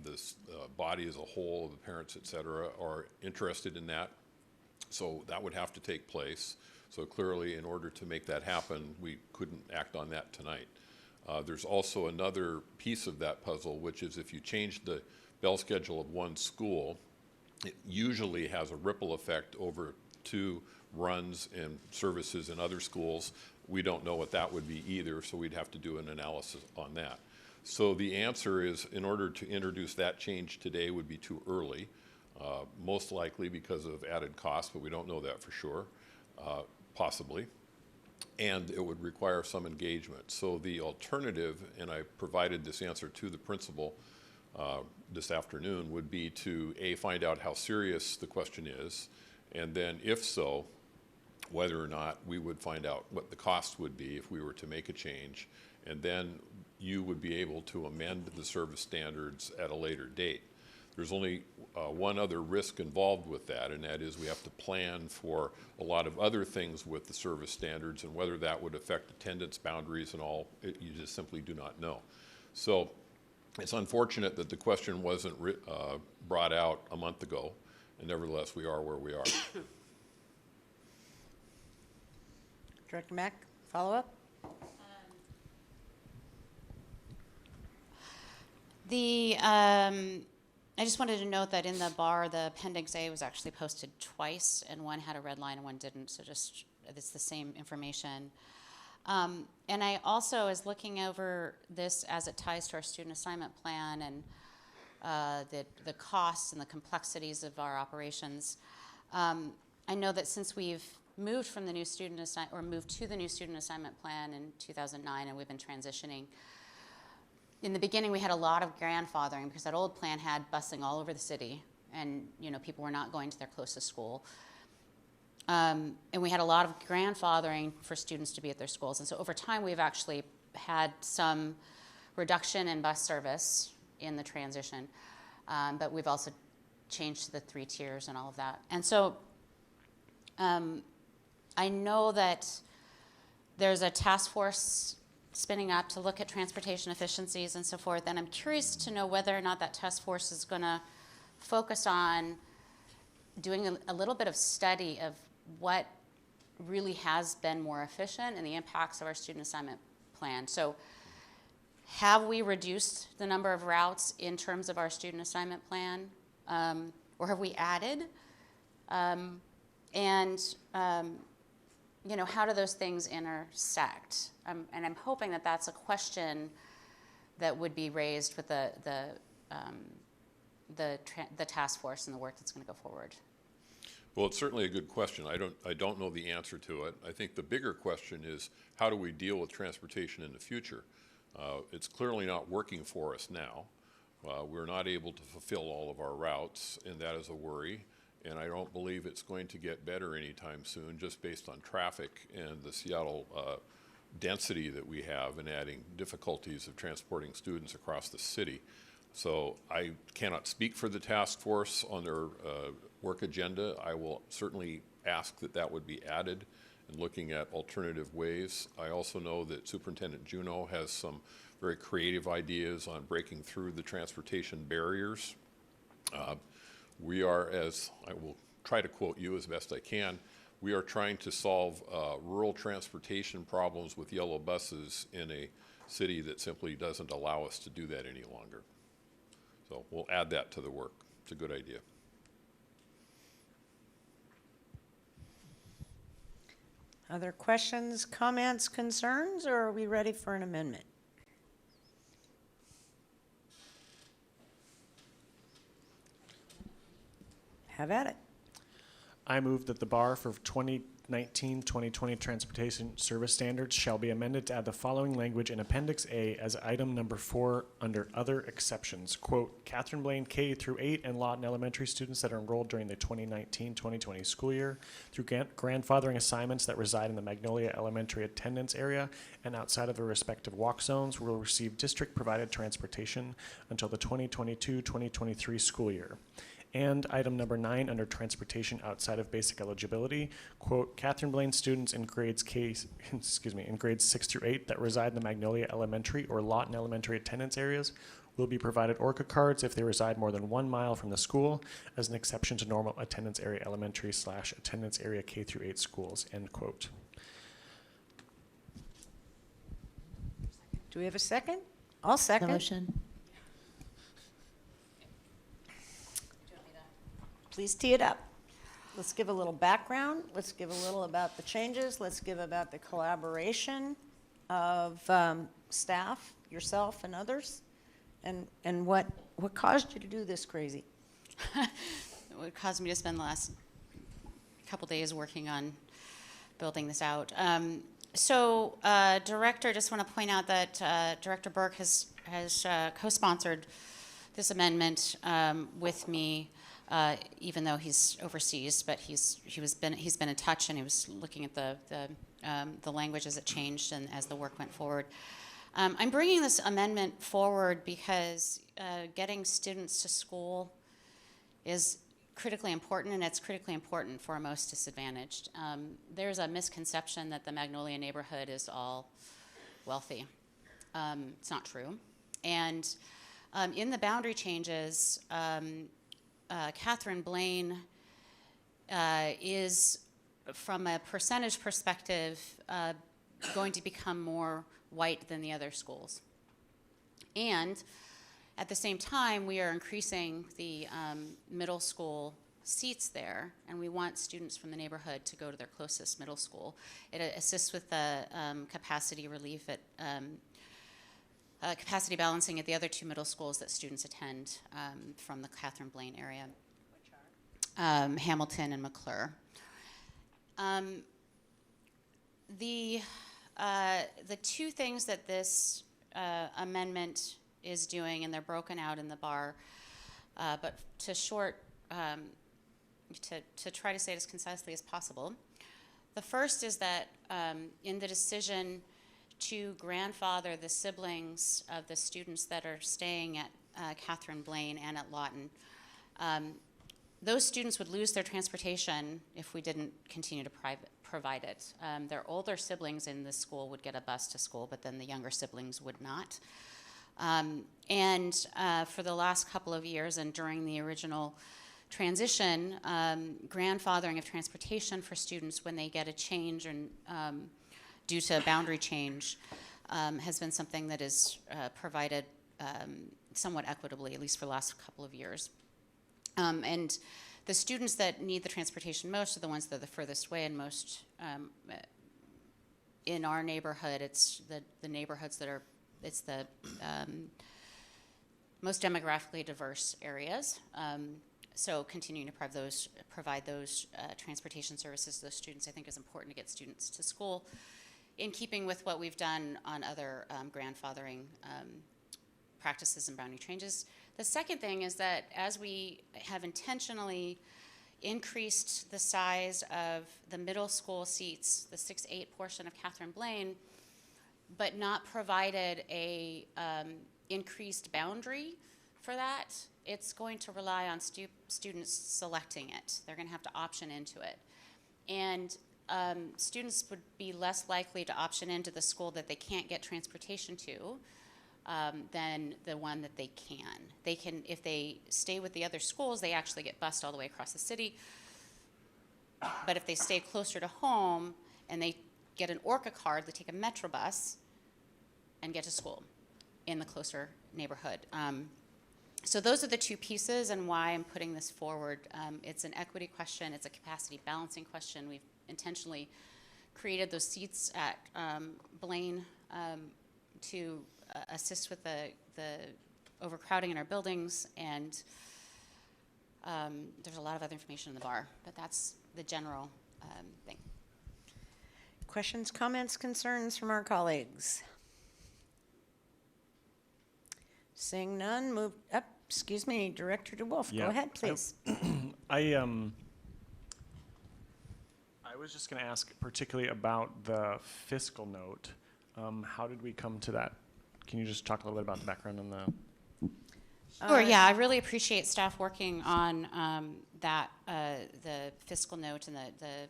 this body as a whole, the parents, et cetera, are interested in that. So that would have to take place. So clearly, in order to make that happen, we couldn't act on that tonight. There's also another piece of that puzzle, which is if you change the bell schedule of one school, it usually has a ripple effect over 2 runs and services in other schools. We don't know what that would be either, so we'd have to do an analysis on that. So the answer is, in order to introduce that change today would be too early, most likely because of added costs, but we don't know that for sure, possibly. And it would require some engagement. So the alternative, and I provided this answer to the principal this afternoon, would be to A, find out how serious the question is, and then if so, whether or not we would find out what the cost would be if we were to make a change, and then you would be able to amend the service standards at a later date. There's only one other risk involved with that, and that is we have to plan for a lot of other things with the service standards, and whether that would affect attendance boundaries and all, you just simply do not know. So it's unfortunate that the question wasn't brought out a month ago, and nevertheless we are where we are. Director Mack, follow-up? I just wanted to note that in the bar, the Appendix A was actually posted twice, and one had a red line and one didn't, so just, it's the same information. And I also was looking over this as it ties to our student assignment plan and the costs and the complexities of our operations. I know that since we've moved from the new student moved to the new student assignment plan in 2009, and we've been transitioning. In the beginning, we had a lot of grandfathering because that old plan had busing all over the city, and people were not going to their closest school. And we had a lot of grandfathering for students to be at their schools. And so over time, we've actually had some reduction in bus service in the transition, but we've also changed to the 3 tiers and all of that. And so I know that there's a task force spinning up to look at transportation efficiencies and so forth, and I'm curious to know whether or not that task force is going to focus on doing a little bit of study of what really has been more efficient and the impacts of our student assignment plan. So have we reduced the number of routes in terms of our student assignment plan, or have we added? How do those things intersect? And I'm hoping that that's a question that would be raised with the task force and the work that's going to go forward. Well, it's certainly a good question. I don't know the answer to it. I think the bigger question is, how do we deal with transportation in the future? It's clearly not working for us now. We're not able to fulfill all of our routes, and that is a worry. And I don't believe it's going to get better anytime soon, just based on traffic and the Seattle density that we have in adding difficulties of transporting students across the city. So I cannot speak for the task force on their work agenda. I will certainly ask that that would be added and looking at alternative ways. I also know that Superintendent Juneau has some very creative ideas on breaking through the transportation barriers. We are, as I will try to quote you as best I can, we are trying to solve rural transportation problems with yellow buses in a city that simply doesn't allow us to do that any longer. So we'll add that to the work. It's a good idea. Other questions, comments, concerns, or are we ready for an amendment? Have at it. I move that the bar for 2019-2020 transportation service standards shall be amended to add the following language in Appendix A as item number 4 under other exceptions. Quote, Catherine Blaine K through 8 and Lawton Elementary students that are enrolled during the 2019-2020 school year through grandfathering assignments that reside in the Magnolia Elementary attendance area and outside of their respective walk zones will receive district-provided transportation until the 2022-2023 school year. And item number 9 under transportation outside of basic eligibility, quote, Catherine Blaine students in grades in grades 6 through 8 that reside in the Magnolia Elementary or Lawton Elementary attendance areas will be provided Orca cards if they reside more than 1 mile from the school, as an exception to normal attendance area elementary / attendance area K through 8 schools, end quote. Do we have a second? I'll second. Motion. Please tee it up. Let's give a little background. Let's give a little about the changes. Let's give about the collaboration of staff, yourself, and others, and what caused you to do this crazy? What caused me to spend the last couple days working on building this out. Director, just want to point out that Director Burke has co-sponsored this amendment with me, even though he's overseas. But he's been in touch, and he was looking at the language as it changed and as the work went forward. I'm bringing this amendment forward because getting students to school is critically important, and it's critically important for our most disadvantaged. There's a misconception that the Magnolia neighborhood is all wealthy. It's not true. And in the boundary changes, Catherine Blaine is, from a percentage perspective, going to become more white than the other schools. And at the same time, we are increasing the middle school seats there, and we want students from the neighborhood to go to their closest middle school. It assists with the capacity relief at capacity balancing at the other 2 middle schools that students attend from the Catherine Blaine area. Which are? Hamilton and McClure. The 2 things that this amendment is doing, and they're broken out in the bar, but to try to say it as concisely as possible. The first is that in the decision to grandfather the siblings of the students that are staying at Catherine Blaine and at Lawton, those students would lose their transportation if we didn't continue to provide it. Their older siblings in this school would get a bus to school, but then the younger siblings would not. For the last couple of years and during the original transition, grandfathering of transportation for students when they get a change and due to a boundary change has been something that is provided somewhat equitably, at least for the last couple of years. And the students that need the transportation most are the ones that are the furthest away, and most in our neighborhood, it's the neighborhoods that are, it's the most demographically diverse areas. So continuing to provide those transportation services to those students, I think, is important to get students to school, in keeping with what we've done on other grandfathering practices and boundary changes. The second thing is that as we have intentionally increased the size of the middle school seats, the 6-8 portion of Catherine Blaine, but not provided a increased boundary for that, it's going to rely on students selecting it. They're going to have to option into it. And students would be less likely to option into the school that they can't get transportation to than the one that they can. They can, if they stay with the other schools, they actually get bused all the way across the city. But if they stay closer to home and they get an Orca card, they take a Metro bus and get to school in the closer neighborhood. So those are the 2 pieces and why I'm putting this forward. It's an equity question. It's a capacity balancing question. We've intentionally created those seats at Blaine to assist with the overcrowding in our buildings, and there's a lot of other information in the bar, but that's the general thing. Questions, comments, concerns from our colleagues? Seeing none, move up. Excuse me, Director DeWolf, Yeah. Go ahead, please. I was just going to ask particularly about the fiscal note. How did we come to that? Can you just talk a little bit about the background on the? Sure, yeah, I really appreciate staff working on that, the fiscal note and the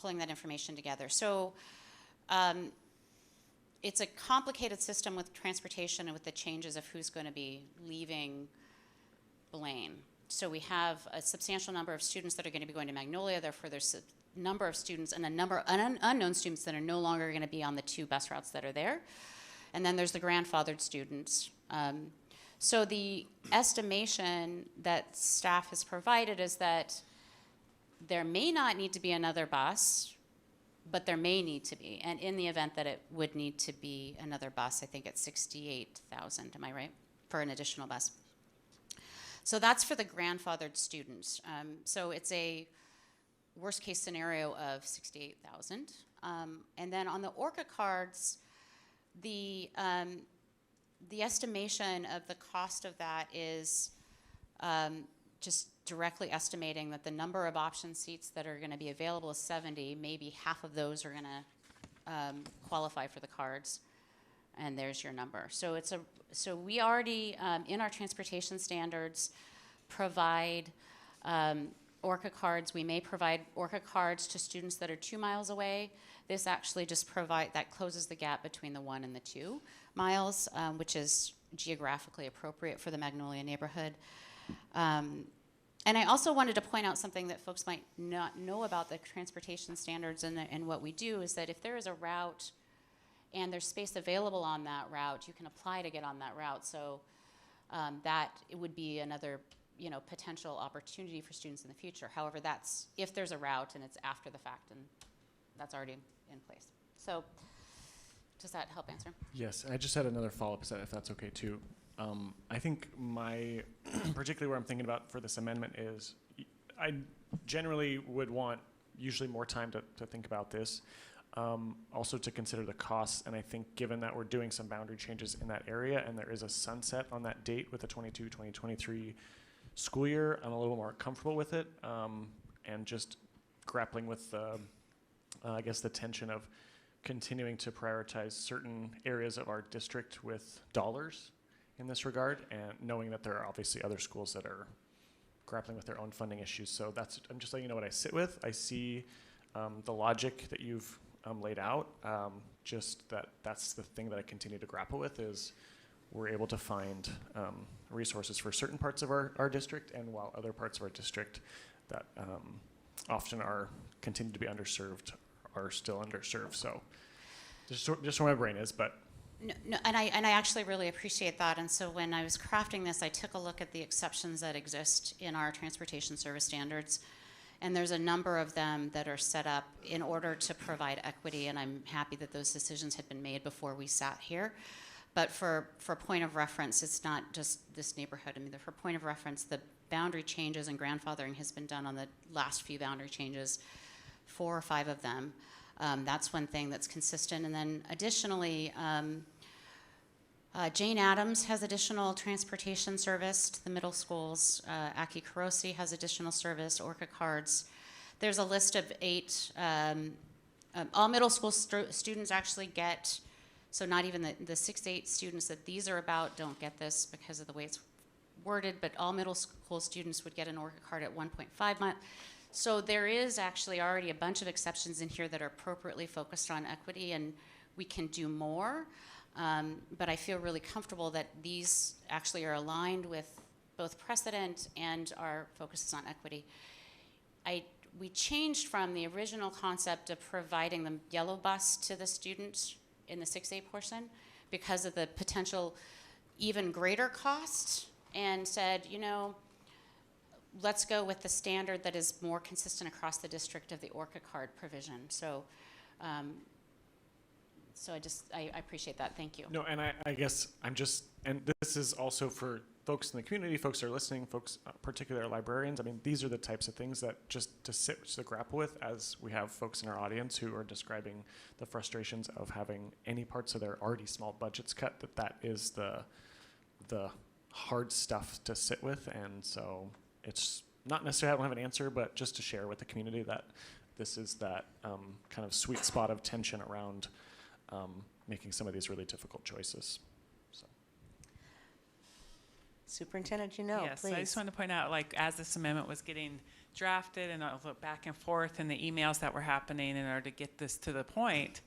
pulling that information together. So it's a complicated system with transportation and with the changes of who's going to be leaving Blaine. So we have a substantial number of students that are going to be going to Magnolia. Therefore, there's a number of students and a number of unknown students that are no longer going to be on the 2 bus routes that are there. And then there's the grandfathered students. So the estimation that staff has provided is that there may not need to be another bus, but there may need to be. And in the event that it would need to be another bus, I think it's $68,000, am I right, for an additional bus? So that's for the grandfathered students. So it's a worst case scenario of $68,000. And then on the ORCA cards, the estimation of the cost of that is just directly estimating that the number of option seats that are going to be available is 70. Maybe half of those are going to qualify for the cards, and there's your number. So so we already in our transportation standards provide ORCA cards. We may provide ORCA cards to students that are 2 miles away. This actually just that closes the gap between the 1 and the 2 miles, which is geographically appropriate for the Magnolia neighborhood. And I also wanted to point out something that folks might not know about the transportation standards and what we do is that if there is a route and there's space available on that route, you can apply to get on that route. So that it would be another potential opportunity for students in the future. However, that's if there's a route and it's after the fact, and that's already in place. So does that help answer? Yes, I just had another follow-up, if that's okay too. I think particularly where I'm thinking about for this amendment is, I generally would want usually more time to think about this. Also to consider the costs, and I think given that we're doing some boundary changes in that area and there is a sunset on that date with the 22-2023 school year, I'm a little more comfortable with it, and just grappling with I guess the tension of continuing to prioritize certain areas of our district with dollars in this regard, and knowing that there are obviously other schools that are grappling with their own funding issues. So I'm just letting you know what I sit with. I see the logic that you've laid out, just that's the thing that I continue to grapple with is we're able to find resources for certain parts of our district, and while other parts of our district that often continue to be underserved are still underserved. So just where my brain is, but. No, and I actually really appreciate that. And so when I was crafting this, I took a look at the exceptions that exist in our transportation service standards. And there's a number of them that are set up in order to provide equity, and I'm happy that those decisions had been made before we sat here. But for point of reference, it's not just this neighborhood. I mean, for point of reference, the boundary changes and grandfathering has been done on the last few boundary changes, 4 or 5 of them. That's one thing that's consistent. And then additionally, Jane Addams has additional transportation service to the middle schools. Aki Karosi has additional service, ORCA cards. There's a list of 8. All middle school students actually get, so not even the 6 to 8 students that these are about don't get this because of the way it's worded, but all middle school students would get an ORCA card at 1.5 months. So there is actually already a bunch of exceptions in here that are appropriately focused on equity, and we can do more. But I feel really comfortable that these actually are aligned with both precedent and our focuses on equity. We changed from the original concept of providing the yellow bus to the students in the 6A portion because of the potential even greater cost, and said, let's go with the standard that is more consistent across the district of the ORCA card provision. So I appreciate that. Thank you. No, and I guess and this is also for folks in the community, folks that are listening, folks, particularly librarians. I mean, these are the types of things that just to grapple with as we have folks in our audience who are describing the frustrations of having any parts of their already small budgets cut, that is the hard stuff to sit with. And so it's not necessarily I don't have an answer, but just to share with the community that this is that kind of sweet spot of tension around making some of these really difficult choices. So. Superintendent, yes, please. I just wanted to point out, as this amendment was getting drafted and all the back and forth and the emails that were happening in order to get this to the point,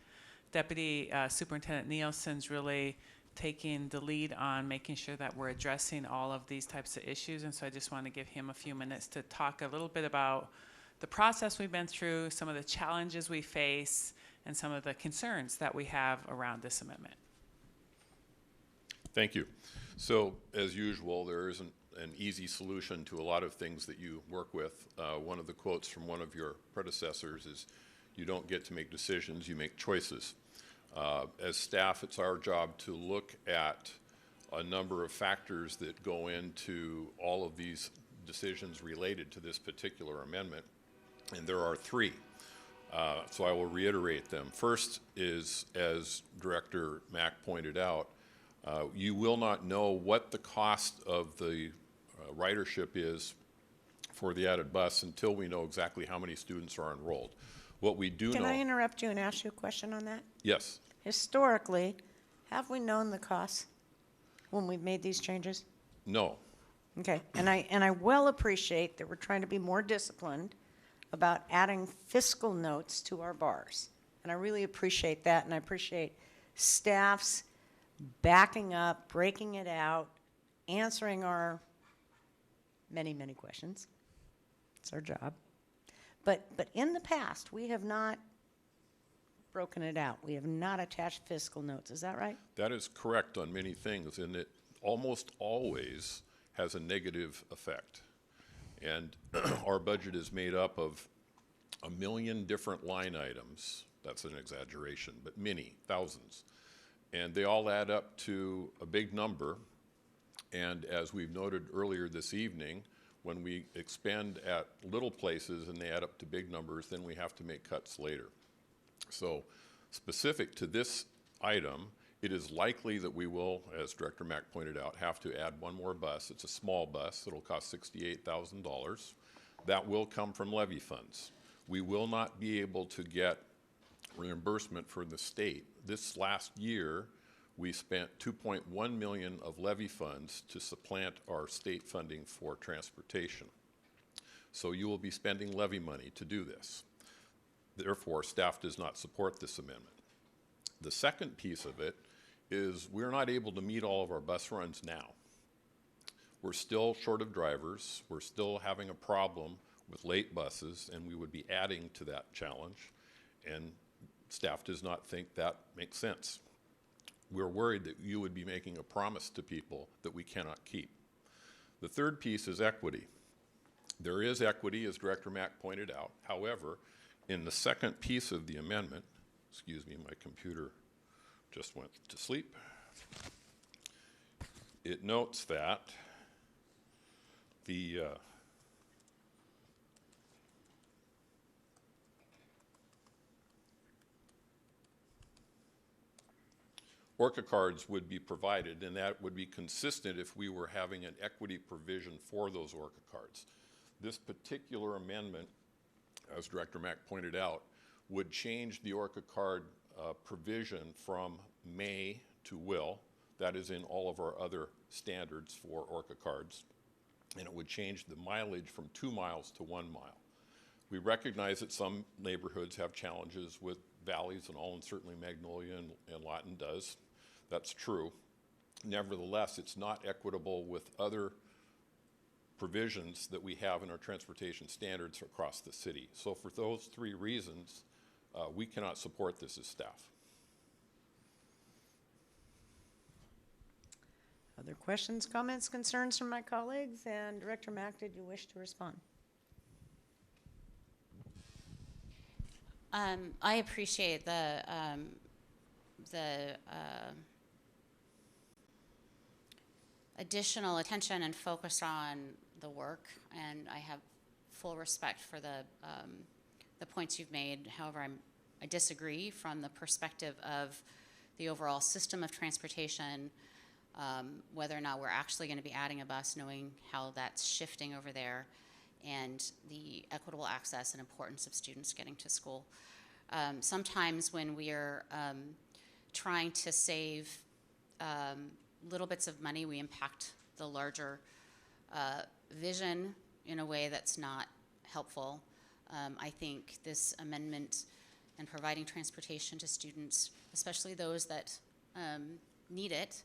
Deputy Superintendent Nielsen's really taking the lead on making sure that we're addressing all of these types of issues. And so I just want to give him a few minutes to talk a little bit about the process we've been through, some of the challenges we face, and some of the concerns that we have around this amendment. Thank you. So, as usual, there isn't an easy solution to a lot of things that you work with. One of the quotes from one of your predecessors is, "You don't get to make decisions, you make choices." As staff, it's our job to look at a number of factors that go into all of these decisions related to this particular amendment, and there are three. So I will reiterate them. First is, as Director Mack pointed out, you will not know what the cost of the ridership is for the added bus until we know exactly how many students are enrolled. What we do know... Can I interrupt you and ask you a question on that? Yes. Historically, have we known the costs when we've made these changes? No. Okay, and I well appreciate that we're trying to be more disciplined about adding fiscal notes to our bars. And I really appreciate that, and I appreciate staff's backing up, breaking it out, answering our many, many questions. It's our job. But in the past, we have not broken it out. We have not attached fiscal notes. Is that right? That is correct on many things, and it almost always has a negative effect. And our budget is made up of 1 million different line items. That's an exaggeration, but many, thousands. And they all add up to a big number. And as we've noted earlier this evening, when we expend at little places and they add up to big numbers, then we have to make cuts later. So specific to this item, it is likely that we will, as Director Mack pointed out, have to add one more bus. It's a small bus. It'll cost $68,000. That will come from levy funds. We will not be able to get reimbursement from the state. This last year, we spent $2.1 million of levy funds to supplant our state funding for transportation. So you will be spending levy money to do this. Therefore, staff does not support this amendment. The second piece of it is we're not able to meet all of our bus runs now. We're still short of drivers. We're still having a problem with late buses, and we would be adding to that challenge. And staff does not think that makes sense. We're worried that you would be making a promise to people that we cannot keep. The third piece is equity. There is equity, as Director Mack pointed out. However, in the second piece of the amendment, excuse me, my computer just went to sleep. It notes that the ORCA cards would be provided, and that would be consistent if we were having an equity provision for those ORCA cards. This particular amendment, as Director Mack pointed out, would change the ORCA card provision from may to will. That is in all of our other standards for ORCA cards. And it would change the mileage from 2 miles to 1 mile. We recognize that some neighborhoods have challenges with valleys and all, and certainly Magnolia and Lawton does. That's true. Nevertheless, it's not equitable with other provisions that we have in our transportation standards across the city. So for those three reasons, we cannot support this as staff. Other questions, comments, concerns from my colleagues? And Director Mack, did you wish to respond? I appreciate the additional attention and focus on the work, and I have full respect for the points you've made. However, I disagree from the perspective of the overall system of transportation, whether or not we're actually going to be adding a bus, knowing how that's shifting over there, and the equitable access and importance of students getting to school. Sometimes when we are trying to save little bits of money, we impact the larger vision in a way that's not helpful. I think this amendment and providing transportation to students, especially those that need it,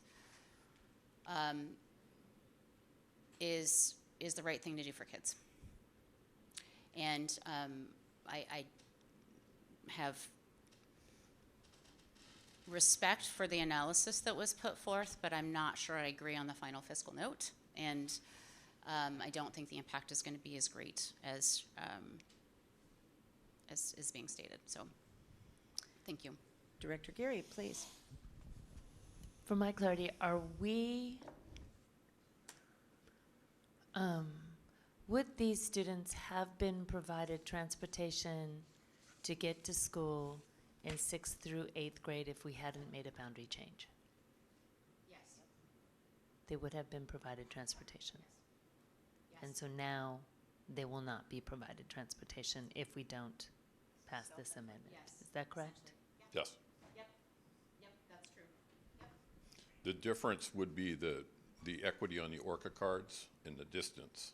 is the right thing to do for kids. And I have respect for the analysis that was put forth, but I'm not sure I agree on the final fiscal note. And I don't think the impact is going to be as great as is being stated. So, thank you. Director Geary, please. For my clarity, are we, would these students have been provided transportation to get to school in 6th through 8th grade if we hadn't made a boundary change? Yes. They would have been provided transportation. And so now they will not be provided transportation if we don't pass this amendment. Is that correct? Yes. Yep, that's true. Yep. The difference would be the equity on the ORCA cards and the distance.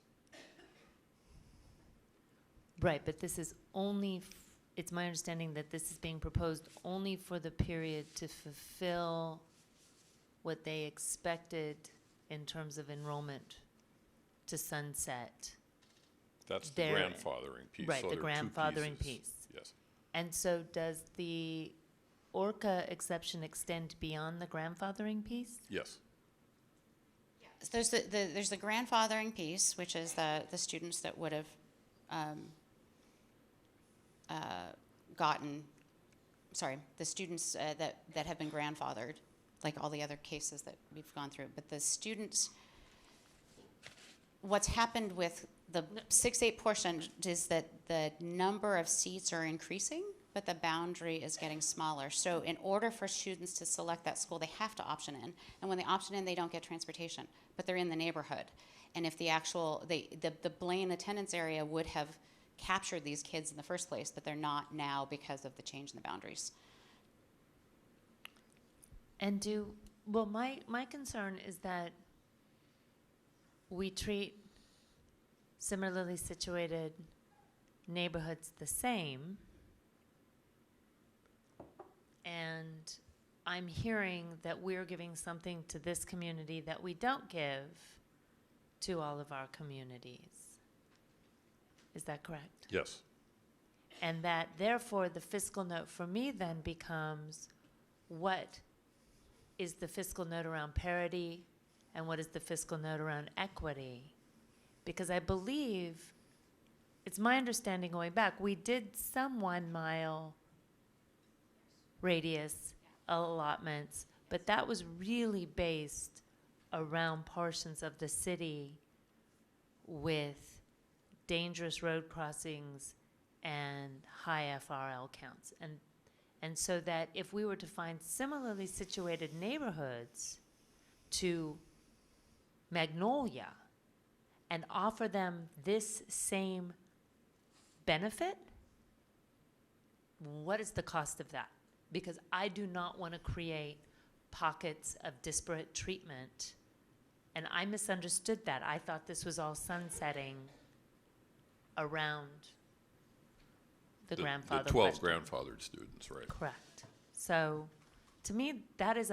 Right, but this is only, it's my understanding that this is being proposed only for the period to fulfill what they expected in terms of enrollment to sunset. That's the There- grandfathering piece. Right, so the there are two grandfathering pieces. piece. Yes. And so does the ORCA exception extend beyond the grandfathering piece? Yes. So there's the grandfathering piece, which is the students that would have the students that have been grandfathered, like all the other cases that we've gone through. But the students, what's happened with the 6-8 portion is that the number of seats are increasing, but the boundary is getting smaller. So in order for students to select that school, they have to option in. And when they option in, they don't get transportation, but they're in the neighborhood. And if the Blaine attendance area would have captured these kids in the first place, but they're not now because of the change in the boundaries. And my concern is that we treat similarly situated neighborhoods the same, and I'm hearing that we're giving something to this community that we don't give to all of our communities. Is that correct? Yes. And that therefore the fiscal note for me then becomes, what is the fiscal note around parity and what is the fiscal note around equity? Because I believe, it's my understanding going back, we did some 1 mile radius allotments, but that was really based around portions of the city with dangerous road crossings and high FRL counts. And so that if we were to find similarly situated neighborhoods to Magnolia and offer them this same benefit, what is the cost of that? Because I do not want to create pockets of disparate treatment. And I misunderstood that. I thought this was all sunsetting around the grandfather The 12 question. grandfathered students, right? Correct. So to me, that is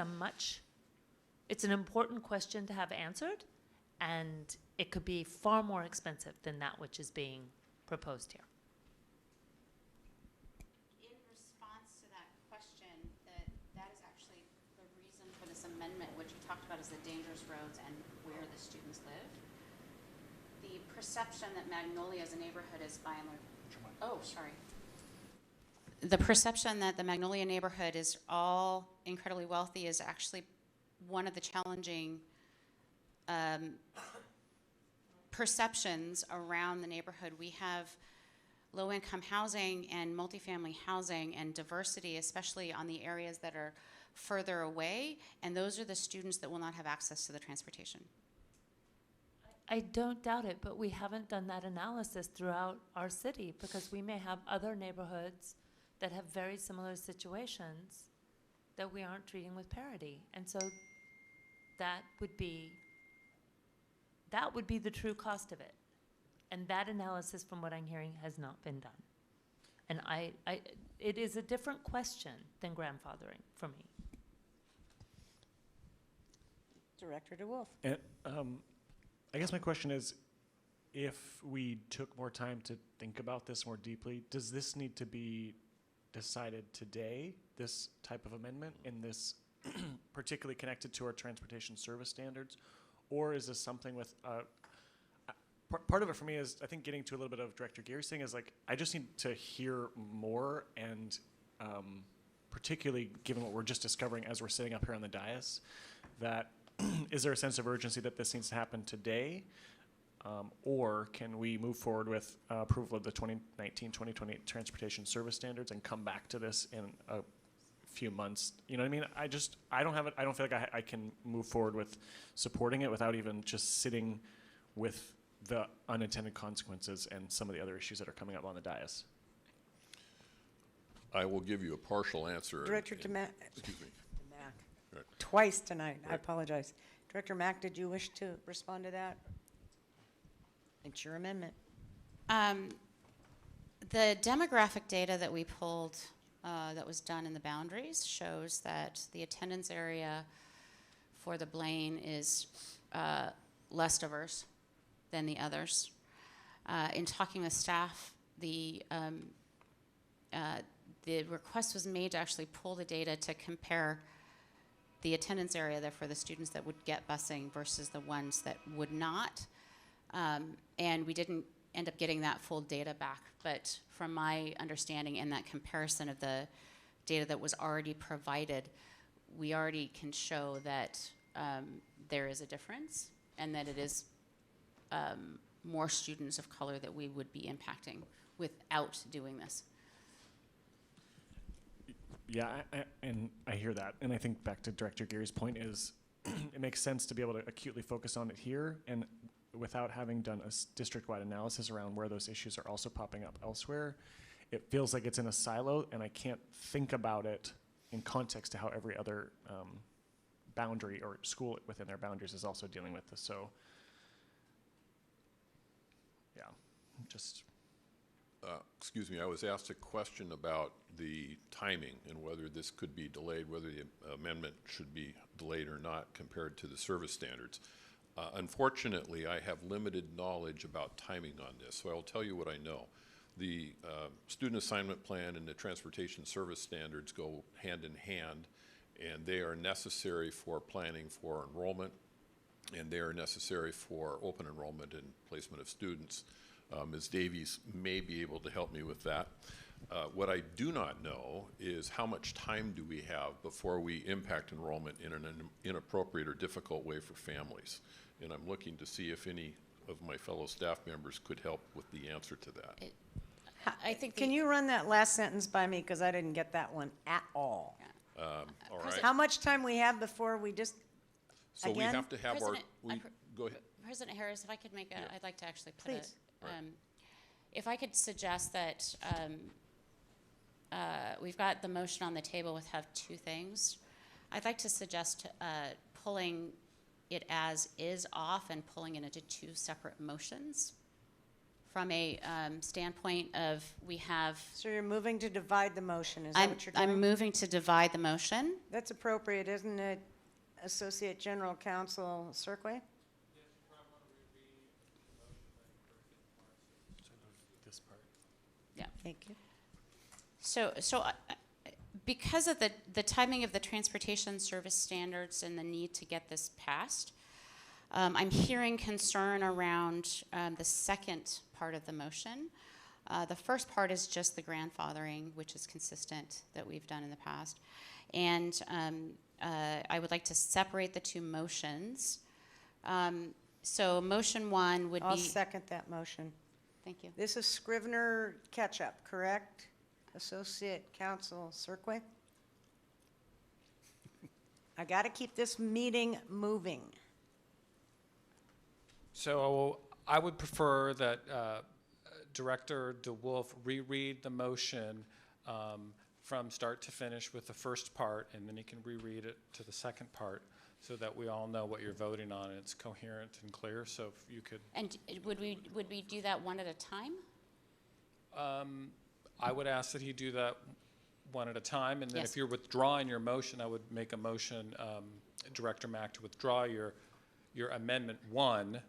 it's an important question to have answered, and it could be far more expensive than that which is being proposed here. In response to that question, that is actually the reason for this amendment. What you talked about is the dangerous roads and where the students live. The perception that Magnolia as a neighborhood is by and large. Oh, sorry. The perception that the Magnolia neighborhood is all incredibly wealthy is actually one of the challenging perceptions around the neighborhood. We have low-income housing and multifamily housing and diversity, especially on the areas that are further away, and those are the students that will not have access to the transportation. I don't doubt it, but we haven't done that analysis throughout our city because we may have other neighborhoods that have very similar situations that we aren't treating with parity. And so that would be the true cost of it. And that analysis, from what I'm hearing, has not been done. And it is a different question than grandfathering for me. Director DeWolf. And, I guess my question is, if we took more time to think about this more deeply, does this need to be decided today, this type of amendment, in this particularly connected to our transportation service standards? Or is this something with, part of it for me is, I think getting to a little bit of Director Geary's thing is like, I just need to hear more, and particularly given what we're just discovering as we're sitting up here on the dais, that is there a sense of urgency that this needs to happen today? Or can we move forward with approval of the 2019-2020 transportation service standards and come back to this in a few months? You know what I mean? I don't feel like I can move forward with supporting it without even just sitting with the unintended consequences and some of the other issues that are coming up on the dais. I will give you a partial answer. Director DeMack. Excuse me. Right. Twice tonight. I Right. apologize. Director Mack, did you wish to respond to that? It's your amendment. The demographic data that we pulled that was done in the boundaries shows that the attendance area for the Blaine is less diverse than the others. In talking with staff, the request was made to actually pull the data to compare the attendance area there for the students that would get busing versus the ones that would not. And we didn't end up getting that full data back, but from my understanding and that comparison of the data that was already provided, we already can show that there is a difference and that it is more students of color that we would be impacting without doing this. Yeah, and I hear that. And I think back to Director Geary's point is it makes sense to be able to acutely focus on it here and without having done a district-wide analysis around where those issues are also popping up elsewhere. It feels like it's in a silo, and I can't think about it in context to how every other boundary or school within their boundaries is also dealing with this. So, yeah, just... Excuse me, I was asked a question about the timing and whether this could be delayed, whether the amendment should be delayed or not compared to the service standards. Unfortunately, I have limited knowledge about timing on this, so I will tell you what I know. The student assignment plan and the transportation service standards go hand in hand, and they are necessary for planning for enrollment, and they are necessary for open enrollment and placement of students. Ms. Davies may be able to help me with that. What I do not know is how much time do we have before we impact enrollment in an inappropriate or difficult way for families. And I'm looking to see if any of my fellow staff members could help with the answer to that. I think Can you run that last sentence by me, because I didn't get that one at all. All right. How much time we have before we just, So we again? have to have President, go ahead. President Harris, if I could make I'd like to actually put Please. if I could suggest that we've got the motion on the table with have two things. I'd like to suggest pulling it as is off and pulling it into two separate motions. From a standpoint of we have. So you're moving to divide the motion, is that what you're doing? I'm moving to divide the motion. That's appropriate, isn't it, Associate General Counsel Cirque? This part. Yeah. Thank you. So because of the timing of the transportation service standards and the need to get this passed, I'm hearing concern around the second part of the motion. The first part is just the grandfathering, which is consistent that we've done in the past. And I would like to separate the two motions. So motion one would I'll be. second that motion. Thank you. This is Scrivener Ketchup, correct? Associate Counsel Cirque? I got to keep this meeting moving. So I would prefer that Director DeWolf reread the motion from start to finish with the first part, and then he can reread it to the second part so that we all know what you're voting on and it's coherent and clear. So if you could. And would we do that one at a time? I would ask that he do that one at a time, and then Yes. if you're withdrawing your motion, I would make a motion, Director Mack, to withdraw your amendment 1,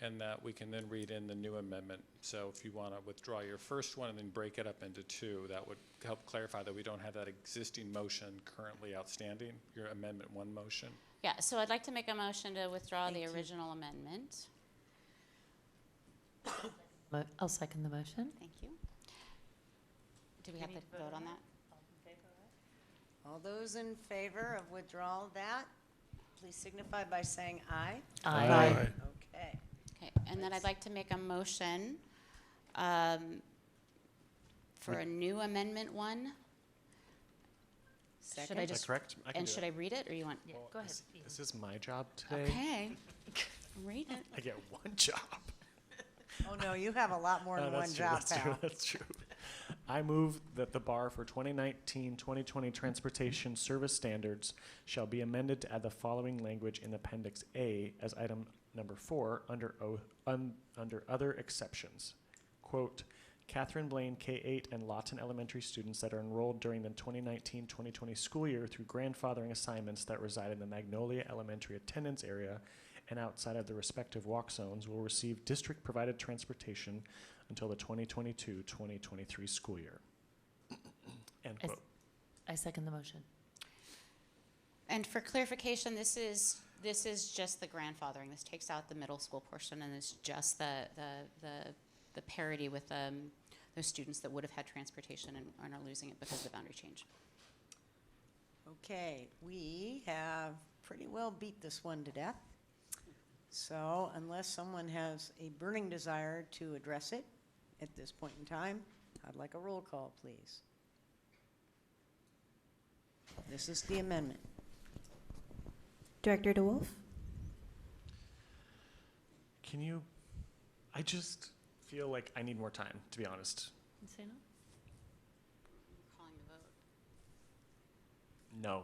and that we can then read in the new amendment. So if you want to withdraw your first one and then break it up into 2, that would help clarify that we don't have that existing motion currently outstanding, your amendment 1 motion. Yeah, so I'd like to make a motion to withdraw the original amendment. I'll second the motion. Thank you. Do we have to vote on that? All those in favor of withdrawal of that, please signify by saying aye. Aye. Aye. Okay. Okay, and then I'd like to make a motion for a new amendment 1. Should I Second. Is that just, correct? I can and do should it. I read it, or you want? Yeah, go ahead. This is my job today. Okay, read it. I get one job. Oh, no, you have a lot more than one That's true, job, that's true, pal. that's true. I move that the bar for 2019-2020 transportation service standards shall be amended to add the following language in Appendix A as item number 4 under other exceptions. Quote, Catherine Blaine K-8 and Lawton Elementary students that are enrolled during the 2019-2020 school year through grandfathering assignments that reside in the Magnolia Elementary attendance area and outside of the respective walk zones will receive district-provided transportation until the 2022-2023 school year. End I s- quote. I second the motion. And for clarification, this is just the grandfathering. This takes out the middle school portion, and it's just the parity with those students that would have had transportation and are losing it because of the boundary change. Okay, we have pretty well beat this one to death. So unless someone has a burning desire to address it at this point in time, I'd like a roll call, please. This is the amendment. Director DeWolf? Can you, I just feel like I need more time, to be honest. Say no? Calling the vote. No.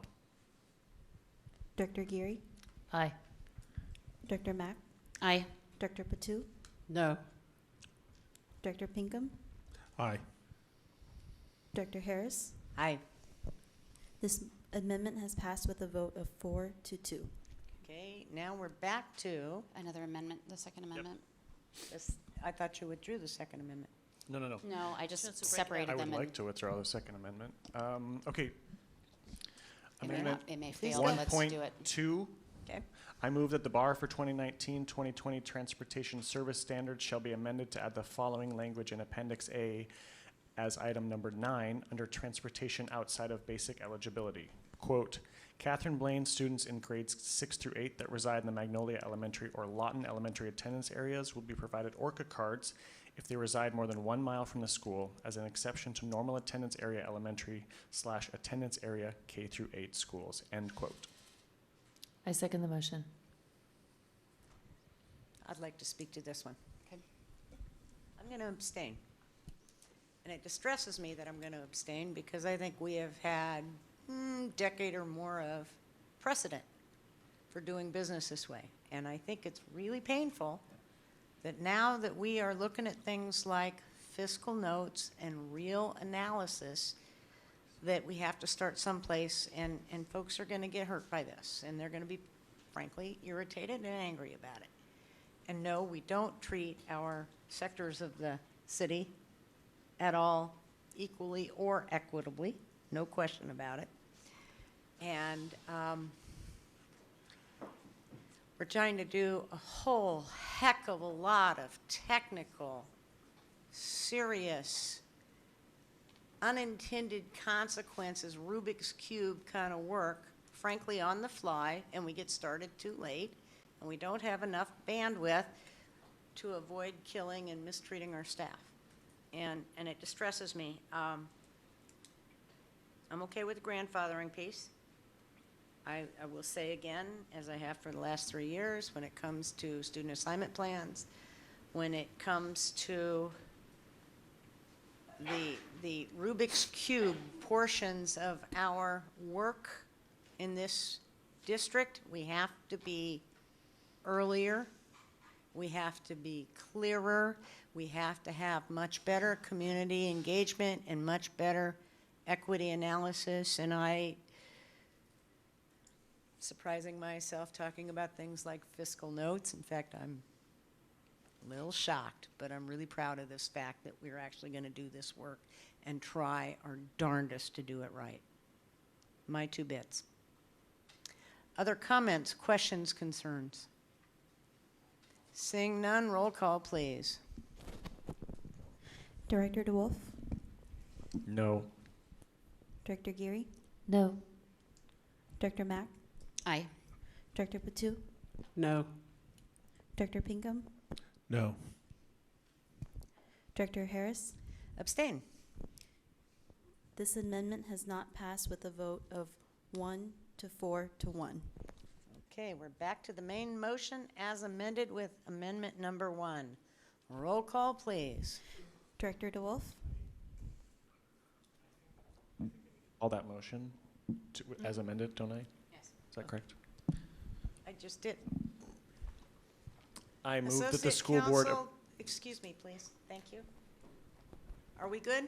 Director Geary? Aye. Director Mack? Aye. Director Patu? No. Director Pinkham? Aye. Director Harris? Aye. This amendment has passed with a vote of 4 to 2. Okay, now we're back to Another amendment, the second amendment? this. I thought you withdrew the Second Amendment. No, no, no. No, I just Just to break it separated I them. would and like to withdraw the second amendment. Okay. It may Amendment not- it may fail, but let's do it. 1.2. Okay. I move that the bar for 2019-2020 transportation service standards shall be amended to add the following language in Appendix A as item number 9 under transportation outside of basic eligibility. Quote, Catherine Blaine students in grades 6 through 8 that reside in the Magnolia Elementary or Lawton Elementary attendance areas will be provided ORCA cards if they reside more than 1 mile from the school as an exception to normal attendance area elementary / attendance area K through 8 schools, end quote. I second the motion. I'd like to speak to this one. Okay. I'm going to abstain. And it distresses me that I'm going to abstain because I think we have had decade or more of precedent for doing business this way. And I think it's really painful that now that we are looking at things like fiscal notes and real analysis, that we have to start someplace, and folks are going to get hurt by this, and they're going to be, frankly, irritated and angry about it. And no, we don't treat our sectors of the city at all equally or equitably, no question about it. And we're trying to do a whole heck of a lot of technical, serious, unintended consequences, Rubik's Cube kind of work, frankly, on the fly, and we get started too late, and we don't have enough bandwidth to avoid killing and mistreating our staff. And it distresses me. I'm okay with the grandfathering piece. I will say again, as I have for the last 3 years, when it comes to student assignment plans, when it comes to the Rubik's Cube portions of our work in this district, we have to be earlier We have to be clearer. We have to have much better community engagement and much better equity analysis. And surprising myself talking about things like fiscal notes. In fact, I'm a little shocked, but I'm really proud of this fact that we're actually going to do this work and try our darndest to do it right. My 2 bits. Other comments, questions, concerns? Seeing none, roll call, please. Director DeWolf, No. Director Geary, No. Director Mack, Aye. Director Patu, No. Director Pinkham, No. Director Harris. Abstain. This amendment has not passed with a vote of 1 to 4 to 1. Okay, we're back to the main motion as amended with amendment number 1. Roll call, please. Director DeWolf, All that motion as amended, don't I? Yes. Is that correct? I just did. I move that the Associate school board. Counsel, excuse me, please. Thank you. Are we good?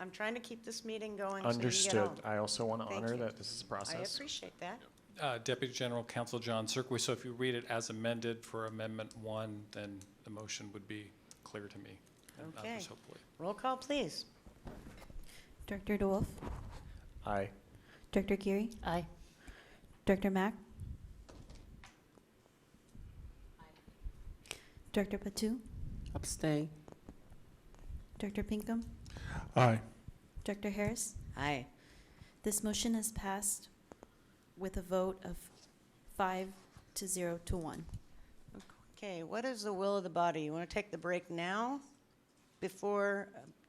I'm trying to keep this meeting going so you can get Understood. home. I also want to Thank honor you. that this is a I process. appreciate that. Deputy General Counsel John Cirque, so if you read it as amended for Amendment 1, then the motion would be clear to me. and Okay. others, hopefully. Roll call, please. Director DeWolf, Aye. Director Geary, Aye. Director Mack, Director Patu, Abstain. Director Pinkham, Aye. Director Harris. Aye. This motion has passed with a vote of 5 to 0 to 1. Okay, what is the will of the body? You want to take the break now before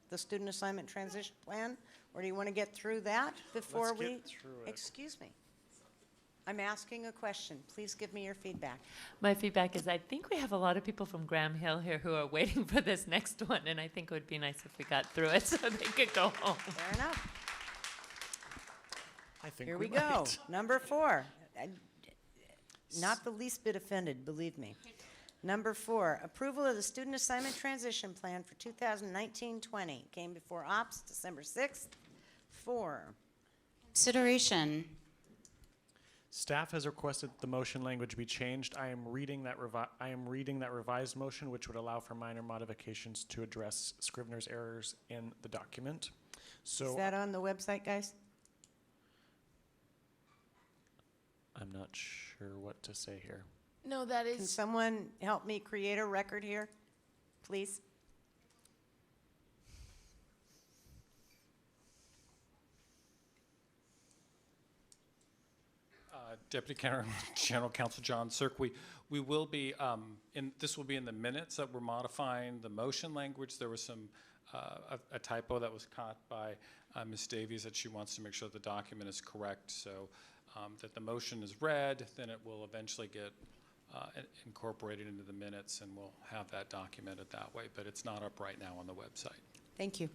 the student assignment transition plan? Or do you want to get through that before Let's we? get through it. Excuse me. I'm asking a question. Please give me your feedback. My feedback is I think we have a lot of people from Graham Hill here who are waiting for this next one, and I think it would be nice if we got through it so they could go home. Fair enough. I think Here we go. might. Number 4. Not the least bit offended, believe me. Number 4, approval of the student assignment transition plan for 2019-20. Came before Ops December 6th. 4. Consideration. Staff has requested the motion language be changed. I am reading that revised motion, which would allow for minor modifications to address Scrivener's errors in the document. So Is that on the website, guys? I'm not sure what to say here. No, that Can someone help me create a record here, please? Deputy General Counsel John Cirque, we will be, this will be in the minutes that we're modifying the motion language. There was some, a typo that was caught by Ms. Davies that she wants to make sure the document is correct. So that the motion is read, then it will eventually get incorporated into the minutes and we'll have that documented that way. But it's not up right now on the website. Thank you.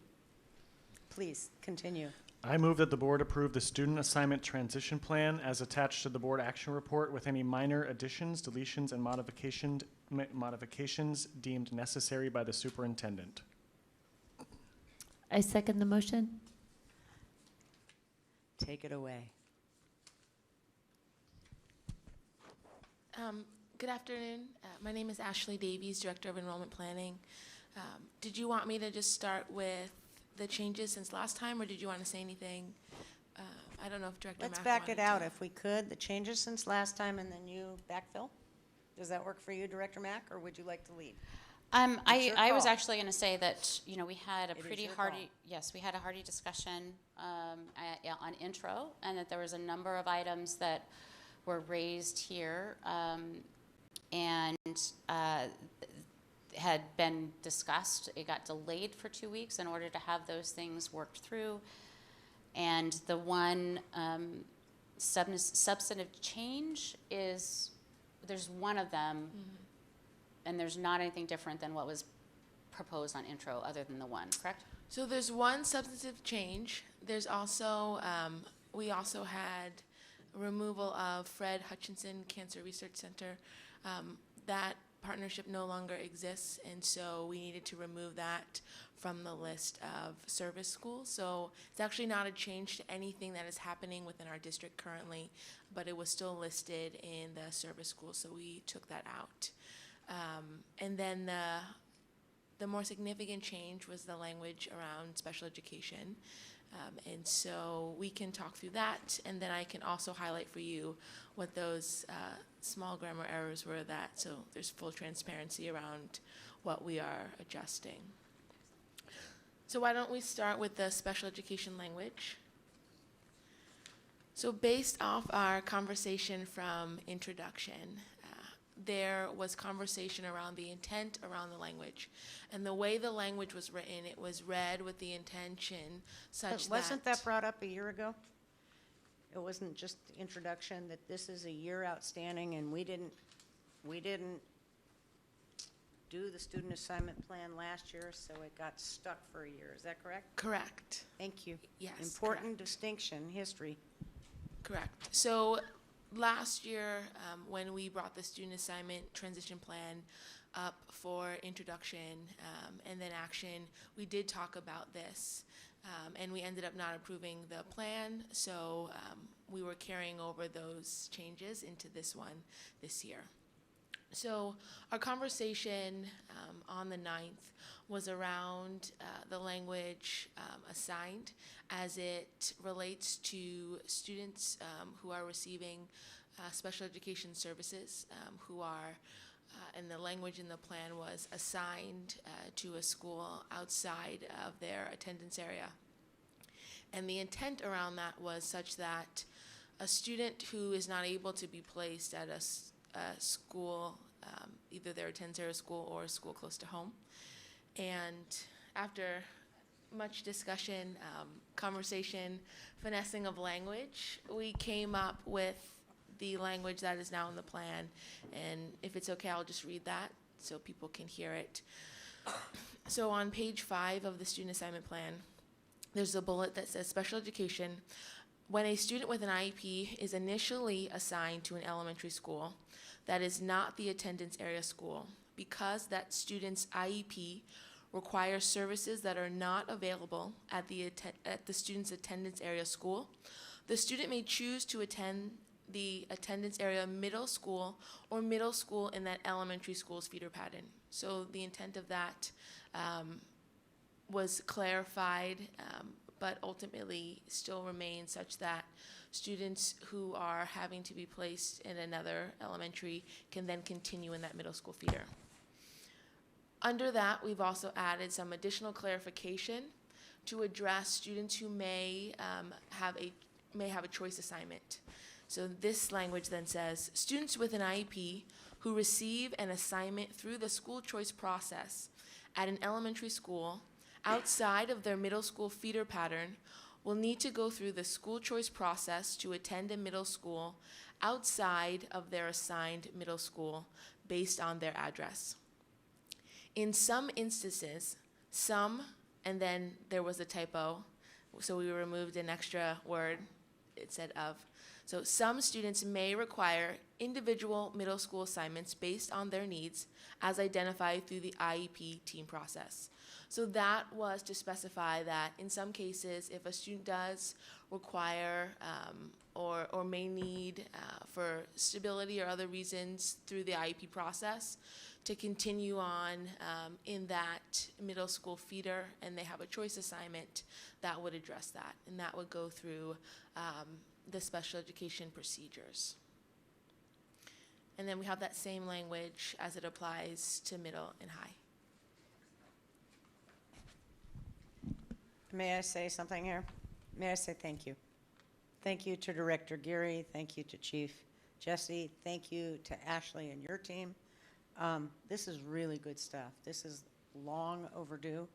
Please, continue. I move that the board approve the student assignment transition plan as attached to the board action report with any minor additions, deletions, and modifications deemed necessary by the superintendent. I second the motion. Take it away. Good afternoon. My name is Ashley Davies, Director of Enrollment Planning. Did you want me to just start with the changes since last time, or did you want to say anything? I don't know if Director Let's Mack back it wanted out to. if we could, the changes since last time, and then you backfill? Does that work for you, Director Mack, or would you like to lead? It's I your was call. actually going to say that, you know, we had a It is pretty your hearty, call. yes, we had a hearty discussion on intro, and that there was a number of items that were raised here and had been discussed. It got delayed for 2 weeks in order to have those things worked through. And the one substantive change is, there's one of them, and there's not anything different than what was proposed on intro other than the one, correct? So there's one substantive change. There's also, we also had removal of Fred Hutchinson Cancer Research Center. That partnership no longer exists, and so we needed to remove that from the list of service schools. So it's actually not a change to anything that is happening within our district currently, but it was still listed in the service school, so we took that out. And then the more significant change was the language around special education. And so we can talk through that, and then I can also highlight for you what those small grammar errors were, so there's full transparency around what we are adjusting. So why don't we start with the special education language? So based off our conversation from introduction, there was conversation around the intent around the language. And the way the language was written, it was read with the intention such Wasn't that brought up a year ago? It wasn't just the introduction that this is a year outstanding and we didn't do the student assignment plan last year, so it got stuck for a year. Is that correct? Correct. Thank you. Yes, Important distinction, history. Correct. So last year, when we brought the student assignment transition plan up for introduction and then action, we did talk about this, and we ended up not approving the plan, so we were carrying over those changes into this one this year. So our conversation on the 9th was around the language assigned as it relates to students who are receiving special education services, who are, and the language in the plan was assigned to a school outside of their attendance area. And the intent around that was such that a student who is not able to be placed at a school, either their attendance area school or a school close to home. And after much discussion, conversation, finessing of language, we came up with the language that is now in the plan. And if it's okay, I'll just read that so people can hear it. So on page 5 of the student assignment plan, there's a bullet that says special education. When a student with an IEP is initially assigned to an elementary school that is not the attendance area school, because that student's IEP requires services that are not available at the student's attendance area school, the student may choose to attend the attendance area middle school or middle school in that elementary school's feeder pattern. So the intent of that was clarified, but ultimately still remains such that students who are having to be placed in another elementary can then continue in that middle school feeder. Under that, we've also added some additional clarification to address students who may have a choice assignment. So this language then says, students with an IEP who receive an assignment through the school choice process at an elementary school outside of their middle school feeder pattern will need to go through the school choice process to attend a middle school outside of their assigned middle school based on their address. In some instances, and then there was a typo, so we removed an extra word, it said of. So some students may require individual middle school assignments based on their needs as identified through the IEP team process. So that was to specify that in some cases, if a student does require or may need for stability or other reasons through the IEP process to continue on in that middle school feeder and they have a choice assignment, that would address that. And that would go through the special education procedures. And then we have that same language as it applies to middle and high. May I say something here? May I say thank you? Thank you to Director Geary. Thank you to Chief Jesse. Thank you to Ashley and your team. This is really good stuff. This is long overdue,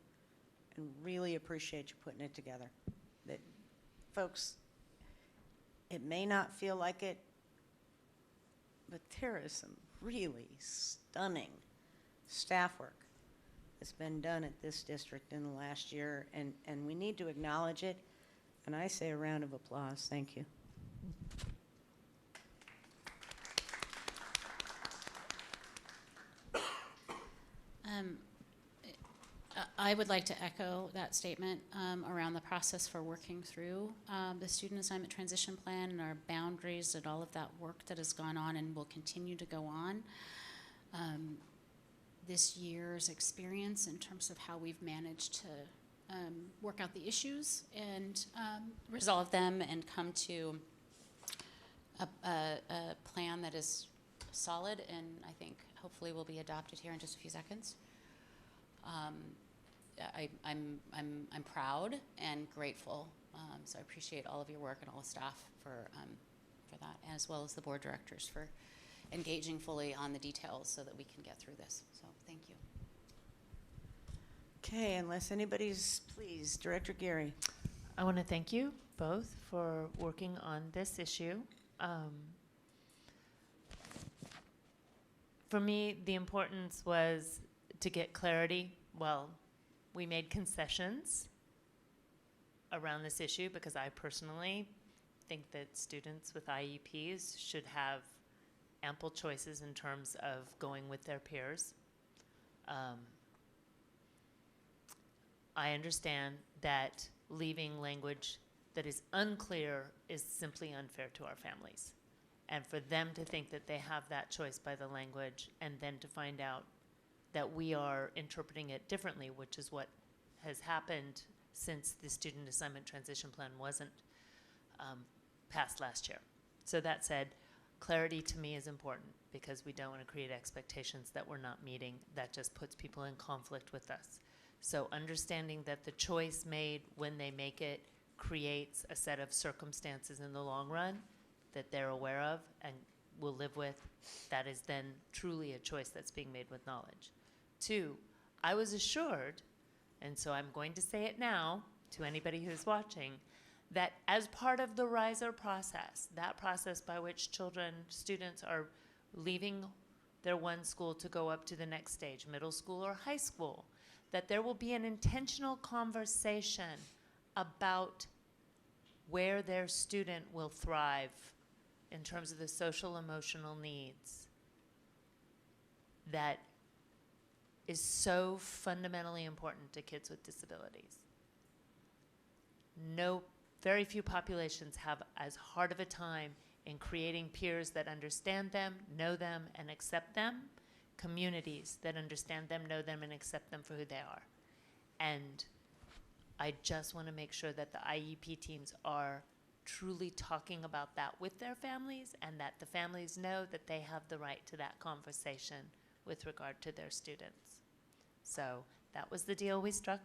and really appreciate you putting it together. Folks, it may not feel like it, but there is some really stunning staff work that's been done at this district in the last year, and we need to acknowledge it. And I say a round of applause. Thank you. I would like to echo that statement around the process for working through the student assignment transition plan and our boundaries and all of that work that has gone on and will continue to go on. This year's experience in terms of how we've managed to work out the issues and resolve them and come to a plan that is solid and I think hopefully will be adopted here in just a few seconds. I'm proud and grateful, so I appreciate all of your work and all the staff for that, as well as the board directors for engaging fully on the details so that we can get through this. So thank you. Okay, unless anybody's pleased, Director Geary. I want to thank you both for working on this issue. For me, the importance was to get clarity. Well, we made concessions around this issue because I personally think that students with IEPs should have ample choices in terms of going with their peers. I understand that leaving language that is unclear is simply unfair to our families. And for them to think that they have that choice by the language and then to find out that we are interpreting it differently, which is what has happened since the student assignment transition plan wasn't passed last year. So that said, clarity to me is important because we don't want to create expectations that we're not meeting. That just puts people in conflict with us. So understanding that the choice made when they make it creates a set of circumstances in the long run that they're aware of and will live with, that is then truly a choice that's being made with knowledge. 2, I was assured, and so I'm going to say it now to anybody who's watching, that as part of the riser process, that process by which students are leaving their one school to go up to the next stage, middle school or high school, that there will be an intentional conversation about where their student will thrive in terms of the social emotional needs that is so fundamentally important to kids with disabilities. Very few populations have as hard of a time in creating peers that understand them, know them, and accept them, communities that understand them, know them, and accept them for who they are. And I just want to make sure that the IEP teams are truly talking about that with their families and that the families know that they have the right to that conversation with regard to their students. So that was the deal we struck.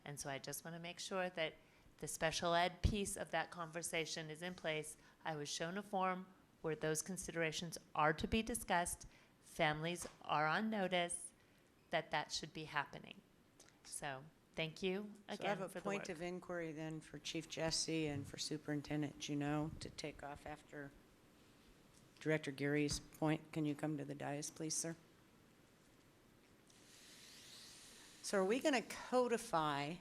And so I just want to make sure that the special ed piece of that conversation is in place. I was shown a form where those considerations are to be discussed. Families are on notice that that should be happening. So thank you again So I have a for the point work. of inquiry then for Chief Jesse and for Superintendent Juneau to take off after Director Geary's point. Can you come to the dais, please, sir? So are we going to codify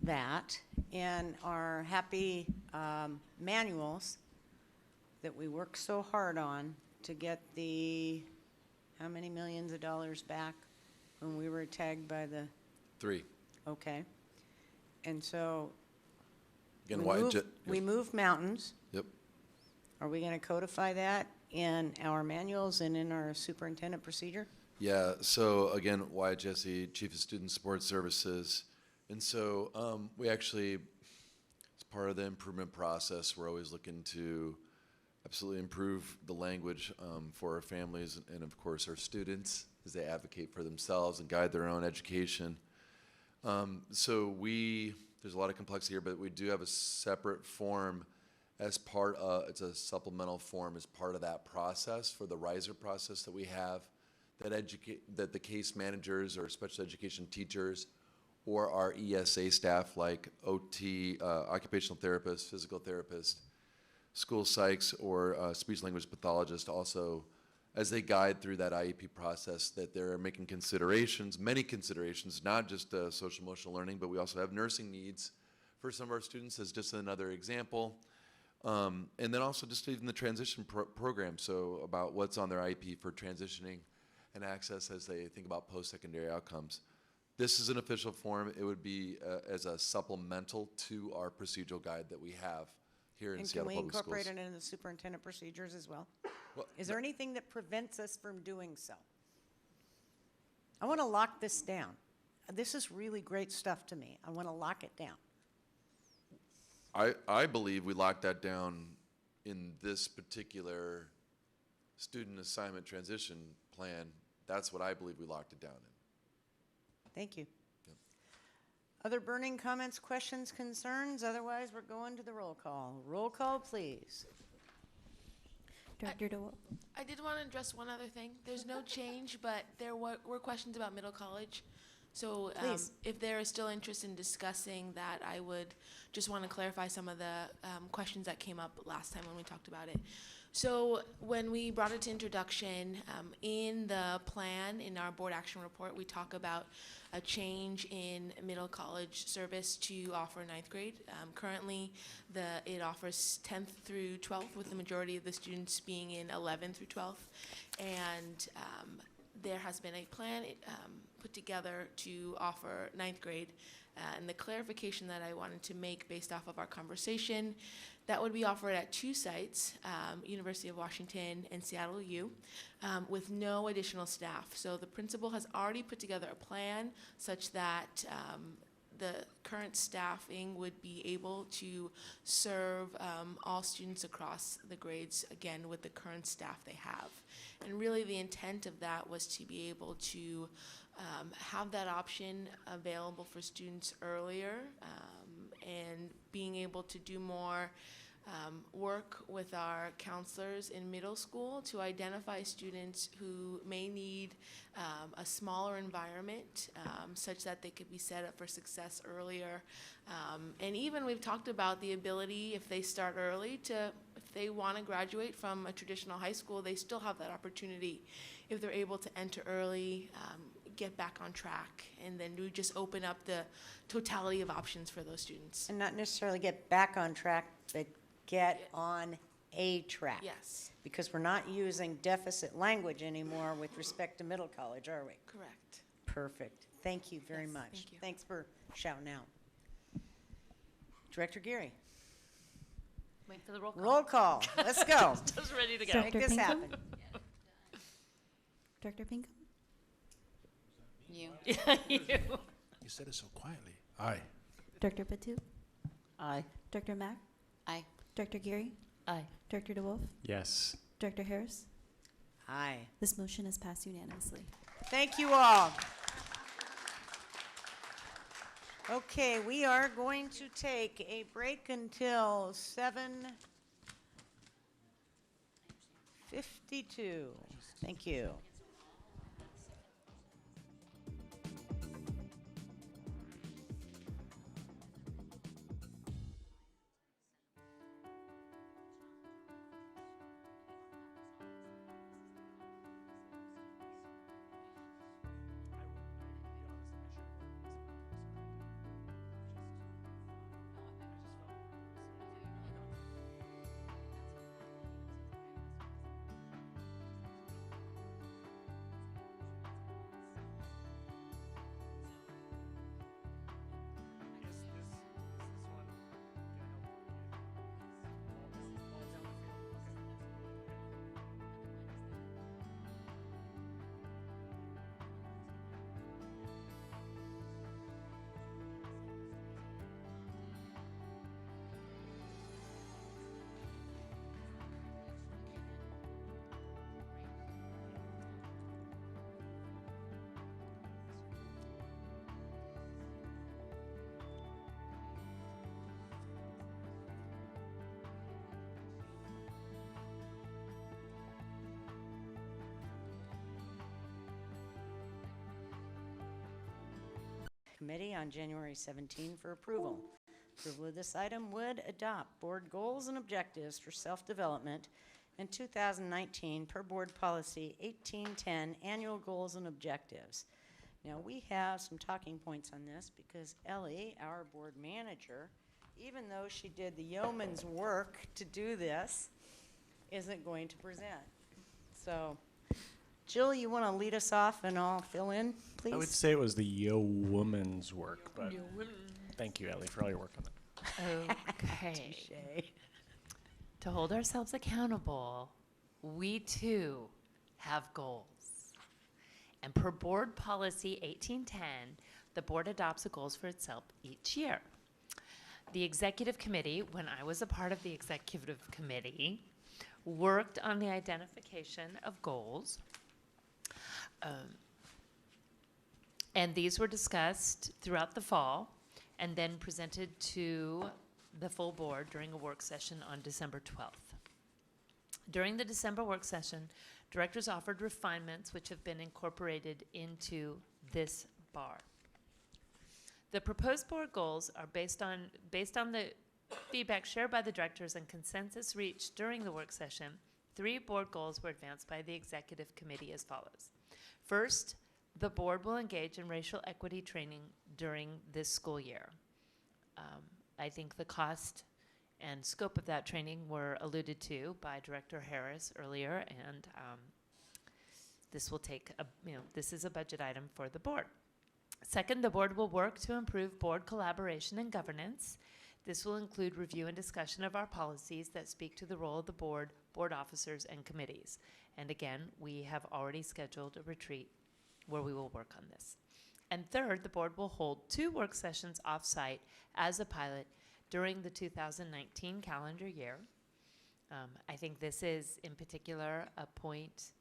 that in our happy manuals that we work so hard on to get the, how many millions of dollars back when we were tagged by the, 3. okay. And so Again, we move mountains. Yep. Are we going to codify that in our manuals and in our superintendent procedure? Yeah, so again, Wyatt Jesse, Chief of Student Support Services. And so we actually, as part of the improvement process, we're always looking to absolutely improve the language for our families and of course our students as they advocate for themselves and guide their own education. So there's a lot of complexity here, but we do have a separate form as part of, it's a supplemental form as part of that process for the riser process that we have that the case managers or special education teachers or our ESA staff like OT, occupational therapists, physical therapists, school psychs, or speech language pathologists also, as they guide through that IEP process, that they're making considerations, many considerations, not just social emotional learning, but we also have nursing needs for some of our students as just another example. And then also just even the transition program, so about what's on their IEP for transitioning and access as they think about post-secondary outcomes. This is an official form. It would be as a supplemental to our procedural guide that we have here in And can Seattle we Public incorporate Schools. it into the superintendent procedures as well? Well, Is there anything that prevents us from doing so? I want to lock this down. This is really great stuff to me. I want to lock it down. I believe we locked that down in this particular student assignment transition plan. That's what I believe we locked it down in. Thank you. Yep. Other burning comments, questions, concerns? Otherwise, we're going to the roll call. Roll call, please. Director DeWolf. I did want to address one other thing. There's no change, but there were questions about middle college. So Please. if there is still interest in discussing that, I would just want to clarify some of the questions that came up last time when we talked about it. So when we brought it to introduction, in the plan, in our board action report, we talk about a change in middle college service to offer ninth grade. Currently, it offers 10th through 12th, with the majority of the students being in 11th through 12th. And there has been a plan put together to offer ninth grade. And the clarification that I wanted to make based off of our conversation, that would be offered at 2 sites, University of Washington and Seattle U, with no additional staff. So the principal has already put together a plan such that the current staffing would be able to serve all students across the grades, again, with the current staff they have. And really the intent of that was to be able to have that option available for students earlier, and being able to do more work with our counselors in middle school to identify students who may need a smaller environment, such that they could be set up for success earlier. And even we've talked about the ability, if they start early, if they want to graduate from a traditional high school, they still have that opportunity if they're able to enter early, get back on track, and then we just open up the totality of options for those students. And not necessarily get back on track, but get on a track. Yes. Because we're not using deficit language anymore with respect to middle college, are we? Correct. Perfect. Thank you very Yes, much. thank you. Thanks for shouting out. Director Geary. Wait for the roll call. Roll call. Let's go. Just ready to go. Make this happen. Director Pinkham. You. You. You said it so quietly. Aye. Director Patu. Aye. Director Mack. Aye. Director Geary. Aye. Director DeWolf. Yes. Director Harris. Aye. This motion is passed unanimously. Thank you all. Okay, we are going to take a break until 7:52. Thank you. Committee on January 17 for approval. Approval of this item would adopt board goals and objectives for self-development in 2019 per board policy 1810, annual goals and objectives. Now, we have some talking points on this because Ellie, our board manager, even though she did the yeoman's work to do this, isn't going to present. So Jill, you want to lead us off and I'll fill in, please? I would say it was the Yo Woman's work, but thank you, Ellie, for all your work on that. Okay. Touche. To hold ourselves accountable, we too have goals. And per Board Policy 1810, the board adopts the goals for itself each year. The executive committee, when I was a part of the executive committee, worked on the identification of goals. And these were discussed throughout the fall and then presented to the full board during a work session on December 12th. During the December work session, directors offered refinements which have been incorporated into this bar. The proposed board goals are based on the feedback shared by the directors and consensus reached during the work session. 3 board goals were advanced by the executive committee as follows. First, the board will engage in racial equity training during this school year. I think the cost and scope of that training were alluded to by Director Harris earlier, and this will take this is a budget item for the board. Second, the board will work to improve board collaboration and governance. This will include review and discussion of our policies that speak to the role of the board, board officers, and committees. And again, we have already scheduled a retreat where we will work on this. And third, the board will hold 2 work sessions off-site as a pilot during the 2019 calendar year. I think this is, in particular, a point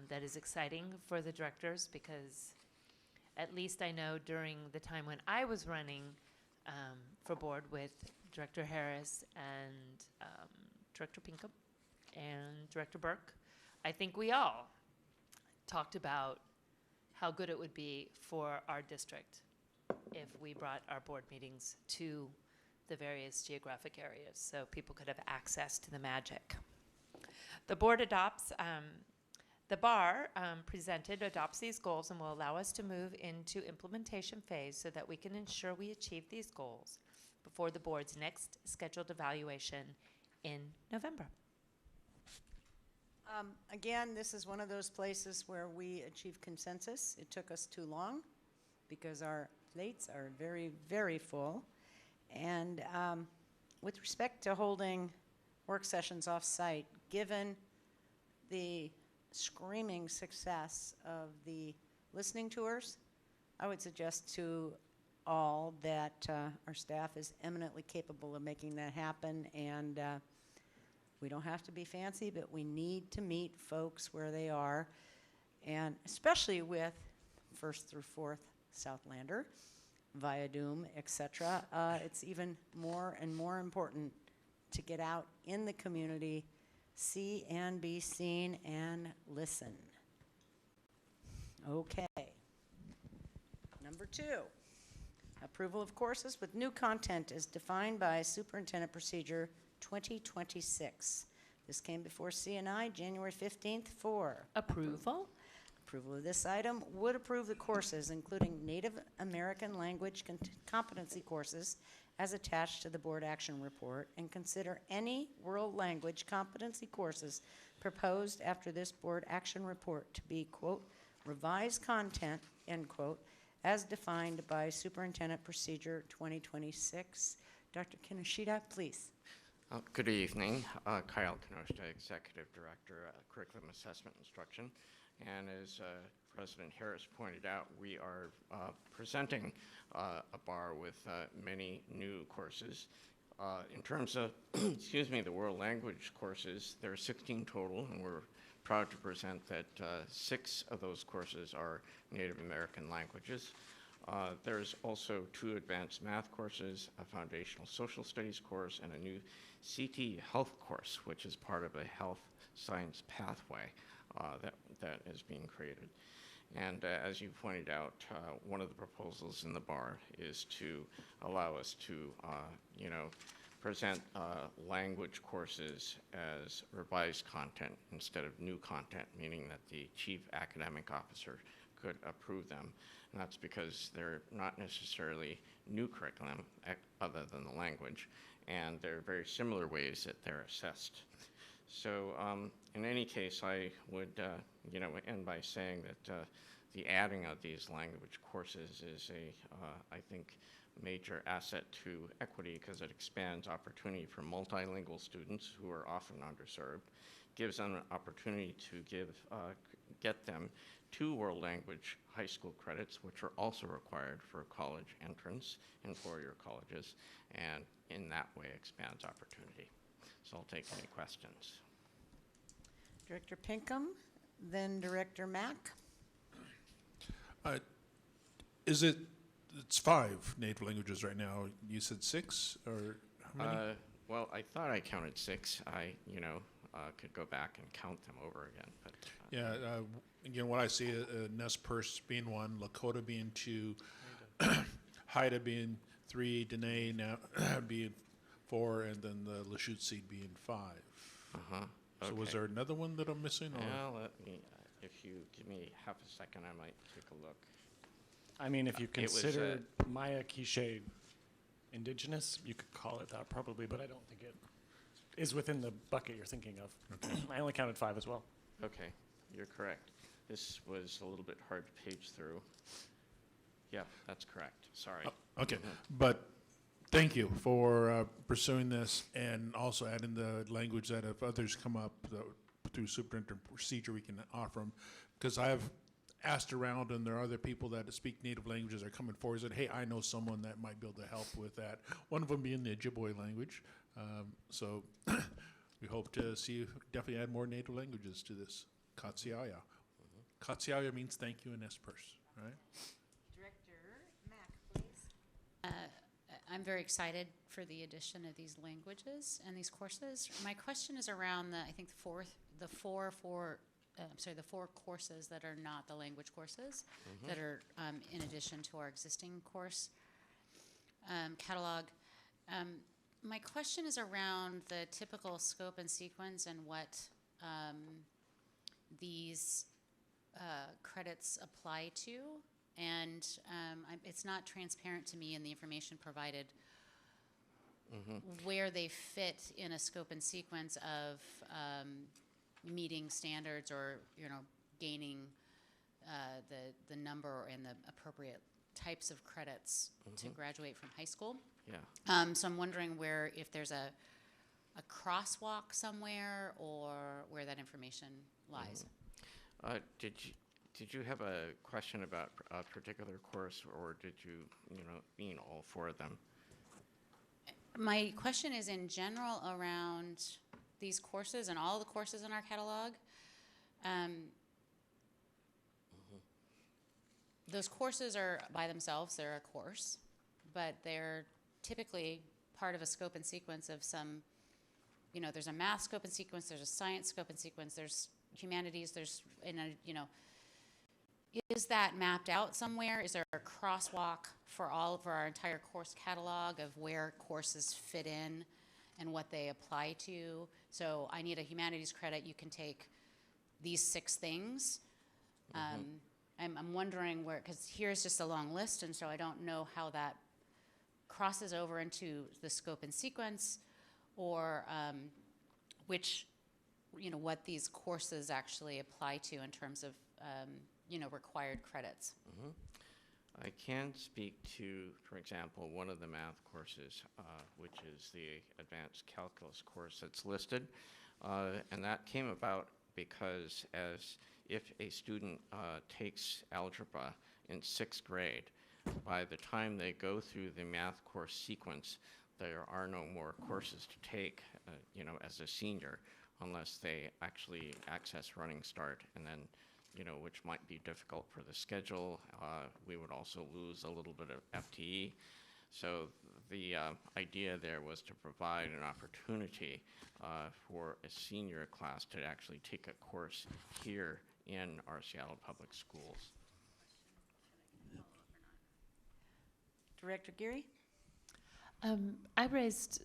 that is exciting for the directors because at least I know during the time when I was running for board with Director Harris and Director Pinkham and Director Burke, I think we all talked about how good it would be for our district if we brought our board meetings to the various geographic areas so people could have access to the magic. The board adopts, the bar presented adopts these goals and will allow us to move into implementation phase so that we can ensure we achieve these goals before the board's next scheduled evaluation in November. Again, this is one of those places where we achieve consensus. It took us too long because our plates are very, very full. And with respect to holding work sessions off-site, given the screaming success of the listening tours, I would suggest to all that our staff is eminently capable of making that happen. And we don't have to be fancy, but we need to meet folks where they are, and especially with 1st through 4th Southlander, Viadume, etc. It's even more and more important to get out in the community, see and be seen, and listen. Okay. Number 2, approval of courses with new content is defined by Superintendent Procedure 2026. This came before CNI January 15th for Approval. Approval of this item would approve the courses, including Native American language competency courses as attached to the board action report, and consider any world language competency courses proposed after this board action report to be, quote, revised content, end quote, as defined by Superintendent Procedure 2026. Dr. Kinoshita, please. Good evening. Kyle Kinoshita, Executive Director, Curriculum Assessment Instruction. And as President Harris pointed out, we are presenting a bar with many new courses. In terms of, excuse me, the world language courses, there are 16 total, and we're proud to present that 6 of those courses are Native American languages. There's also 2 advanced math courses, a foundational social studies course, and a new CT health course, which is part of a health science pathway that is being created. And as you pointed out, one of the proposals in the bar is to allow us to, present language courses as revised content instead of new content, meaning that the chief academic officer could approve them. And that's because they're not necessarily new curriculum other than the language, and there are very similar ways that they're assessed. So in any case, I would end by saying that the adding of these language courses is I think, major asset to equity because it expands opportunity for multilingual students who are often underserved, gives them an opportunity to get them 2 world language high school credits, which are also required for college entrance in 4-year colleges, and in that way expands opportunity. So I'll take any questions. Director Pinkham, then Director Mack. It's 5 native languages right now. You said 6, or how many? Well, I thought I counted 6. I, could go back and count them over again. But Again, what I see, Nez Perce being 1, Lakota being 2, Haida being 3, Dene now being 4, and then the Lachute Seed being 5. Uh-huh. So Okay. was there another one that I'm missing? Or? Well, let me, if you give me half a second, I might take a look. I mean, if you It was, consider Maya Quiche indigenous, you could call it that probably, but I don't think it is within the bucket you're thinking of. I only counted 5 as well. Okay, you're correct. This was a little bit hard to page through. Yeah, that's correct. Sorry. Okay, but thank you for pursuing this and also adding the language that if others come up through superintendent procedure, we can offer them. Because I have asked around, and there are other people that speak native languages are coming forward and said, hey, I know someone that might be able to help with that. One of them being the Ojibwe language. So we hope to see you definitely add more native languages to this. Katsiaya. Katsiaya means thank you in Nez Perce, right? Director Mack, please. I'm very excited for the addition of these languages and these courses. My question is around the four courses that are not the language courses, that are in addition to our existing course catalog. My question is around the typical scope and sequence and what these credits apply to. And it's not transparent to me in the information provided where they fit in a scope and sequence of meeting standards or gaining the number and the appropriate types of credits to graduate from high school. Yeah. So I'm wondering if there's a crosswalk somewhere or where that information lies. Did you have a question about a particular course, or did you mean all 4 of them? My question is in general around these courses and all the courses in our catalog. Those courses are by themselves, they're a course, but they're typically part of a scope and sequence of some, there's a math scope and sequence, there's a science scope and sequence, there's humanities, there's, is that mapped out somewhere? Is there a crosswalk for our entire course catalog of where courses fit in and what they apply to? So I need a humanities credit, you can take these 6 things. I'm wondering where, because here's just a long list, and so I don't know how that crosses over into the scope and sequence, or what these courses actually apply to in terms of required credits. I can speak to, for example, one of the math courses, which is the advanced calculus course that's listed. And that came about because if a student takes algebra in 6th grade, by the time they go through the math course sequence, there are no more courses to take, as a senior, unless they actually access Running Start, and then which might be difficult for the schedule. We would also lose a little bit of FTE. So the idea there was to provide an opportunity for a senior class to actually take a course here in our Seattle Public Schools. Director Geary? I raised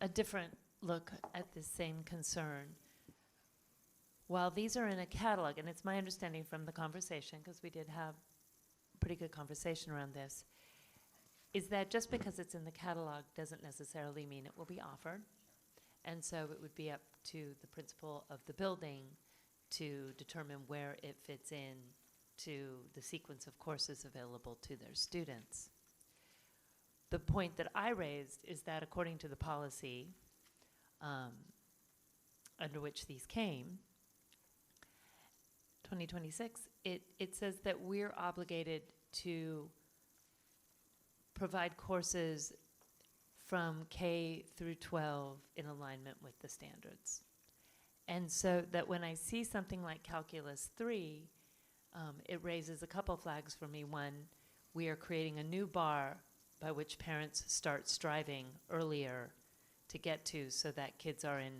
a different look at the same concern. While these are in a catalog, and it's my understanding from the conversation, because we did have a pretty good conversation around this, is that just because it's in the catalog doesn't necessarily mean it will be offered. And so it would be up to the principal of the building to determine where it fits in to the sequence of courses available to their students. The point that I raised is that according to the policy under which these came, 2026, it says that we're obligated to provide courses from K through 12 in alignment with the standards. And so that when I see something like Calculus 3, it raises a couple flags for me. One, we are creating a new bar by which parents start striving earlier to get to so that kids are in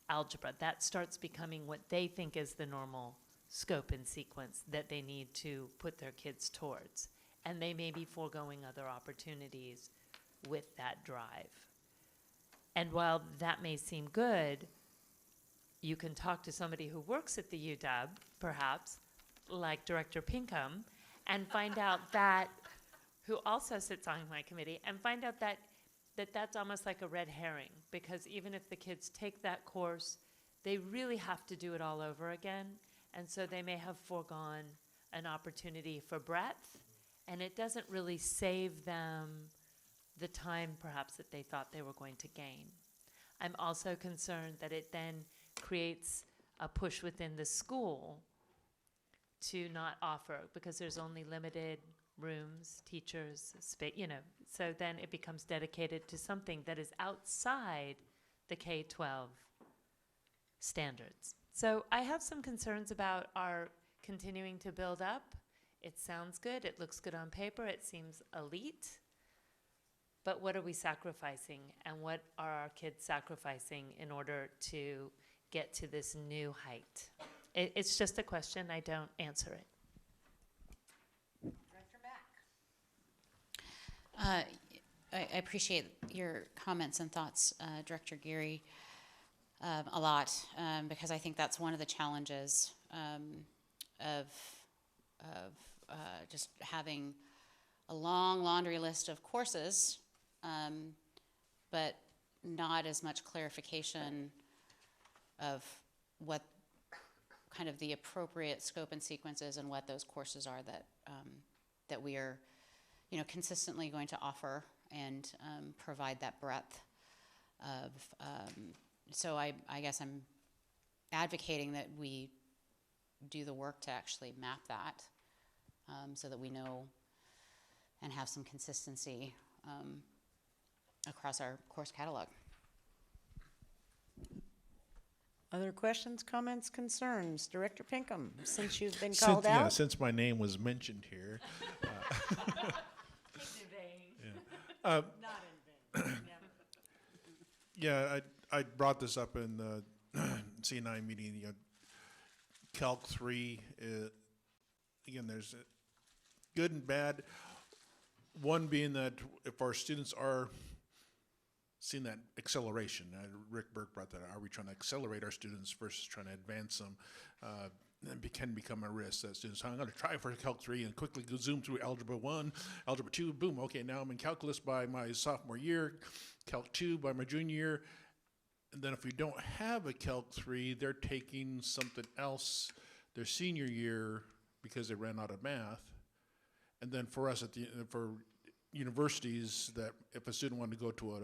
algebra. That starts becoming what they think is the normal scope and sequence that they need to put their kids towards. And they may be foregoing other opportunities with that drive. And while that may seem good, you can talk to somebody who works at the UW, perhaps, like Director Pinkham, and find out that, who also sits on my committee, and find out that that's almost like a red herring, because even if the kids take that course, they really have to do it all over again, and so they may have foregone an opportunity for breadth, and it doesn't really save them the time perhaps that they thought they were going to gain. I'm also concerned that it then creates a push within the school to not offer, because there's only limited rooms, teachers, so then it becomes dedicated to something that is outside the K-12 standards. So I have some concerns about our continuing to build up. It sounds good, it looks good on paper, it seems elite, but what are we sacrificing, and what are our kids sacrificing in order to get to this new height? It's just a question, I don't answer it. Director Back. I appreciate your comments and thoughts, Director Geary, a lot, because I think that's one of the challenges of just having a long laundry list of courses, but not as much clarification of what kind of the appropriate scope and sequences and what those courses are that we are, consistently going to offer and provide that breadth of. So I guess I'm advocating that we do the work to actually map that so that we know and have some consistency across our course catalog. Other questions, comments, concerns? Director Pinkham, since you've been called out. Yeah, since my name was mentioned here. Not in vain. Yeah, I brought this up in the C9 meeting. Calc 3, again, there's good and bad. One being that if our students are seeing that acceleration, Rick Burke brought that out, are we trying to accelerate our students versus trying to advance them? Can become a risk that students, I'm going to try for Calc 3 and quickly go zoom through Algebra 1, Algebra 2, boom, okay, now I'm in Calculus by my sophomore year, Calc 2 by my junior year, and then if we don't have a Calc 3, they're taking something else their senior year because they ran out of math. And then for us, for universities, that if a student wanted to go to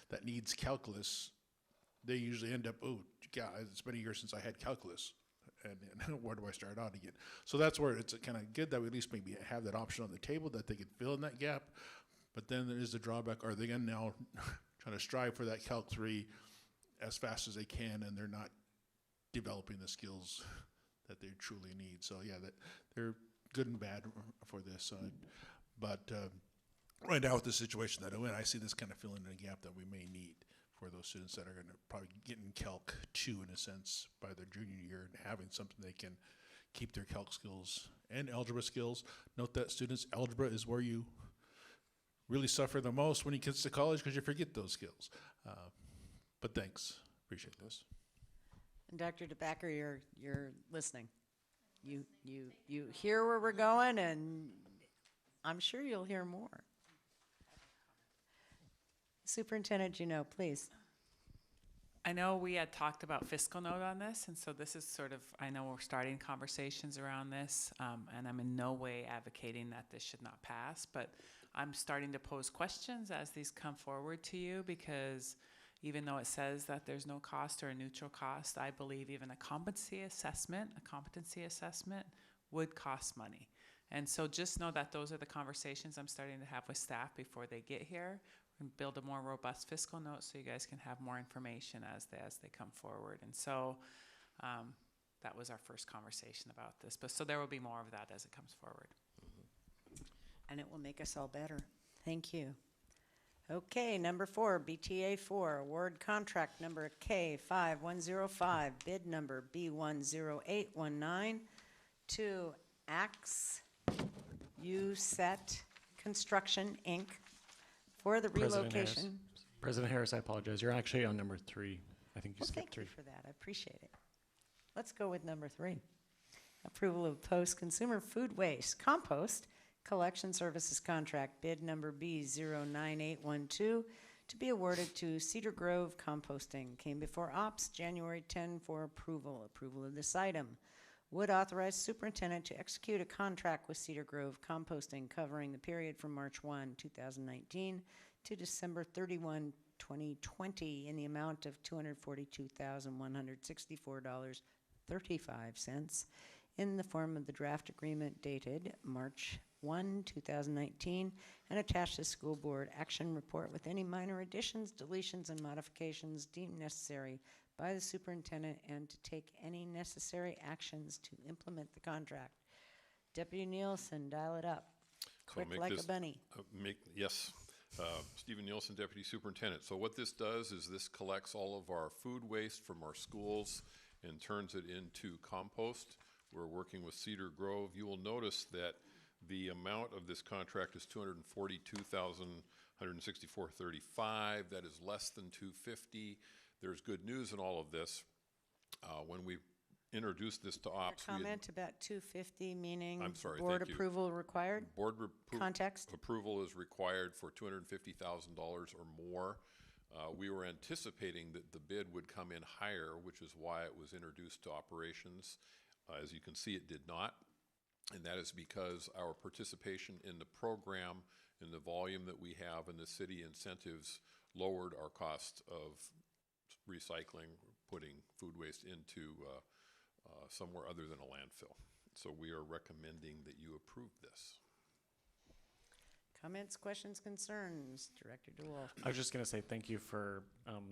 that needs calculus, they usually end up, oh, God, it's been a year since I had calculus, and where do I start out again? So that's where it's kind of good that we at least maybe have that option on the table that they could fill in that gap. But then there is the drawback: are they going to now trying to strive for that Calc 3 as fast as they can, and they're not developing the skills that they truly need? So yeah, they're good and bad for this. But right now with the situation that I'm in, I see this kind of filling in a gap that we may need for those students that are going to probably get in Calc 2 in a sense by their junior year, and having something they can keep their Calc skills and algebra skills. Note that students, algebra is where you really suffer the most when you get to college because you forget those skills. But thanks, appreciate this. And Dr. DeBacker, you're listening. You hear where we're going, and I'm sure you'll hear more. Superintendent, please. I know we had talked about fiscal note on this, and so this is sort of, I know we're starting conversations around this, and I'm in no way advocating that this should not pass, but I'm starting to pose questions as these come forward to you, because even though it says that there's no cost or a neutral cost, I believe even a competency assessment would cost money. And so just know that those are the conversations I'm starting to have with staff before they get here. And build a more robust fiscal note so you guys can have more information as they come forward. And so that was our first conversation about this. But so there will be more of that as it comes forward. And it will make us all better. Thank you. Okay, number 4, BTA 4, award contract number K5105, bid number B10819 to Axe USET Construction, Inc. for the relocation. President Harris, I apologize. You're actually on number 3. I think you skipped Thank 3. you for that. I appreciate it. Let's go with number 3. Approval of post-consumer food waste compost collection services contract, bid number B09812, to be awarded to Cedar Grove Composting. Came before Ops January 10 for approval. Approval of this item would authorize superintendent to execute a contract with Cedar Grove Composting covering the period from March 1, 2019 to December 31, 2020 in the amount of $242,164.35 in the form of the draft agreement dated March 1, 2019, and attach the school board action report with any minor additions, deletions, and modifications deemed necessary by the superintendent, and to take any necessary actions to implement the contract. Deputy Nielsen, dial it up. Quick like a bunny. Yes. Stephen Nielsen, Deputy Superintendent. So what this does is this collects all of our food waste from our schools and turns it into compost. We're working with Cedar Grove. You will notice that the amount of this contract is $242,164.35. That is less than $250. There's good news in all of this. When we introduced this to Ops, Comment about 250, meaning I'm sorry, board thank you. approval required? Context? Approval is required for $250,000 or more. We were anticipating that the bid would come in higher, which is why it was introduced to operations. As you can see, it did not, and that is because our participation in the program and the volume that we have in the city incentives lowered our cost of recycling, putting food waste into somewhere other than a landfill. So we are recommending that you approve this. Comments, questions, concerns? Director DeWolf. I was just going to say thank you for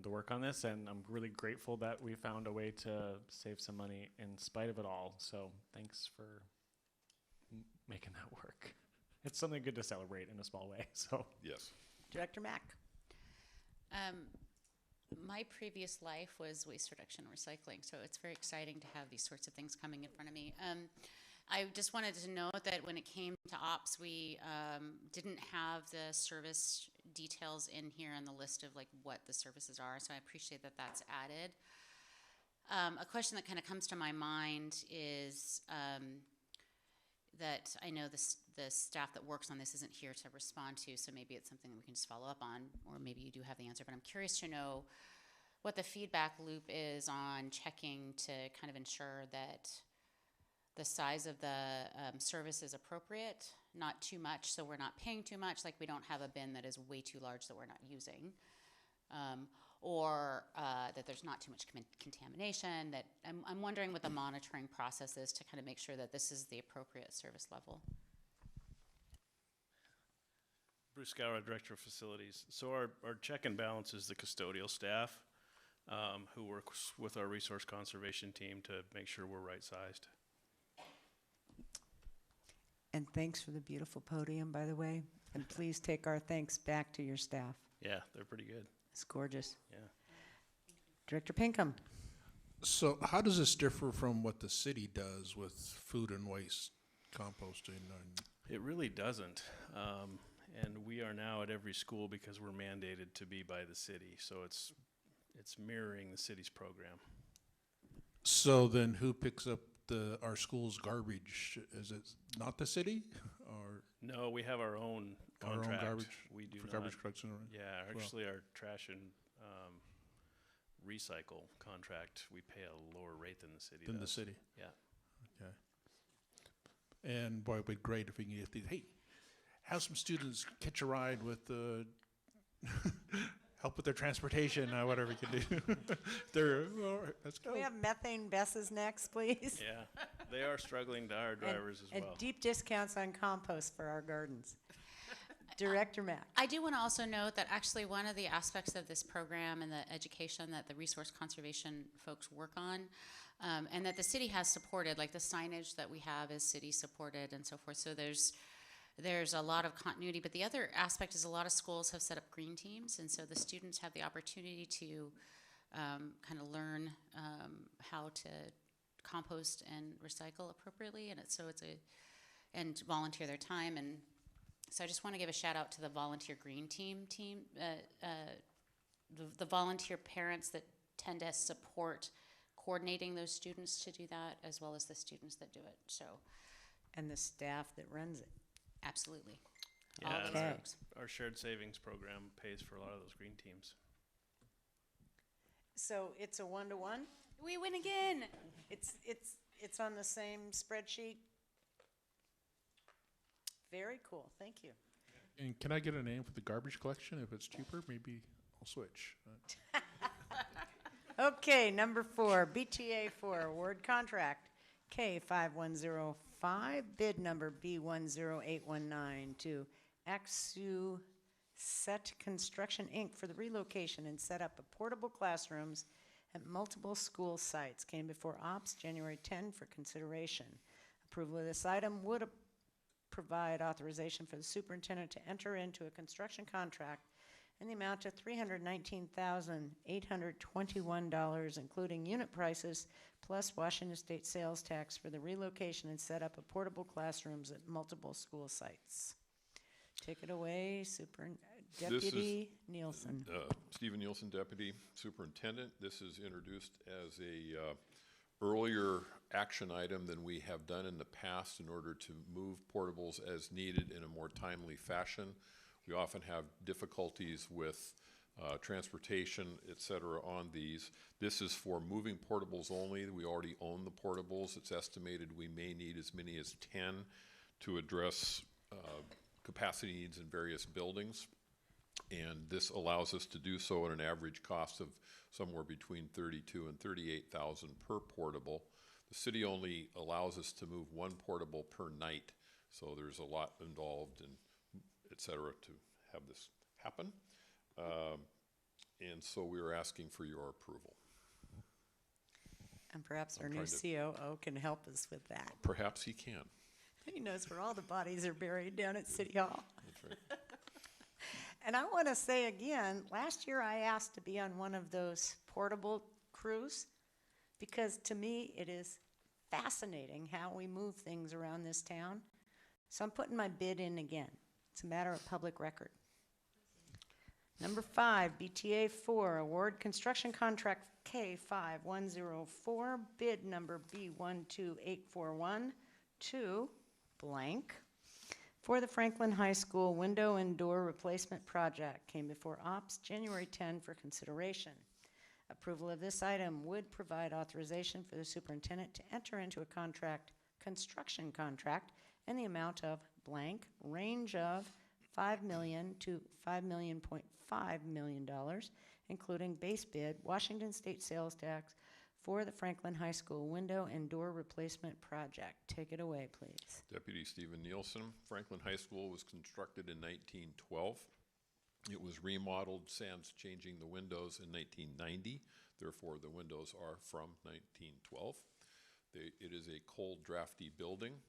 the work on this, and I'm really grateful that we found a way to save some money in spite of it all. So thanks for making that work. It's something good to celebrate in a small way. So yes. Director Mack. My previous life was waste reduction and recycling, so it's very exciting to have these sorts of things coming in front of me. I just wanted to note that when it came to ops, we didn't have the service details in here on the list of like what the services are, so I appreciate that that's added. A question that kind of comes to my mind is that I know the staff that works on this isn't here to respond to, so maybe it's something that we can just follow up on, or maybe you do have the answer, but I'm curious to know what the feedback loop is on checking to kind of ensure that the size of the service is appropriate, not too much so we're not paying too much, like we don't have a bin that is way too large that we're not using, or that there's not too much contamination. That I'm wondering what the monitoring process is to kind of make sure that this is the appropriate service level. Bruce Gower, Director of Facilities. So our check and balance is the custodial staff who works with our resource conservation team to make sure we're right-sized. And thanks for the beautiful podium, by the way. And please take our thanks back to your staff. Yeah, they're pretty good. It's gorgeous. Yeah. Director Pinkham. So how does this differ from what the city does with food and waste composting? It really doesn't. And we are now at every school because we're mandated to be by the city. So it's mirroring the city's program. So then who picks up our school's garbage? Is it not the city? Or no, we have our own contract. Our own garbage we do for not. garbage collection? Yeah, actually our trash and recycle contract, we pay a lower rate than the city Than the does. city. Yeah. Okay. And boy, it'd be great if we can get these, hey, have some students catch a ride with the, help with their transportation, whatever you can do. They're, all right, let's go. Can we have methane buses next, please? Yeah, they are struggling to hire drivers as And well. deep discounts on compost for our gardens. Director Mack. I do want to also note that actually one of the aspects of this program and the education that the resource conservation folks work on, and that the city has supported, like the signage that we have is city supported and so forth. So there's a lot of continuity. But the other aspect is a lot of schools have set up green teams, and so the students have the opportunity to kind of learn how to compost and recycle appropriately, and and volunteer their time. And so I just want to give a shout out to the volunteer green team, the volunteer parents that tend to support coordinating those students to do that, as well as the students that do it. So, and the staff that runs it. Absolutely. Yeah, All and those Okay. folks. our shared savings program pays for a lot of those green teams. So it's a 1-to-1? We win again. It's on the same spreadsheet? Very cool, thank you. And can I get a name for the garbage collection? If it's cheaper, maybe I'll switch. Okay, number 4, BTA 4, award contract K5105, bid number B10819 to Axu Set Construction, Inc. for the relocation and set up of portable classrooms at multiple school sites. Came before Ops January 10 for consideration. Approval of this item would provide authorization for the superintendent to enter into a construction contract in the amount of $319,821, including unit prices plus Washington State sales tax for the relocation and set up of portable classrooms at multiple school sites. Take it away, Deputy Nielsen. Stephen Nielsen, Deputy Superintendent. This is introduced as a earlier action item than we have done in the past in order to move portables as needed in a more timely fashion. We often have difficulties with transportation, et cetera, on these. This is for moving portables only. We already own the portables. It's estimated we may need as many as 10 to address capacity needs in various buildings. And this allows us to do so at an average cost of somewhere between $32,000 and $38,000 per portable. The city only allows us to move one portable per night, so there's a lot involved and et cetera to have this happen. And so we are asking for your approval. And perhaps our I'm new trying COO can help us with that. Perhaps he can. He knows where all the bodies are buried down at City Hall. That's right. And I want to say again, last year I asked to be on one of those portable crews because to me it is fascinating how we move things around this town. So I'm putting my bid in again. It's a matter of public record. Number 5, BTA 4, award construction contract K5104, bid number B12841 to blank for the Franklin High School window and door replacement project. Came before Ops January 10 for consideration. Approval of this item would provide authorization for the superintendent to enter into a construction contract in the amount of blank, range of $5 million to $5.5 million, including base bid, Washington State sales tax for the Franklin High School window and door replacement project. Take it away, please. Deputy Stephen Nielsen. Franklin High School was constructed in 1912. It was remodeled sans changing the windows in 1990. Therefore, the windows are from 1912. It is a cold, drafty building,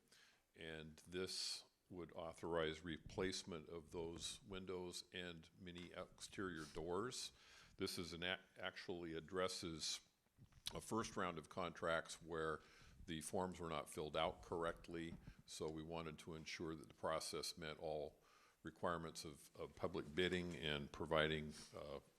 and this would authorize replacement of those windows and many exterior doors. This is actually addresses a first round of contracts where the forms were not filled out correctly, so we wanted to ensure that the process met all requirements of public bidding and providing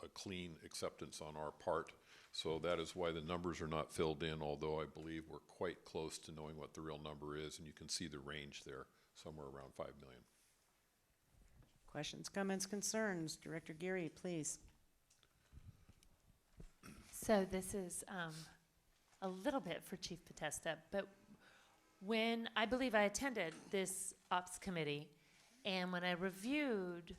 a clean acceptance on our part. So that is why the numbers are not filled in, although I believe we're quite close to knowing what the real number is, and you can see the range there, somewhere around $5 million. Questions, comments, concerns? Director Geary, please. So this is a little bit for Chief Potesta, but when I believe I attended this ops committee, and when I reviewed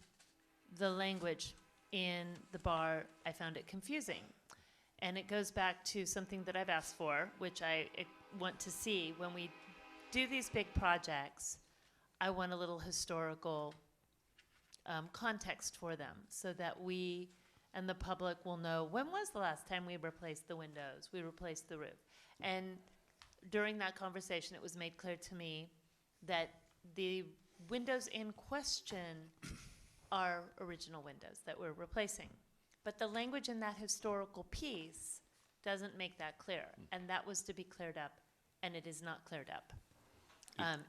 the language in the bar, I found it confusing. And it goes back to something that I've asked for, which I want to see when we do these big projects. I want a little historical context for them so that we and the public will know, when was the last time we replaced the windows, we replaced the roof? And during that conversation, it was made clear to me that the windows in question are original windows that we're replacing. But the language in that historical piece doesn't make that clear, and that was to be cleared up, and it is not cleared up.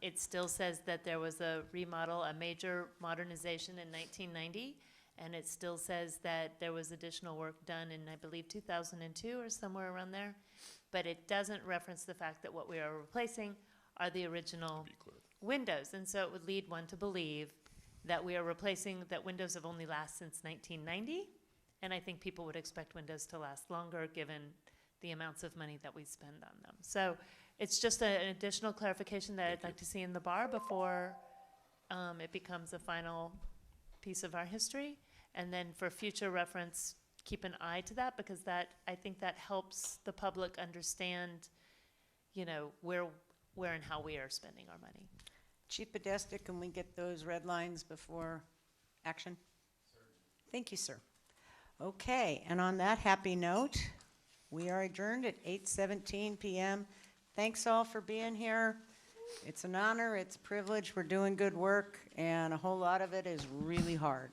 It still says that there was a remodel, a major modernization in 1990, and it still says that there was additional work done in, I believe, 2002 or somewhere around there. But it doesn't reference the fact that what we are replacing are the original windows. And so it would lead one to believe that we are replacing, that windows have only lasted since 1990. And I think people would expect windows to last longer given the amounts of money that we spend on them. So it's just an additional clarification that I'd like to see in the bar before it becomes a final piece of our history. And then for future reference, keep an eye to that, because that, I think that helps the public understand, you know, where and how we are spending our money. Chief Podesta, can we get those red lines before action? Thank you, sir. Okay, and on that happy note, we are adjourned at 8:17 p.m. Thanks all for being here. It's an honor, it's a privilege. We're doing good work, and a whole lot of it is really hard.